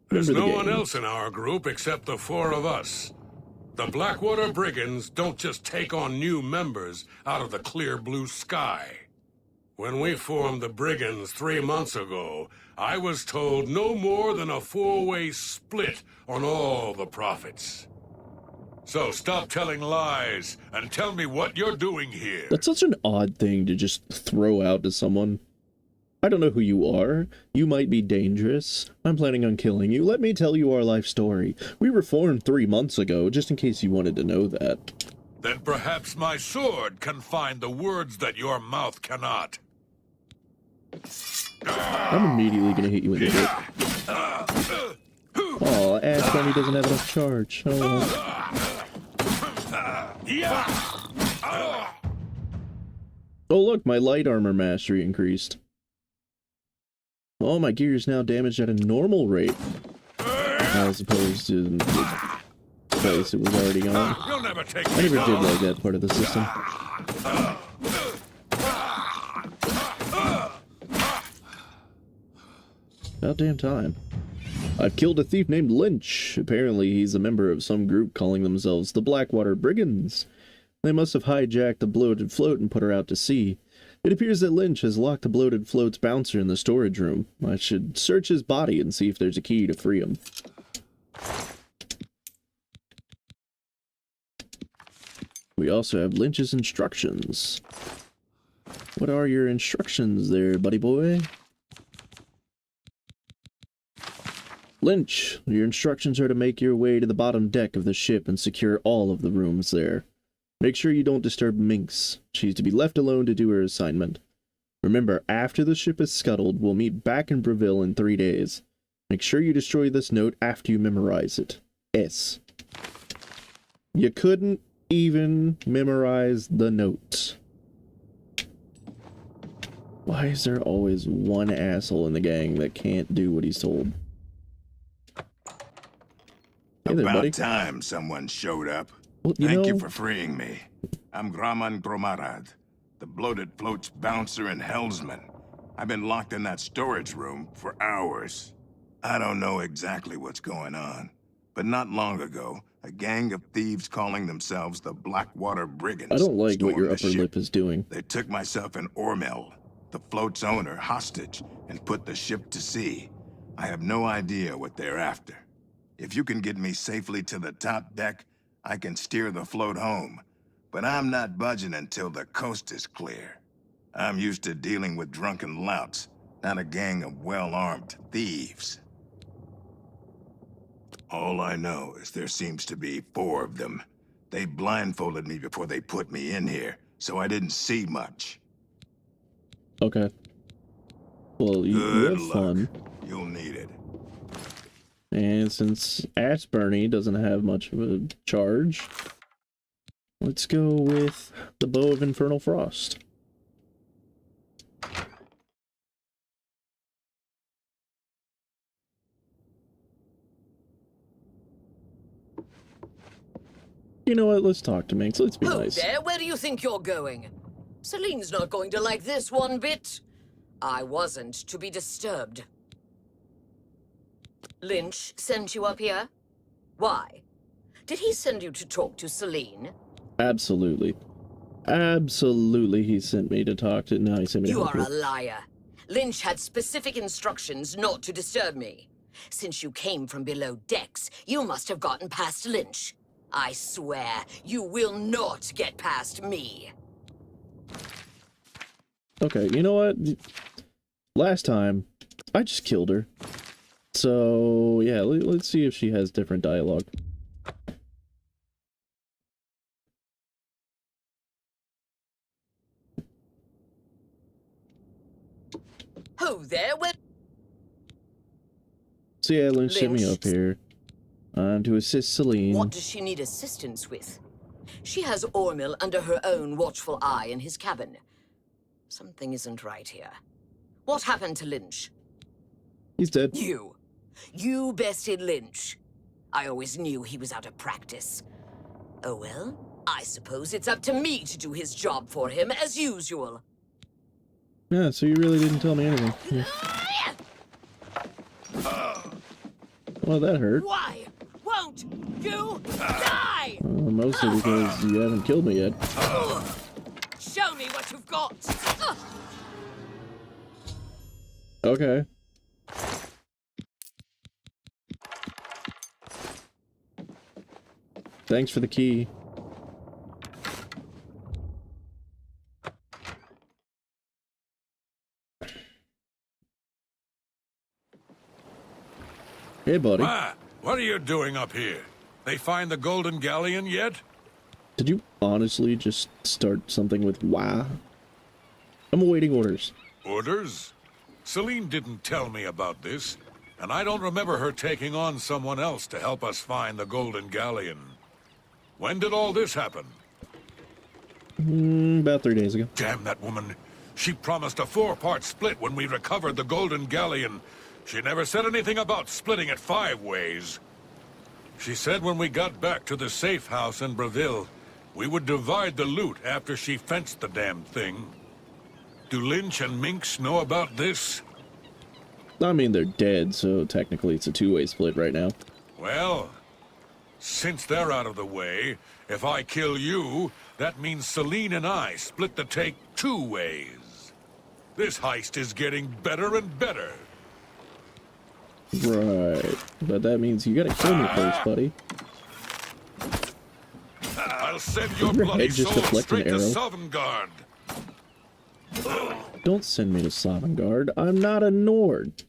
There's no one else in our group except the 4 of us. The Blackwater Brigands don't just take on new members out of the clear blue sky. When we formed the Brigands 3 months ago, I was told no more than a 4-way split on all the profits. So stop telling lies and tell me what you're doing here. That's such an odd thing to just throw out to someone. I don't know who you are. You might be dangerous. I'm planning on killing you. Let me tell you our life story. We were formed 3 months ago, just in case you wanted to know that. Then perhaps my sword can find the words that your mouth cannot. I'm immediately gonna hit you in the dick. Oh, Ash Bunny doesn't have enough charge. Oh look, my light armor mastery increased. Oh, my gear is now damaged at a normal rate. As opposed to the place it was already on. I never did like that part of the system. About damn time. I've killed a thief named Lynch. Apparently he's a member of some group calling themselves the Blackwater Brigands. They must have hijacked the bloated float and put her out to sea. It appears that Lynch has locked the bloated float's bouncer in the storage room. I should search his body and see if there's a key to free him. We also have Lynch's instructions. What are your instructions there, buddy boy? Lynch, your instructions are to make your way to the bottom deck of the ship and secure all of the rooms there. Make sure you don't disturb Minx. She's to be left alone to do her assignment. Remember, after the ship is scuttled, we'll meet back in Breville in 3 days. Make sure you destroy this note after you memorize it. S. You couldn't even memorize the notes. Why is there always one asshole in the gang that can't do what he's told? Hey there, buddy. About time someone showed up. Well, Thank you for freeing me. I'm Graman Gromarad, the bloated float's bouncer and helmsman. I've been locked in that storage room for hours. I don't know exactly what's going on, but not long ago, a gang of thieves calling themselves the Blackwater Brigands. I don't like what your upper lip is doing. They took myself and Ormel, the float's owner, hostage and put the ship to sea. I have no idea what they're after. If you can get me safely to the top deck, I can steer the float home. But I'm not budging until the coast is clear. I'm used to dealing with drunken louts, not a gang of well-armed thieves. All I know is there seems to be 4 of them. They blindfolded me before they put me in here, so I didn't see much. Okay. Well, you have fun. You'll need it. And since Ash Bernie doesn't have much of a charge, let's go with the Bow of Infernal Frost. You know what? Let's talk to Minx. Let's be nice. There, where do you think you're going? Celine's not going to like this one bit. I wasn't to be disturbed. Lynch sent you up here? Why? Did he send you to talk to Celine? Absolutely. Absolutely, he sent me to talk to... No, he sent me to You help are you. a liar. Lynch had specific instructions not to disturb me. Since you came from below decks, you must have gotten past Lynch. I swear, you will not get past me. Okay, you know what? Last time, I just killed her. So, yeah, let's see if she has different dialogue. Who there? So yeah, Lynch sent me Lynch. up here to assist Celine. What does she need assistance with? She has Ormil under her own watchful eye in his cabin. Something isn't right here. What happened to Lynch? He's dead. You bested Lynch. I always knew he was out of practice. Oh well, I suppose it's up to me to do his job for him as usual. Yeah, so you really didn't tell me anything. Yeah. Well, that hurt. Why won't you die? Mostly because you haven't killed me yet. Show me what you've got. Okay. Thanks for the key. Hey, buddy. What are you doing up here? They find the Golden Galleon yet? Did you honestly just start something with why? I'm awaiting orders. Orders? Celine didn't tell me about this, and I don't remember her taking on someone else to help us find the Golden Galleon. When did all this happen? About 3 days ago. Damn that woman. She promised a 4-part split when we recovered the Golden Galleon. She never said anything about splitting it 5 ways. She said when we got back to the safe house in Breville, we would divide the loot after she fenced the damn thing. Do Lynch and Minx know about this? I mean, they're dead, so technically it's a 2-way split right now. Well, since they're out of the way, if I kill you, that means Celine and I split the take 2 ways. This heist is getting better and better. Right. But that means you gotta kill me first, buddy. I'll send your Your bloody head just soul deflect an straight to arrow? Sovngarde. Don't send me to Sovngarde. I'm not a Nord.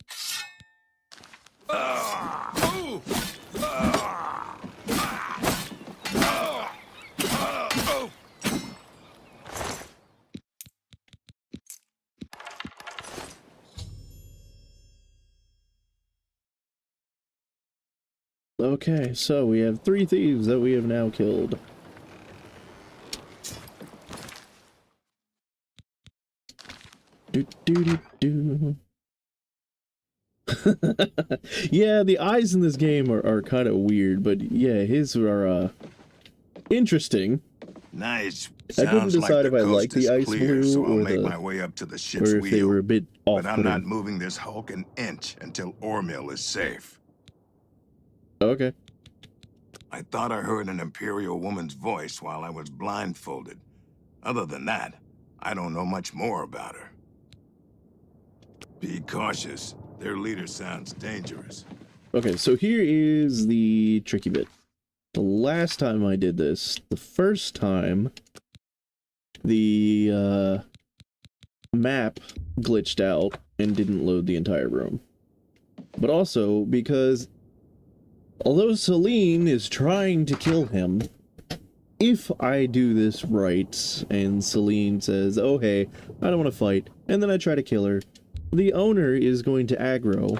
Okay, so we have 3 thieves that we have now killed. Yeah, the eyes in this game are kind of weird, but yeah, his are interesting. Nice. I couldn't Sounds decide like if I the liked coast the is ice clear, blue so I'll or make the my way up to the ship's or if they wheel. were a bit But I'm not off-putting. moving this hulk an inch until Ormil is safe. Okay. I thought I heard an Imperial woman's voice while I was blindfolded. Other than that, I don't know much more about her. Be cautious. Their leader sounds dangerous. Okay, so here is the tricky bit. The last time I did this, the first time, the map glitched out and didn't load the entire room. But also because although Celine is trying to kill him, if I do this right and Celine says, oh hey, I don't want to fight, and then I try to kill her, the owner is going to aggro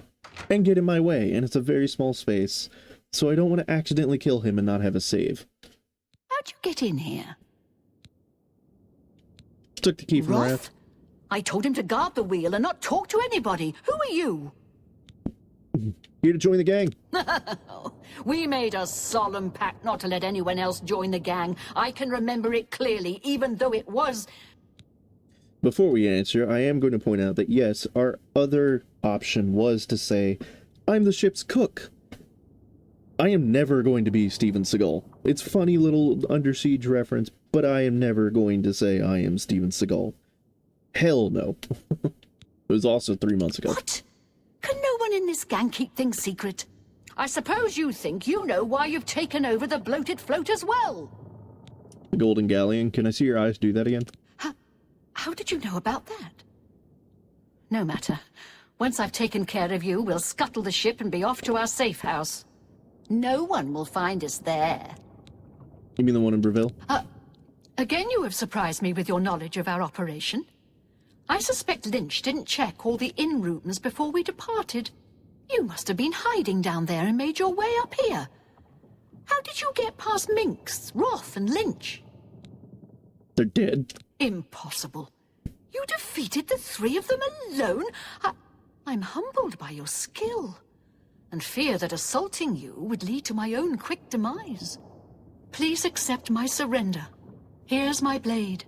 and get in my way, and it's a very small space, so I don't want to accidentally kill him and not have a save. How'd you get in here? Took the key from Wrath. I told him to guard the wheel and not talk to anybody. Who are you? Here to join the gang. We made a solemn pact not to let anyone else join the gang. I can remember it clearly, even though it was... Before we answer, I am going to point out that yes, our other option was to say, I'm the ship's cook. I am never going to be Steven Seagal. It's funny little Under Siege reference, but I am never going to say I am Steven Seagal. Hell no. It was also 3 months ago. What? Can no one in this gang keep things secret? I suppose you think you know why you've taken over the bloated float as well. The Golden Galleon. Can I see your eyes do that again? How did you know about that? No matter. Once I've taken care of you, we'll scuttle the ship and be off to our safe house. No one will find us there. You mean the one in Breville? Again, you have surprised me with your knowledge of our operation. I suspect Lynch didn't check all the inn rooms before we departed. You must have been hiding down there and made your way up here. How did you get past Minx, Roth, and Lynch? They're dead. Impossible. You defeated the three of them alone? I'm humbled by your skill, and fear that assaulting you would lead to my own quick demise. Please accept my surrender. Here's my blade.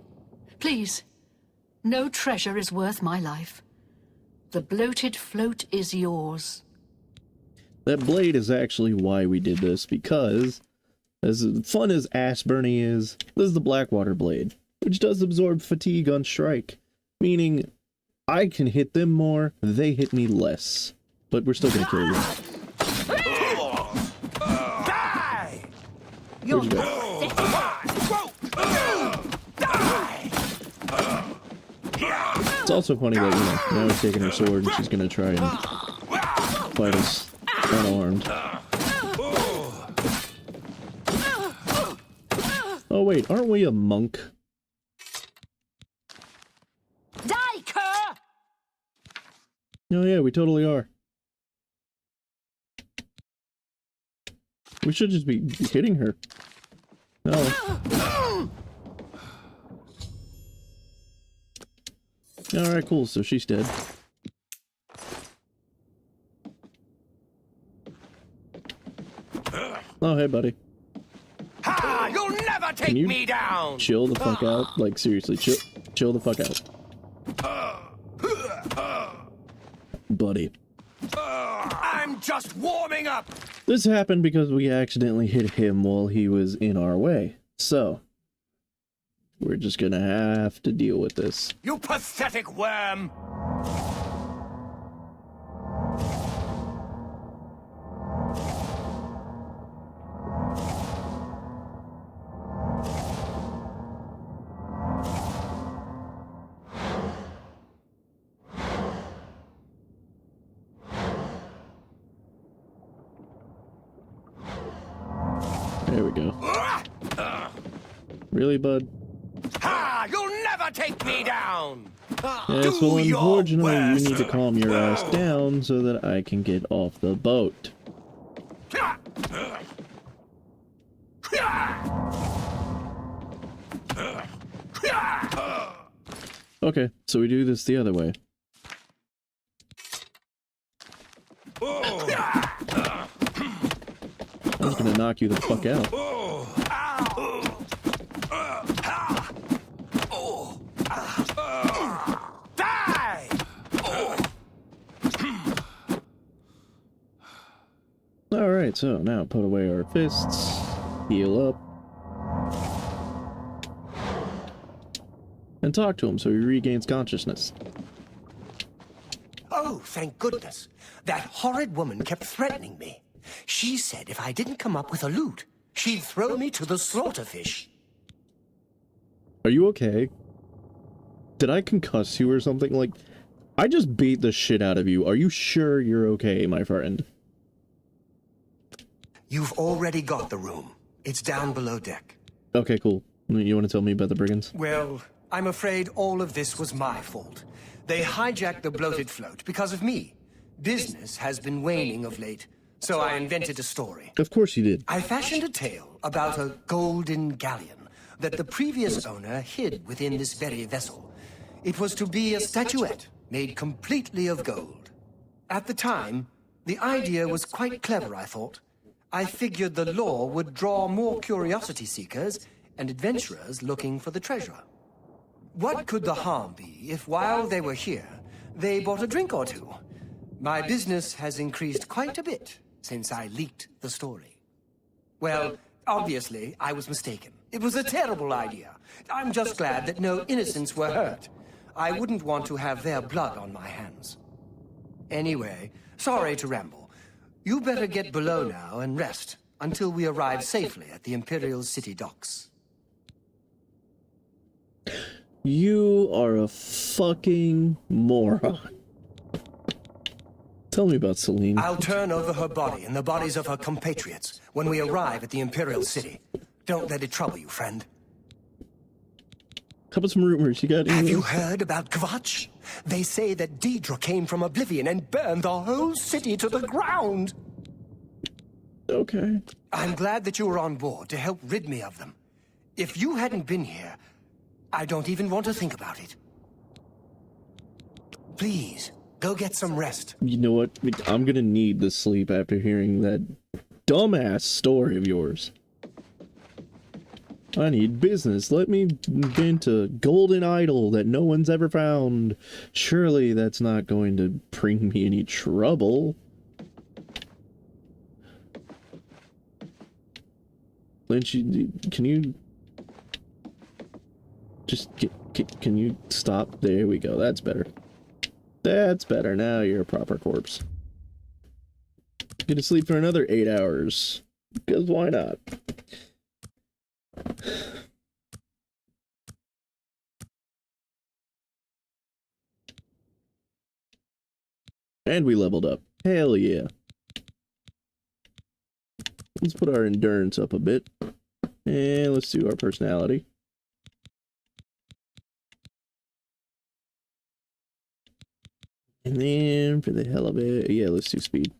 Please. No treasure is worth my life. The bloated float is yours. That blade is actually why we did this, because as fun as Ass Bernie is, this is the Blackwater blade, which does absorb fatigue on strike, meaning I can hit them more, they hit me less. But we're still gonna kill you. Die! Where'd you go? It's also funny that, you know, now we're taking her sword and she's gonna try and fight us unarmed. Oh wait, aren't we a monk? Die, cur! Oh yeah, we totally are. We should just be hitting her. No. Alright, cool, so she's dead. Oh, hey, buddy. Ha! You'll never take me down! Chill the fuck out? Like, seriously, chill the fuck out. Buddy. I'm just warming up! This happened because we accidentally hit him while he was in our way. So, we're just gonna have to deal with this. You pathetic worm! There we go. Really, bud? Ha! You'll never take me down! Yes, well, unfortunately, you need to calm your ass down so that I can get off the boat. Okay, so we do this the other way. I was gonna knock you the fuck out. Die! Alright, so now put away our fists, heal up, and talk to him so he regains consciousness. Oh, thank goodness. That horrid woman kept threatening me. She said if I didn't come up with a loot, she'd throw me to the slaughterfish. Are you okay? Did I concuss you or something? Like, I just beat the shit out of you. Are you sure you're okay, my friend? You've already got the room. It's down below deck. Okay, cool. You want to tell me about the brigands? Well, I'm afraid all of this was my fault. They hijacked the bloated float because of me. Business has been waning of late, so I invented a story. Of course you did. I fashioned a tale about a golden galleon that the previous owner hid within this very vessel. It was to be a statuette made completely of gold. At the time, the idea was quite clever, I thought. I figured the lore would draw more curiosity seekers and adventurers looking for the treasure. What could the harm be if while they were here, they bought a drink or two? My business has increased quite a bit since I leaked the story. Well, obviously, I was mistaken. It was a terrible idea. I'm just glad that no innocents were hurt. I wouldn't want to have their blood on my hands. Anyway, sorry to ramble. You better get below now and rest until we arrive safely at the Imperial City docks. You are a fucking moron. Tell me about Celine. I'll turn over her body and the bodies of her compatriots when we arrive at the Imperial City. Don't let it trouble you, friend. How about some rumors? You got any? Have you heard about Kvatch? They say that Deidre came from Oblivion and burned the whole city to the ground. Okay. I'm glad that you were on board to help rid me of them. If you hadn't been here, I don't even want to think about it. Please, go get some rest. You know what? I'm gonna need the sleep after hearing that dumbass story of yours. I need business. Let me invent a golden idol that no one's ever found. Surely that's not going to bring me any trouble. Lynch, can you just can you stop? There we go. That's better. That's better. Now you're a proper corpse. Get to sleep for another 8 hours. Because why not? And we leveled up. Hell yeah. Let's put our endurance up a bit. And let's do our personality. And then for the hell of it, yeah, let's do speed.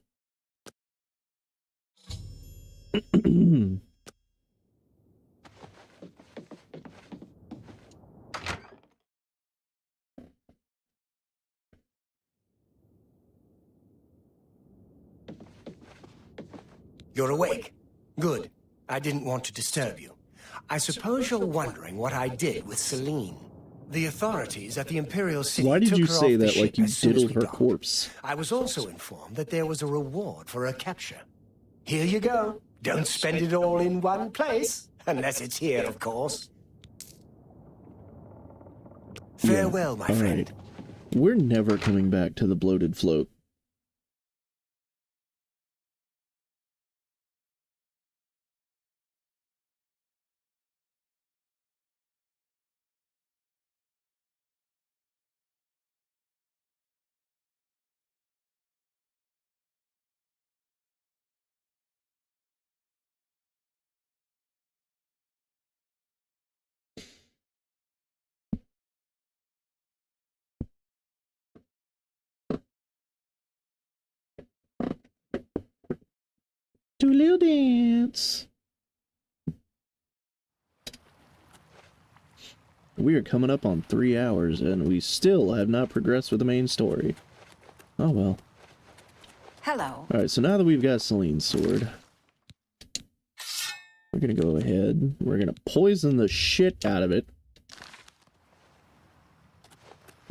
You're awake. Good. I didn't want to disturb you. I suppose you're wondering what I did with Celine. The authorities at the Imperial City Why did took you her say off the that like ship you as soon as diddled we her docked. corpse? I was also informed that there was a reward for her capture. Here you go. Don't spend it all in one place. Unless it's here, of course. Farewell, my friend. Right. We're never coming back to the bloated float. Do a little dance. We are coming up on 3 hours, and we still have not progressed with the main story. Oh well. Hello. Alright, so now that we've got Celine's sword, we're gonna go ahead, we're gonna poison the shit out of it.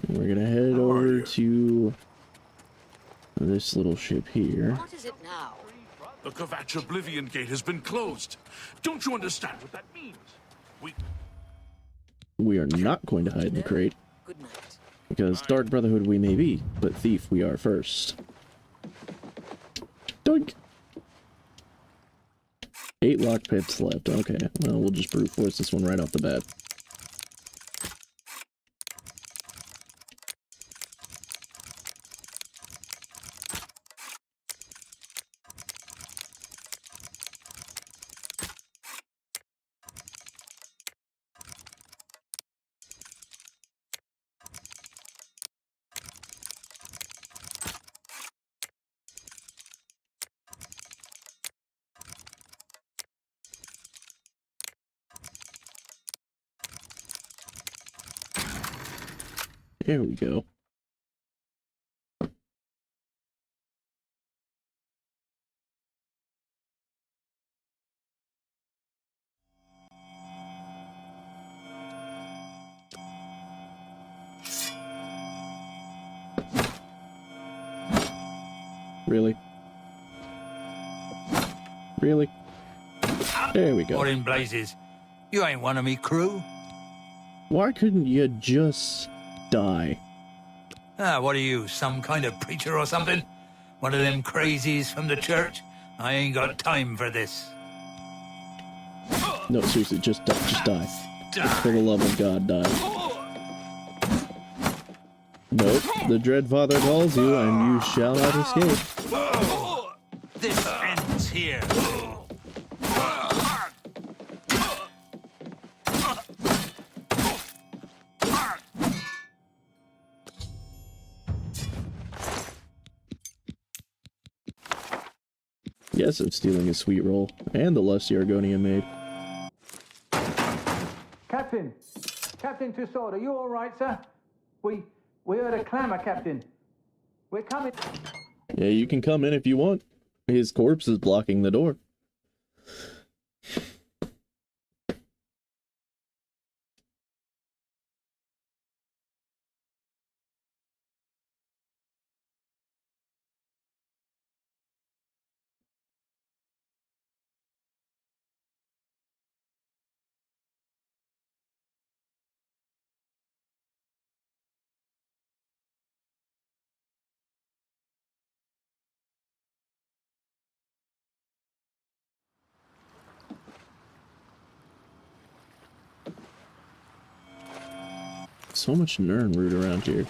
We're gonna head over to this little ship here. What is it now? The Kvatch Oblivion Gate has been closed. Don't you understand what that means? We are not going to hide in the crate. Good night. Because Dark Brotherhood we may be, but thief we are first. Doink! 8 lock pits left. Okay, well, we'll just brute force this one right off the bat. There we go. Really? Really? There we go. What in blazes? You ain't one of me crew? Why couldn't you just die? Ah, what are you, some kind of preacher or something? One of them crazies from the church? I ain't got time for this. No, seriously, just die. Just die. For the love of God, die. Nope, the Dread Father calls you, and you shall not escape. This ends here. Yes, I'm stealing a sweet roll, and the lusty Argonian made. Captain! Captain Tussaud, are you all right, sir? We heard a clamor, Captain. We're coming. Yeah, you can come in if you want. His corpse is blocking the door. So much Nirnroot around here.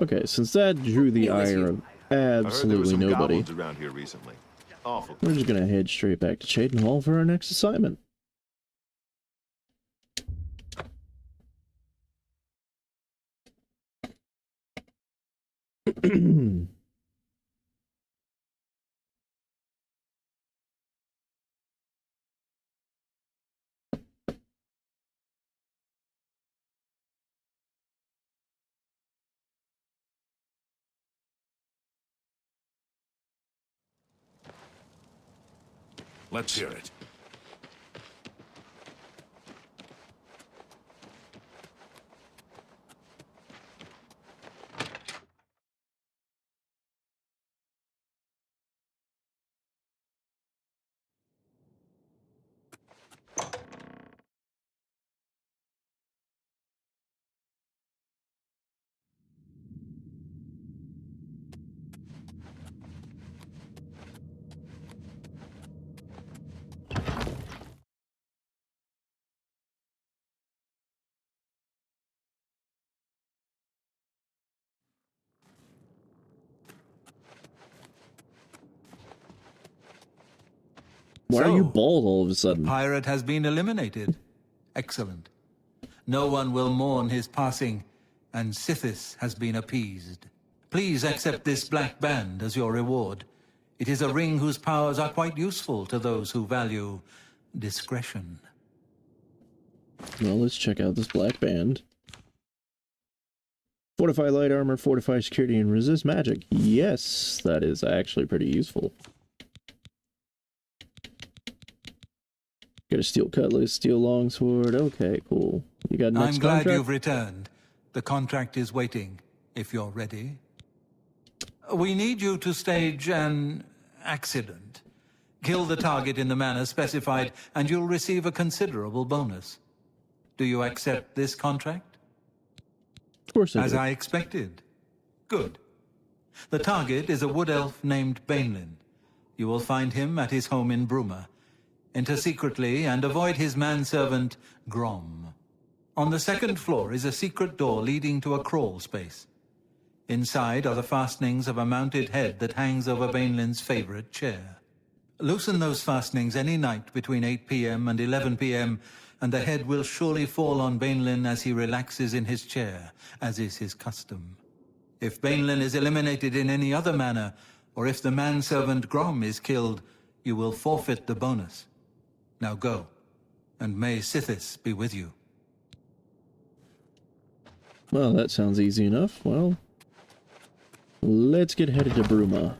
Okay, since that drew the ire of absolutely nobody, around here recently. Awful. we're just gonna head straight back to Chayton Hall for our next assignment. Let's hear it. Why are you bald all of a sudden? The pirate has been eliminated. Excellent. No one will mourn his passing, and Sithis has been appeased. Please accept this black band as your reward. It is a ring whose powers are quite useful to those who value discretion. Well, let's check out this black band. Fortify light armor, fortify security, and resist magic. Yes, that is actually pretty useful. Got a steel cutlass, steel longsword. Okay, cool. You got next I'm glad contract? you've returned. The contract is waiting, if you're ready. We need you to stage an accident. Kill the target in the manner specified, and you'll receive a considerable bonus. Do you accept this contract? Of course I do. As I expected. Good. The target is a wood elf named Bainlin. You will find him at his home in Bruma. Enter secretly and avoid his manservant, Grom. On the second floor is a secret door leading to a crawl space. Inside are the fastenings of a mounted head that hangs over Bainlin's favorite chair. Loosen those fastenings any night between 8 p.m. and 11 p.m., and the head will surely fall on Bainlin as he relaxes in his chair, as is his custom. If Bainlin is eliminated in any other manner, or if the manservant Grom is killed, you will forfeit the bonus. Now go, and may Sithis be with you. Well, that sounds easy enough. Well, let's get headed to Bruma.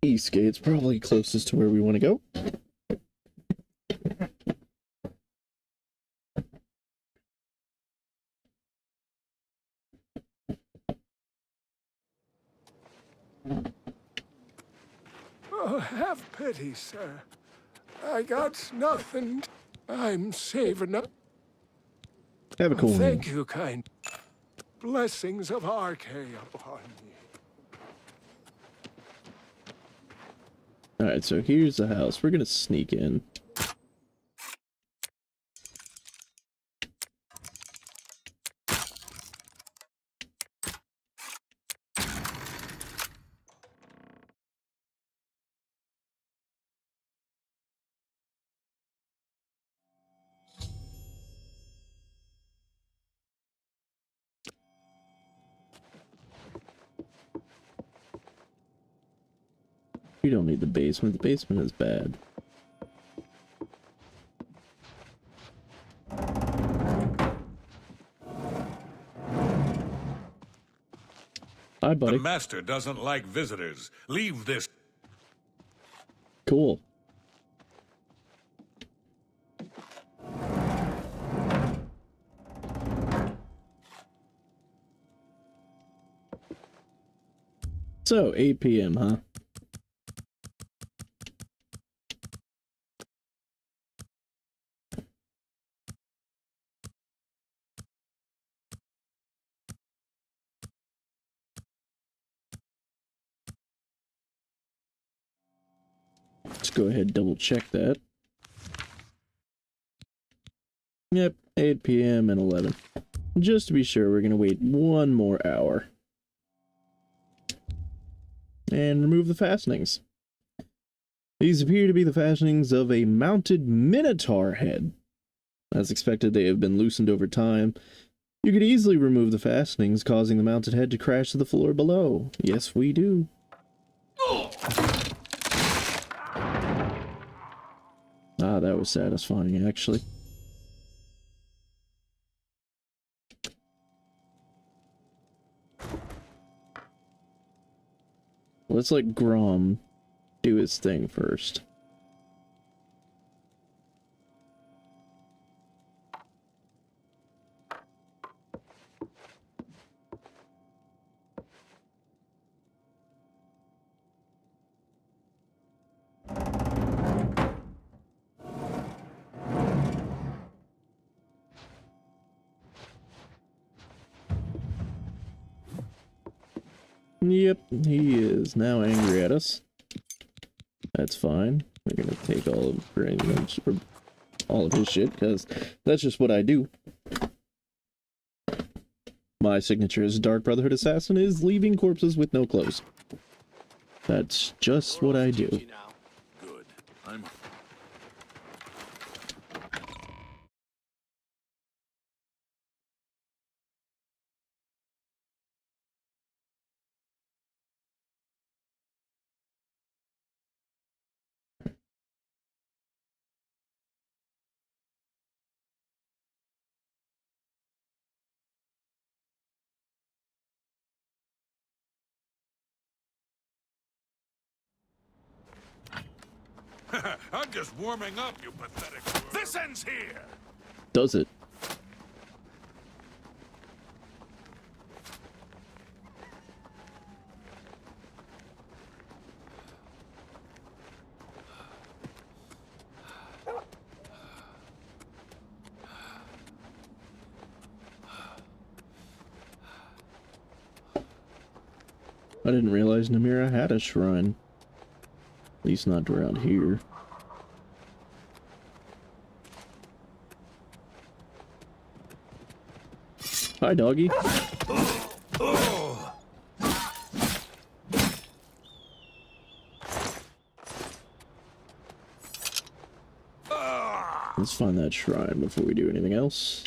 East gate's probably closest to where we want to go. Oh, have pity, sir. I got nothing. I'm saving up. Have a cool name. Thank you, kind. Blessings of RK upon me. Alright, so here's the house. We're gonna sneak in. We don't need the basement. The basement is bad. Hi, buddy. The master doesn't like visitors. Leave this. Cool. So, 8 p.m., huh? Let's go ahead and double check that. Yep, 8 p.m. and 11. Just to be sure, we're going to wait 1 more hour. And remove the fastenings. These appear to be the fastenings of a mounted minotaur head. As expected, they have been loosened over time. You could easily remove the fastenings, causing the mounted head to crash to the floor below. Yes, we do. Ah, that was satisfying, actually. Let's let Grom do his thing first. Yep, he is now angry at us. That's fine. We're gonna take all of his shit, because that's just what I do. My signature as Dark Brotherhood Assassin is leaving corpses with no clothes. That's just what I do. Good. I'm... I'm just warming up, you pathetic world. This ends here! Does it? I didn't realize Namira had a shrine. At least not around here. Hi, doggy. Let's find that shrine before we do anything else.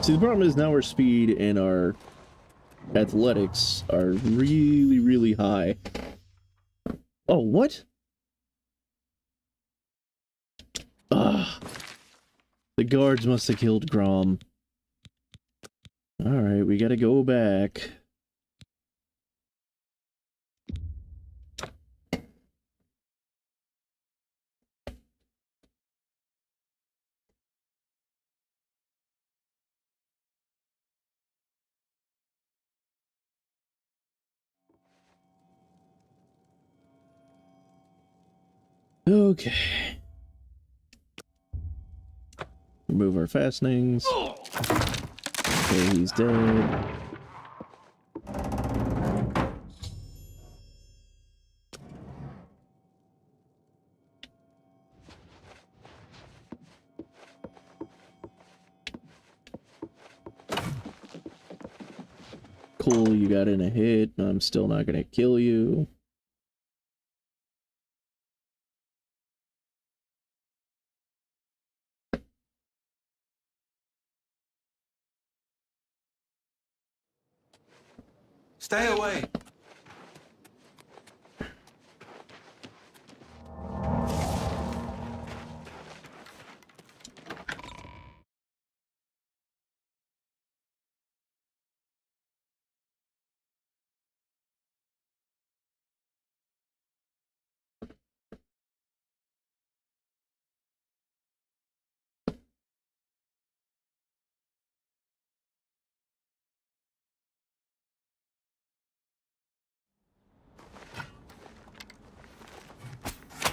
See, the problem is now our speed and our athletics are really, really high. Oh, what? Ah. The guards must have killed Grom. Alright, we gotta go back. Okay. Remove our fastenings. Okay, he's dead. Cool, you got in a hit. I'm still not gonna kill you. Stay away.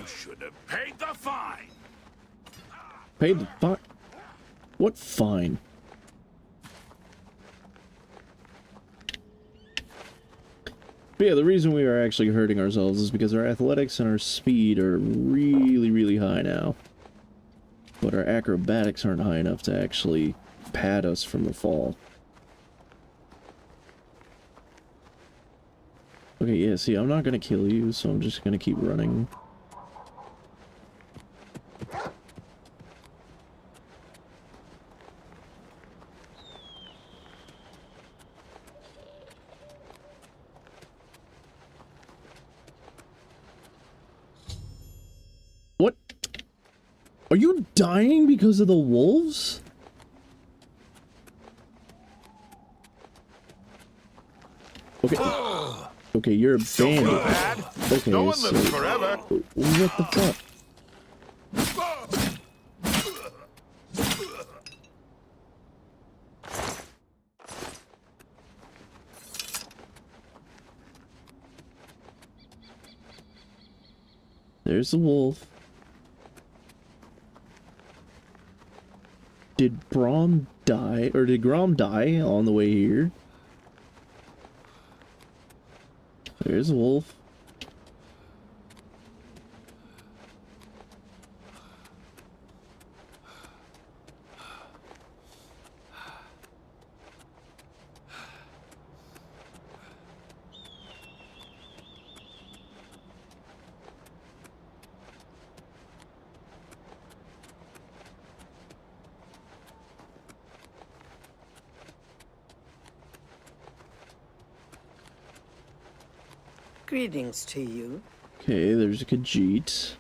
You should have paid the fine. Paid the fine? What fine? But yeah, the reason we are actually hurting ourselves is because our athletics and our speed are really, really high now. But our acrobatics aren't high enough to actually pad us from the fall. Okay, yeah, see, I'm not gonna kill you, so I'm just gonna keep running. What? Are you dying because of the wolves? Okay. Okay, you're a bandit. Okay, No one so lives forever. what the fuck? There's the wolf. Did Brom die, or did Grom die on the way here? There's a wolf. Greetings to you. Okay, there's a Khajiit.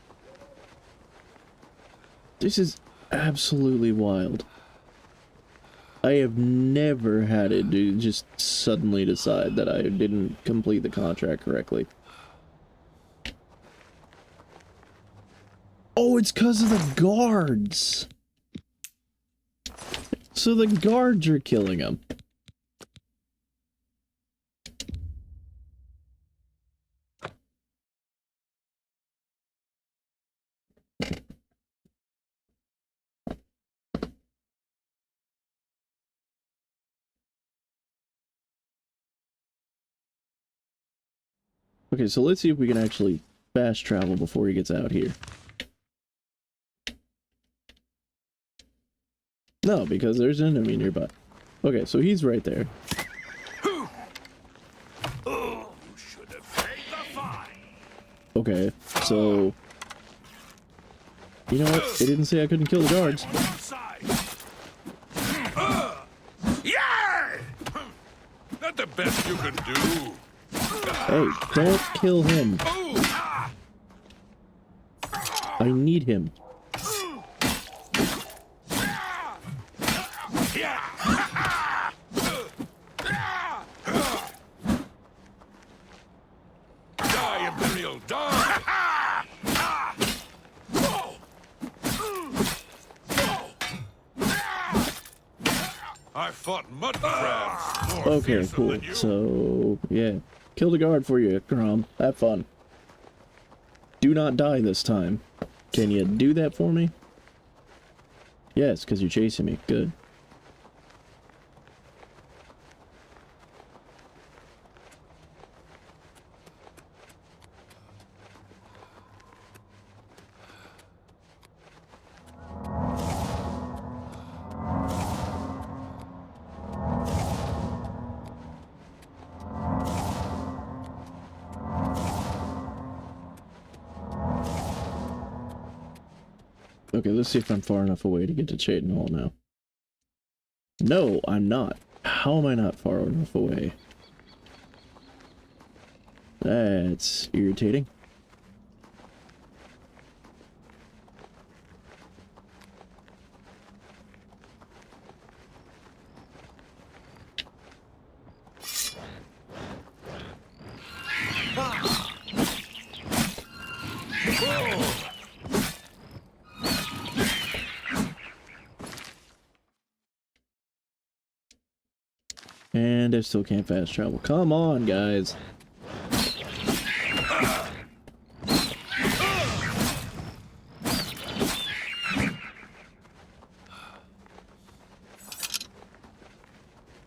This is absolutely wild. I have never had it just suddenly decide that I didn't complete the contract correctly. Oh, it's because of the guards! So the guards are killing him. Okay, so let's see if we can actually fast travel before he gets out here. No, because there's an enemy nearby. Okay, so he's right there. Okay, so... You know what? They didn't say I couldn't kill the guards. Yeah! Not the best you can do. Hey, don't kill him. I need him. Die, Imperial, die! I fought mud crabs more Okay, fearsome cool. than you. So, yeah. Kill the guard for you, Grom. Have fun. Do not die this time. Can you do that for me? Yes, because you're chasing me. Good. Okay, let's see if I'm far enough away to get to Chayton Hall now. No, I'm not. How am I not far enough away? That's irritating. And I still can't fast travel. Come on, guys.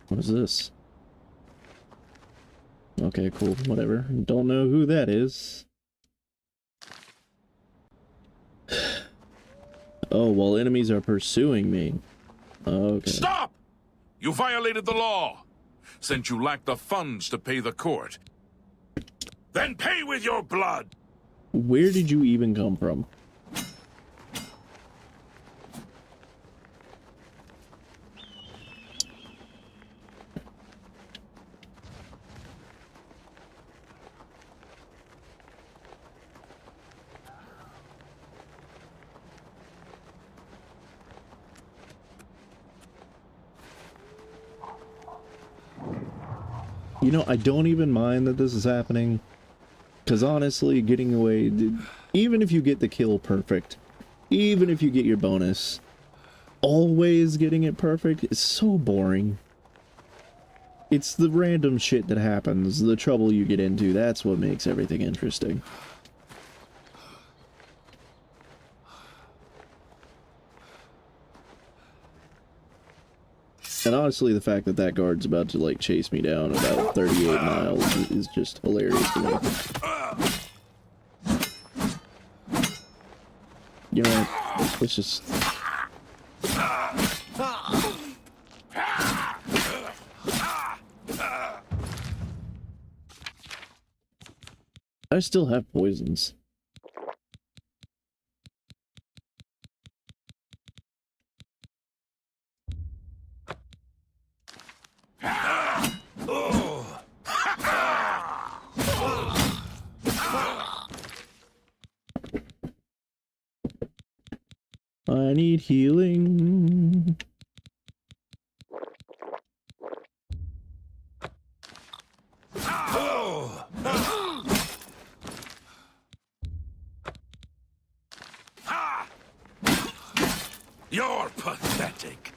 What is this? Okay, cool. Whatever. Don't know who that is. Oh, while enemies are pursuing me. Okay. Stop! You violated the law. Since you lack the funds to pay the court, then pay with your blood. Where did you even come from? You know, I don't even mind that this is happening, because honestly, getting away, even if you get the kill perfect, even if you get your bonus, always getting it perfect is so boring. It's the random shit that happens, the trouble you get into, that's what makes everything interesting. And honestly, the fact that that guard's about to, like, chase me down about 38 miles is just hilarious to me. You know what? Let's just... I still have poisons. I need healing. You're pathetic.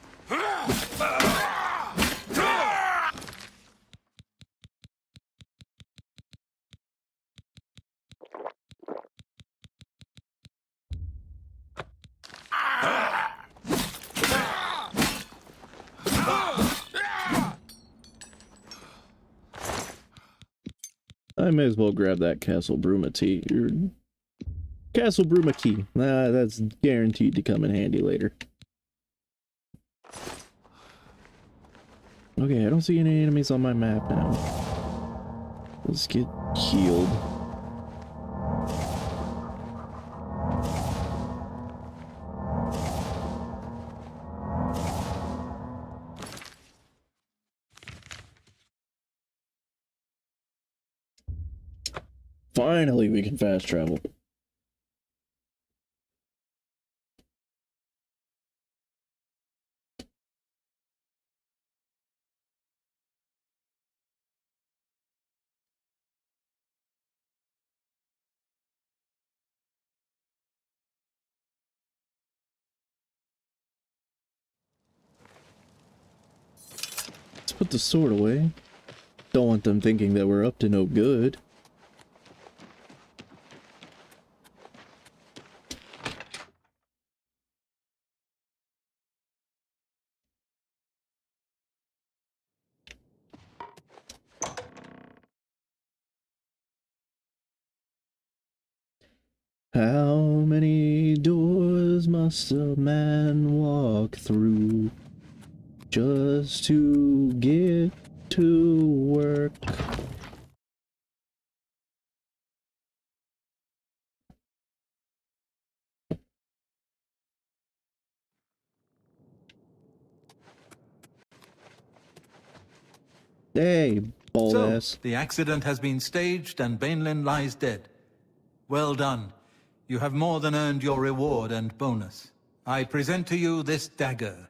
I may as well grab that Castle Bruma tea. Castle Bruma key. Nah, that's guaranteed to come in handy later. Okay, I don't see any enemies on my map now. Let's get healed. Finally, we can fast travel. Let's put the sword away. Don't want them thinking that we're up to no good. How many doors must a man walk through just to get to work? Hey, bald So, ass. the accident has been staged and Bainlin lies dead. Well done. You have more than earned your reward and bonus. I present to you this dagger.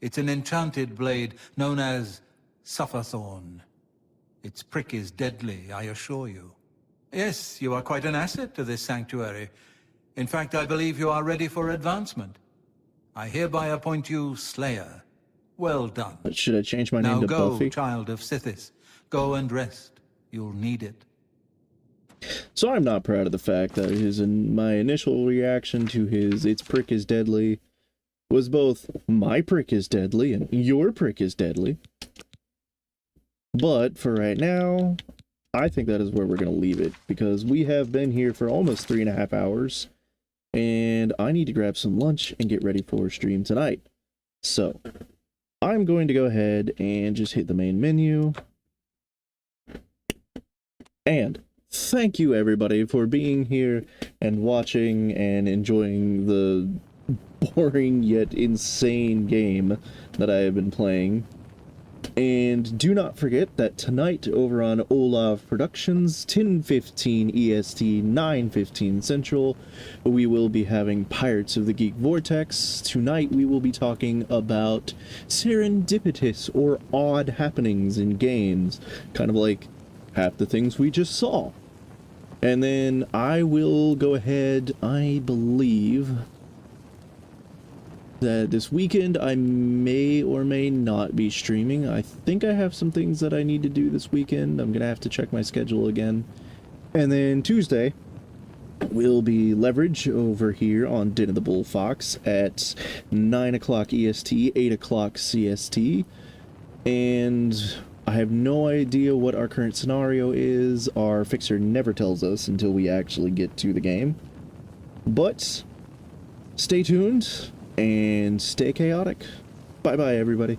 It's an enchanted blade known as Sufferthorn. Its prick is deadly, I assure you. Yes, you are quite an asset to this sanctuary. In fact, I believe you are ready for advancement. I hereby appoint you Slayer. Well done. Should I change my name Now to go, Buffy? child of Sithis. Go and rest. You'll need it. So I'm not proud of the fact that my initial reaction to his "its prick is deadly" was both "my prick is deadly" and "your prick is deadly." But for right now, I think that is where we're going to leave it, because we have been here for almost 3.5 hours, and I need to grab some lunch and get ready for stream tonight. So I'm going to go ahead and just hit the main menu. And thank you everybody for being here and watching and enjoying the boring yet insane game that I have been playing. And do not forget that tonight over on Olav Productions, 10:15 EST, 9:15 Central, we will be having Pirates of the Geek Vortex. Tonight we will be talking about serendipitous or odd happenings in games, kind of like half the things we just saw. And then I will go ahead, I believe that this weekend I may or may not be streaming. I think I have some things that I need to do this weekend. I'm gonna have to check my schedule again. And then Tuesday will be Leverage over here on DenofTheBullFox at 9 o'clock EST, 8 o'clock CST. And I have no idea what our current scenario is. Our fixer never tells us until we actually get to the game. But stay tuned and stay chaotic. Bye-bye, everybody.